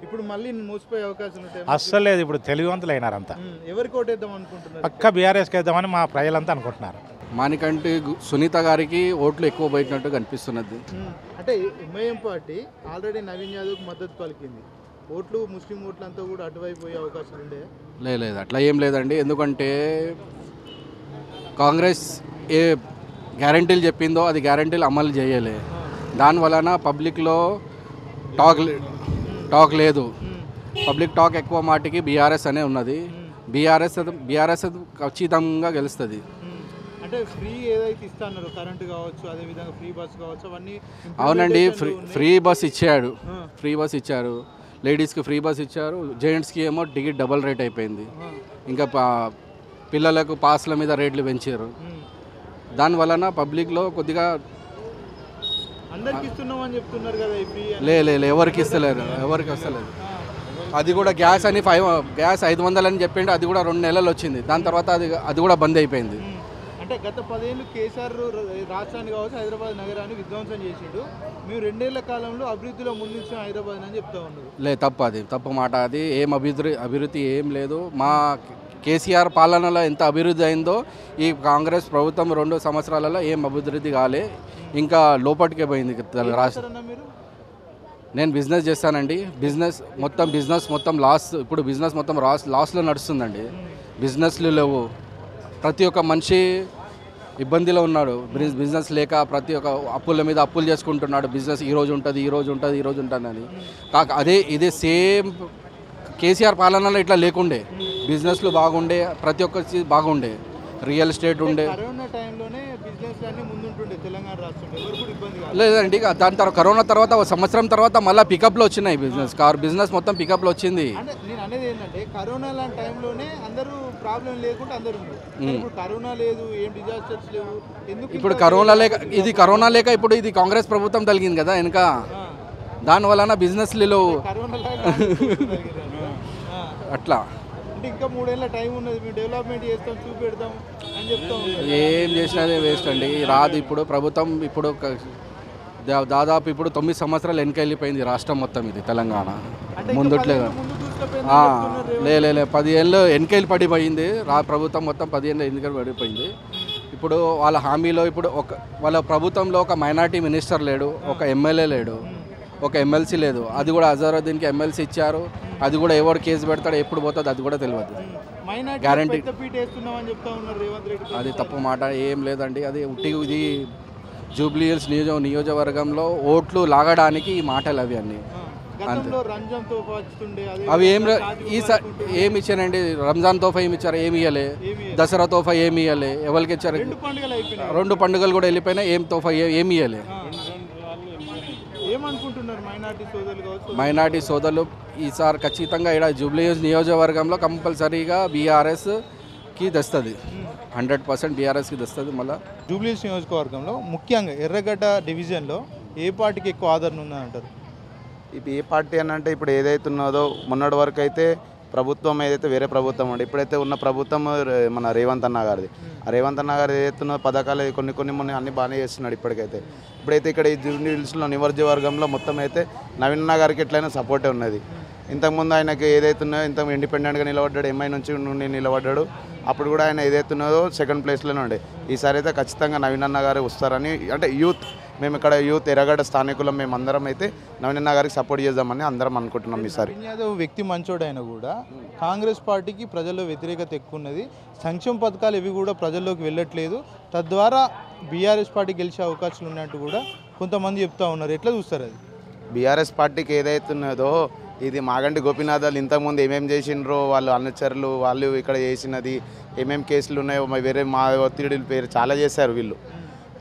ఇప్పుడు మళ్ళీ మోసపోయే అవకాశం ఉంటాయి. అస్సలు లేదు. ఇప్పుడు తెలివివంతులు అయినారు అంతా. ఎవరికి ఓటేద్దాం అనుకుంటున్నారు? పక్క బీఆర్ఎస్కి వేద్దామని మా ప్రజలంతా అనుకుంటున్నారు. మానికంటి సునీత గారికి ఓట్లు ఎక్కువ బయటనట్టు కనిపిస్తున్నది. అంటే ఎంఐఎం పార్టీ ఆల్రెడీ నవీన్ యాదవ్కి మద్దతు పలికింది. ఓట్లు ముస్లిం ఓట్లు అంతా కూడా అటువైపు పోయే అవకాశాలు ఉండే? లేదు, అట్లా ఏం లేదండి. ఎందుకంటే కాంగ్రెస్ ఏ గ్యారంటీలు చెప్పిందో అది గ్యారంటీలు అమలు చేయలే. దానివలన పబ్లిక్లో టాక్ లేదు. పబ్లిక్ టాక్ ఎక్కువ మాటికి బీఆర్ఎస్ అనే ఉన్నది. బీఆర్ఎస్ ఖచ్చితంగా గెలుస్తుంది. అంటే ఫ్రీ ఏదైతే ఇస్తున్నారు కరెంటు కావచ్చు, అదేవిధంగా ఫ్రీ బస్ కావచ్చు, అవన్నీ అవునండి. ఫ్రీ బస్ ఇచ్చాడు, లేడీస్కి ఫ్రీ బస్ ఇచ్చారు. జెంట్స్కి ఏమో టికెట్ డబల్ రేట్ అయిపోయింది. ఇంకా పిల్లలకు పాస్ల మీద రేట్లు పెంచారు. దానివలన పబ్లిక్లో కొద్దిగా అందరికి ఇస్తున్నామని చెప్తున్నారు కదా. ఎవరికి ఇస్తలేరు, ఎవరికి వస్తలేదు. అది కూడా గ్యాస్ 500 అని చెప్పిండు. అది కూడా 2 నెలలు వచ్చింది. దాని తర్వాత అది కూడా బంద్ అయిపోయింది. అంటే గత 10 ఏళ్ళు కేసీఆర్ రాష్ట్రాన్ని కావచ్చు హైదరాబాద్ నగరాన్ని విధ్వంసం చేసిండు. మేము 2 ఏళ్ల కాలంలో అభివృద్ధిలో ముందుంచిన హైదరాబాద్ అని చెప్తా ఉన్నారు. తప్పు మాట. అది ఏం అభివృద్ధి ఏం లేదు. మా కేసీఆర్ పాలనలో ఎంత అభివృద్ధి అయిందో ఈ కాంగ్రెస్ ప్రభుత్వం 2 సంవత్సరాలలో ఏం అభివృద్ధి కాలే, ఇంకా లోపటికే పోయింది రాష్ట్రం. నేను బిజినెస్ చేస్తానండి. బిజినెస్ మొత్తం లాస్. ఇప్పుడు బిజినెస్ మొత్తం లాస్లో నడుస్తుందండి. బిజినెస్లు లేవు. ప్రతి ఒక్క మనిషి ఇబ్బందిలో ఉన్నాడు. బిజినెస్ లేక ప్రతి ఒక్క అప్పుల మీద అప్పులు చేసుకుంటున్నాడు. బిజినెస్ ఈ రోజు ఉంటుందని. ఇదే సేమ్ కేసీఆర్ పాలనలో ఇట్లా లేకుండే. బిజినెస్లు బాగుండే, ప్రతి ఒక్కరి బాగుండే, రియల్ ఎస్టేట్ ఉండే. కరోనా టైంలోనే బిజినెస్ అన్ని ముందుంటుండే తెలంగాణ రాష్ట్రంలో ఎవరు కూడా ఇబ్బంది కాదు. లేదండి దాని తర్వాత కరోనా తర్వాత ఒక సంవత్సరం తర్వాత మళ్ళీ పికప్లో వచ్చినాయి బిజినెస్ మొత్తం పికప్లో వచ్చింది. అంటే నేను అనేది ఏంటంటే కరోనా లాంటి టైంలోనే అందరూ ప్రాబ్లం లేకుండా అందరూ ఉన్నారు. ఇప్పుడు కరోనా లేదు, ఏం డిజాస్టర్స్ లేవు, ఎందుకు ఇప్పుడు కరోనా లేక ఇప్పుడు ఇది కాంగ్రెస్ ప్రభుత్వం తగిలింది కదా వెనుక, దానివలన బిజినెస్లు లేవు అట్లా. అంటే ఇంకా 3 ఏళ్ళ టైం ఉన్నది, మేము డెవలప్మెంట్ చేస్తాం చూపెడతాం అని చెప్తాం. ఏం చేసినదే వేస్ట్ అండి, రాదు. ఇప్పుడు ప్రభుత్వం ఇప్పుడు దాదాపు ఇప్పుడు 9 సంవత్సరాలు వెనకెళ్ళిపోయింది రాష్ట్రం మొత్తం, ఇది తెలంగాణ ముందుట్లేదు. లే 10 ఏళ్ళు వెనకెళ్ళి పడిపోయింది ప్రభుత్వం మొత్తం, 10 ఏళ్ళు వెనకెళ్ళి పడిపోయింది. ఇప్పుడు వాళ్ళ హామీలో ఇప్పుడు వాళ్ళ ప్రభుత్వంలో ఒక మైనార్టీ మినిస్టర్ లేడు, ఒక ఎమ్మెల్యే లేడు, ఒక ఎమ్మెల్సీ లేదు. అది కూడా అజరుద్దీన్కి ఎమ్మెల్సీ ఇచ్చారు, అది కూడా ఎవరు కేసు పెడతాడో ఎప్పుడు పోతుంది అది కూడా తెలియదు. గ్యారంటీ అది తప్పు మాట ఏం లేదండి. అది ఇది జూబ్లీ హిల్స్ నియోజకవర్గంలో ఓట్లు లాగడానికి ఈ మాటలు అవి అన్నీ అంతే. అవి ఏమి ఇచ్చారండి? రంజాన్ తోఫా ఏమి ఇచ్చారు? ఏమి ఇవ్వలే. దసరా తోఫా ఏమి ఇవ్వలే. ఎవరికి ఇచ్చారు? 2 పండుగలు కూడా వెళ్ళిపోయినా ఏం తోఫా ఏమి ఇవ్వలే. మైనార్టీ సోదరులు ఈసారి ఖచ్చితంగా ఇక్కడ జూబ్లీ హిల్స్ నియోజకవర్గంలో కంపల్సరీగా బీఆర్ఎస్కి తెస్తుంది, 100% బీఆర్ఎస్కి తెస్తుంది. మళ్ళీ జూబ్లీ హిల్స్ నియోజకవర్గంలో ముఖ్యంగా ఎర్రగడ్డ డివిజన్లో ఏ పార్టీకి ఎక్కువ ఆదరణ ఉందంటారు? ఇప్పుడు ఏ పార్టీ అని అంటే ఇప్పుడు ఏదైతే ఉన్నదో మొన్నటి వరకు అయితే ప్రభుత్వం ఏదైతే వేరే ప్రభుత్వం ఉండే, ఇప్పుడైతే ఉన్న ప్రభుత్వం మన రేవంత్ అన్న గారిది. ఆ రేవంత్ అన్న గారు ఏదైతే ఉన్న పథకాలు కొన్ని అన్ని బాగానే చేస్తున్నాడు ఇప్పటికైతే. ఇప్పుడైతే ఇక్కడ ఈ జూబ్లీ హిల్స్లో నియోజకవర్గంలో మొత్తం అయితే నవీన్ అన్న గారికి ఎట్లయినా సపోర్టే ఉన్నది. ఇంతకుముందు ఆయనకి ఏదైతే ఉన్నాయో ఇంత ఇండిపెండెంట్గా నిలబడ్డాడు, ఎంఐ నుండి నిలబడ్డాడు. అప్పుడు కూడా ఆయన ఏదైతే ఉన్నదో 2nd ప్లేస్లోనే ఉండే. ఈసారి అయితే ఖచ్చితంగా నవీన్ అన్న గారు వస్తారని, అంటే యూత్ మేము ఇక్కడ యూత్ ఎర్రగడ్డ స్థానికులం మేమందరం అయితే నవీన్ అన్న గారికి సపోర్ట్ చేద్దామని అందరం అనుకుంటున్నాం. ఈసారి యాదవ్ వ్యక్తి మంచోడైనా కూడా కాంగ్రెస్ పార్టీకి ప్రజల్లో వ్యతిరేకత ఎక్కువ ఉన్నది, సంక్షేమ పథకాలు ఇవి కూడా ప్రజల్లోకి వెళ్ళట్లేదు, తద్వారా బీఆర్ఎస్ పార్టీ గెలిచే అవకాశాలు ఉన్నట్టు కూడా కొంతమంది చెప్తా ఉన్నారు. ఎట్లా చూస్తారు అది? బీఆర్ఎస్ పార్టీకి ఏదైతే ఉన్నదో ఇది మాగంటి గోపీనాథ్ వాళ్ళు ఇంతకుముందు ఏమేమి చేసిండ్రో వాళ్ళు అనుచరులు వాళ్ళు ఇక్కడ చేసినది ఏమేమి కేసులు ఉన్నాయో వేరే మా ఒత్తిడిల పేరు చాలా చేశారు వీళ్ళు.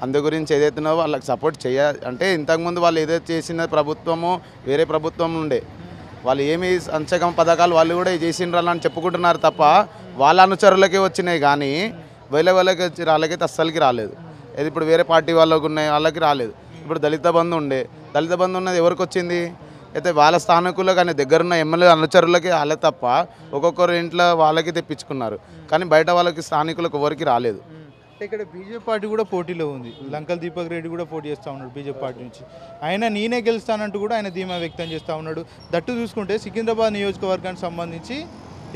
అందు గురించి ఏదైతున్నావో వాళ్ళకి సపోర్ట్ అంటే ఇంతకుముందు వాళ్ళు ఏదైతే చేసిన ప్రభుత్వమో వేరే ప్రభుత్వం ఉండే వాళ్ళు ఏమి సంక్షేమ పథకాలు వాళ్ళు కూడా చేసిండ్రని చెప్పుకుంటున్నారు తప్ప వాళ్ళ అనుచరులకే వచ్చినాయి, కానీ వాళ్ళకి వచ్చి వాళ్ళకైతే అస్సలకి రాలేదు. ఇది ఇప్పుడు వేరే పార్టీ వాళ్ళకు ఉన్నాయి వాళ్ళకి రాలేదు. ఇప్పుడు దళిత బంధు ఉండే, దళిత బంధు ఉన్నది ఎవరికి వచ్చింది? అయితే వాళ్ళ స్థానికులు కానీ దగ్గరున్న ఎమ్మెల్యే అనుచరులకి వాళ్ళే తప్ప ఒక్కొక్కరు ఇంట్లో వాళ్ళకి తెప్పించుకున్నారు, కానీ బయట వాళ్ళకి స్థానికులకు ఎవరికి రాలేదు. ఇక్కడ బీజేపీ పార్టీ కూడా పోటీలో ఉంది. లంకల్ దీపక్ రెడ్డి కూడా పోటీ చేస్తూ ఉన్నాడు బీజేపీ పార్టీ నుంచి. ఆయన నేనే గెలుస్తానంటూ కూడా ఆయన ధీమా వ్యక్తం చేస్తూ ఉన్నాడు. దట్టు చూసుకుంటే సికింద్రాబాద్ నియోజకవర్గానికి సంబంధించి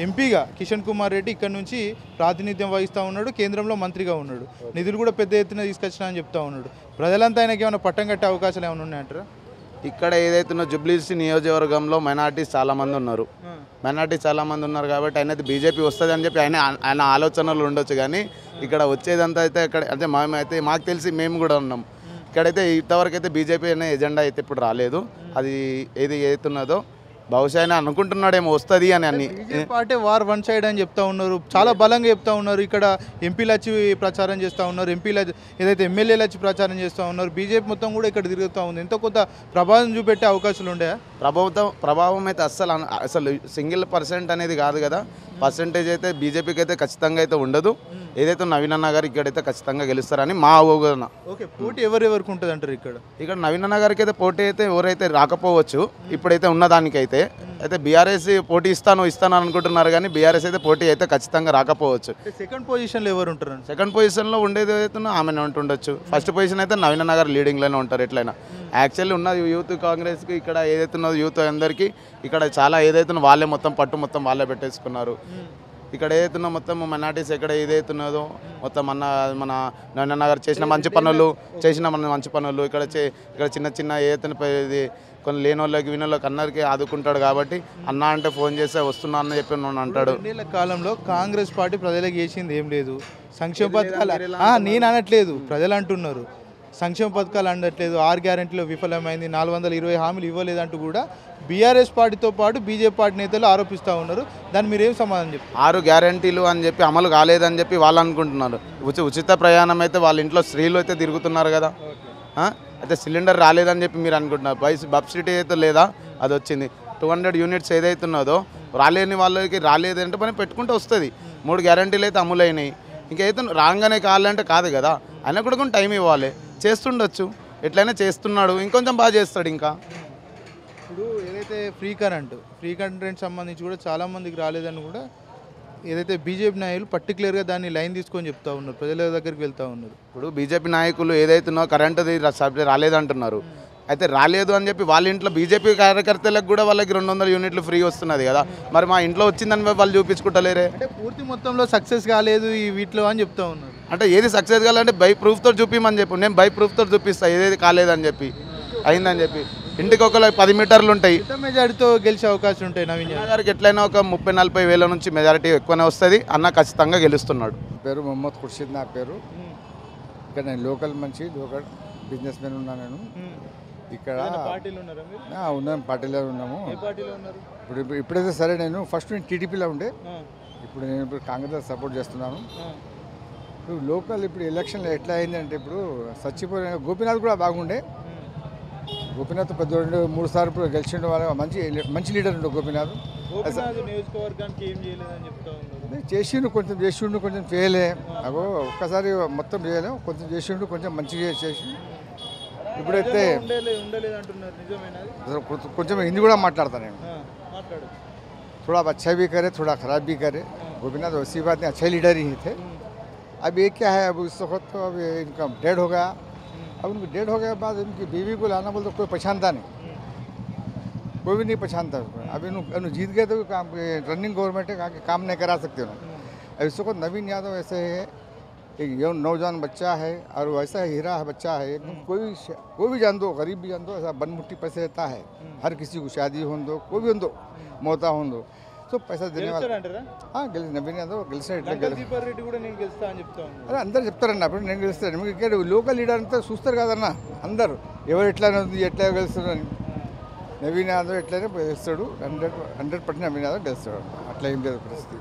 ఎంపీగా కిషన్ కుమార్ రెడ్డి ఇక్కడ నుంచి ప్రాతినిధ్యం వహిస్తూ ఉన్నాడు, కేంద్రంలో మంత్రిగా ఉన్నాడు, నిధులు కూడా పెద్ద ఎత్తున తీసుకొచ్చినా అని చెప్తా ఉన్నాడు. ప్రజలంతా ఆయనకి ఏమైనా పట్టం కట్టే అవకాశాలు ఏమైనా ఉన్నాయంటారా? ఇక్కడ ఏదైతే జూబ్లీ హిల్స్ నియోజకవర్గంలో మైనార్టీస్ చాలామంది ఉన్నారు. కాబట్టి ఆయన బీజేపీ వస్తుంది అని చెప్పి ఆయన ఆలోచనలు ఉండొచ్చు, కానీ ఇక్కడ వచ్చేదంతా అయితే ఇక్కడ అంటే మేమైతే మాకు తెలిసి మేము కూడా ఉన్నాం. ఇక్కడైతే ఇంతవరకు అయితే బీజేపీ అనే ఎజెండా అయితే ఇప్పుడు రాలేదు. అది ఏది ఏదైతున్నదో బహుశా ఆయన అనుకుంటున్నాడేమో వస్తుంది అని అన్ని. పార్టీ వార్ 1 సైడ్ అని చెప్తా ఉన్నారు, చాలా బలంగా చెప్తా ఉన్నారు. ఇక్కడ ఎంపీలు వచ్చి ప్రచారం చేస్తూ ఉన్నారు, ఎంపీలు ఏదైతే ఎమ్మెల్యేలు వచ్చి ప్రచారం చేస్తూ ఉన్నారు. బీజేపీ మొత్తం కూడా ఇక్కడ తిరుగుతూ ఉంది. ఎంతో కొంత ప్రభావం చూపెట్టే అవకాశాలు ఉండేయా? ప్రభావం అయితే అసలు %1 అనేది కాదు కదా. పర్సెంటేజ్ అయితే బీజేపీకి అయితే ఖచ్చితంగా అయితే ఉండదు. ఏదైతే నవీన్ అన్న గారు ఇక్కడైతే ఖచ్చితంగా గెలుస్తారని మా ఊహన. ఓకే, పోటీ ఎవరెవరికి ఉంటుంది అంటారు? ఇక్కడ నవీన్ అన్న గారికి అయితే పోటీ అయితే ఎవరైతే రాకపోవచ్చు ఇప్పుడైతే ఉన్నదానికైతే. అయితే బీఆర్ఎస్ పోటీ ఇస్తాను అనుకుంటున్నారు, కానీ బీఆర్ఎస్ అయితే పోటీ అయితే ఖచ్చితంగా రాకపోవచ్చు. 2nd పొజిషన్లో ఎవరు ఉంటారు? 2nd పొజిషన్లో ఉండేది అయితే ఆమె ఉంటుండొచ్చు. 1st పొజిషన్ అయితే నవీన్ అన్న గారు లీడింగ్లోనే ఉంటారు ఎట్లయినా. యాక్చువల్లీ ఉన్నది యూత్ కాంగ్రెస్కి ఇక్కడ ఏదైతే ఉన్నదో యూత్ అందరికీ ఇక్కడ చాలా ఏదైతే వాళ్ళే మొత్తం వాళ్ళే పెట్టేసుకున్నారు. ఇక్కడ ఏదైతున్నా మొత్తం మైనార్టీస్ ఎక్కడ ఏదైతున్నదో మొత్తం మన నవీన్ గారు చేసిన మంచి పనులు ఇక్కడ చిన్న ఏదైతే ఇది కొన్ని లేని వాళ్ళకి వినోళ్ళకి అందరికీ ఆదుకుంటాడు. కాబట్టి అన్న అంటే ఫోన్ చేస్తే వస్తున్నా అని చెప్పి అంటాడు. 2 ఏళ్ల కాలంలో కాంగ్రెస్ పార్టీ ప్రజలకు చేసింది ఏం లేదు. సంక్షేమ పథకాలు నేను అనట్లేదు, ప్రజలు అంటున్నారు. సంక్షేమ పథకాలు అందట్లేదు, 6 గ్యారెంటీలు విఫలమైంది, 420 హామీలు ఇవ్వలేదంటూ కూడా బీఆర్ఎస్ పార్టీతో పాటు బీజేపీ పార్టీ నేతలు ఆరోపిస్తూ ఉన్నారు. దాన్ని మీరేం సమాధానం చెప్తారు? 6 గ్యారెంటీలు అని చెప్పి అమలు కాలేదని చెప్పి వాళ్ళు అనుకుంటున్నారు. ఉచిత ప్రయాణం అయితే వాళ్ళ ఇంట్లో స్త్రీలు అయితే తిరుగుతున్నారు కదా. అయితే సిలిండర్ రాలేదని చెప్పి మీరు అనుకుంటున్నారు. సబ్సిడీ అయితే లేదా, అది వచ్చింది. 200 యూనిట్స్ ఏదైతే ఉన్నదో రాలేని వాళ్ళకి రాలేదంటే పని పెట్టుకుంటూ వస్తుంది. 3 గ్యారెంటీలు అయితే అమలైనాయి. ఇంకైతే రాగానే కావాలంటే కాదు కదా, అయినా కూడా కొంచెం టైం ఇవ్వాలి. చేస్తుండొచ్చు, ఎట్లయినా చేస్తున్నాడు, ఇంకొంచెం బాగా చేస్తాడు. ఇంకా ఇప్పుడు ఏదైతే ఫ్రీ కరెంట్ సంబంధించి కూడా చాలామందికి రాలేదని కూడా ఏదైతే బీజేపీ నాయకులు పర్టికులర్గా దాన్ని లైన్ తీసుకొని చెప్తా ఉన్నారు, ప్రజల దగ్గరికి వెళ్తూ ఉన్నారు. ఇప్పుడు బీజేపీ నాయకులు ఏదైతున్నో కరెంటుది రాలేదంటున్నారు. అయితే రాలేదు అని చెప్పి వాళ్ళ ఇంట్లో బీజేపీ కార్యకర్తలకు కూడా వాళ్ళకి 200 యూనిట్లు ఫ్రీ వస్తున్నది కదా, మరి మా ఇంట్లో వచ్చిందని వాళ్ళు చూపించుకుంటలేరే. అంటే పూర్తి మొత్తంలో సక్సెస్ కాలేదు ఈ వీటిలో అని చెప్తా ఉన్నారు. అంటే ఏది సక్సెస్ కావాలంటే బై ప్రూఫ్తో చూపించమని చెప్పి, నేను బై ప్రూఫ్తో చూపిస్తాను ఏది కాలేదని చెప్పి, అయిందని చెప్పి. ఇంటికి ఒక 10 మీటర్లు ఉంటాయి. మెజారిటీతో గెలిచే అవకాశం ఉంటాయి. నవీన్ గారికి ఎట్లయినా ఒక 30-40 వేల నుంచి మెజారిటీ ఎక్కువనే వస్తుంది. అన్న ఖచ్చితంగా గెలుస్తున్నాడు. పేరు మొహమ్మద్ ఖుర్షీద్ నా పేరు. ఇక్కడ నేను లోకల్ బిజినెస్ మ్యాన్ ఉన్నాను. నేను ఇక్కడ ఉన్నాను, పార్టీలో ఉన్నాము. ఇప్పుడైతే సరే, నేను ఫస్ట్ నేను టీడీపీలో ఉండే, ఇప్పుడు కాంగ్రెస్ సపోర్ట్ చేస్తున్నాను. ఇప్పుడు లోకల్ ఇప్పుడు ఎలక్షన్లో ఎట్లా అయిందంటే, ఇప్పుడు సచ్చిపోయిన గోపీనాథ్ కూడా బాగుండే. గోపీనాథ్ పెద్ద 3 సార్లు గెలిచిండు, వాళ్ళ మంచి లీడర్ ఉండే గోపీనాథ్. నియోజకవర్గానికి ఏం చేయలేదని చెప్తా ఉన్నారు. చేసిండు, కొంచెం చేయలే. అగో ఒక్కసారి మొత్తం చేయలేము, కొంచెం చేసిండు, కొంచెం మంచిగా చేసి. ఇప్పుడైతే కొంచెం హిందీ కూడా మాట్లాడతాను నేను. थोड़ा अच्छा भी करे, थोड़ा ख़राब भी करे. गोपीनाथ वैसी बात नहीं, अच्छे लीडर ही थे. अब ये क्या है, अब इस वक्त तो अब इनका डेड हो गया. अब उनकी डेड हो गया बाद उनकी बीवी को लाना बोल तो कोई पहचानता नहीं, कोई भी नहीं पहचानता उसको. अब इन जीत गए तो काम, रनिंग गवर्नमेंट है, काम नहीं करा सकते उन्होंने. अब इस वक्त नवीन यादव ऐसे है, एक नौजवान बच्चा है और वैसा हीरा बच्चा है एकदम. कोई भी जान दो, गरीब भी जान दो, ऐसा बनमुट्टी पैसे रहता है. हर किसी को शादी हो दो, कोई भी हो दो, మోతా ఉందో, సో పైసా తినే వాళ్ళు నవీన్ యాదవ్ గెలిచినట్టు. అదే అందరు చెప్తారన్న, అప్పుడు నేను గెలుస్తాను. మీకు ఇక్కడ లోకల్ లీడర్ అంతా చూస్తారు కదన్న, అందరు ఎవరు ఎట్లా ఎట్లా గెలుస్తారని. నవీన్ యాదవ్ ఎట్లయినా గెలుస్తాడు, 100% నవీన్ యాదవ్ గెలుస్తాడు. అట్లా ఏం లేదు పరిస్థితి.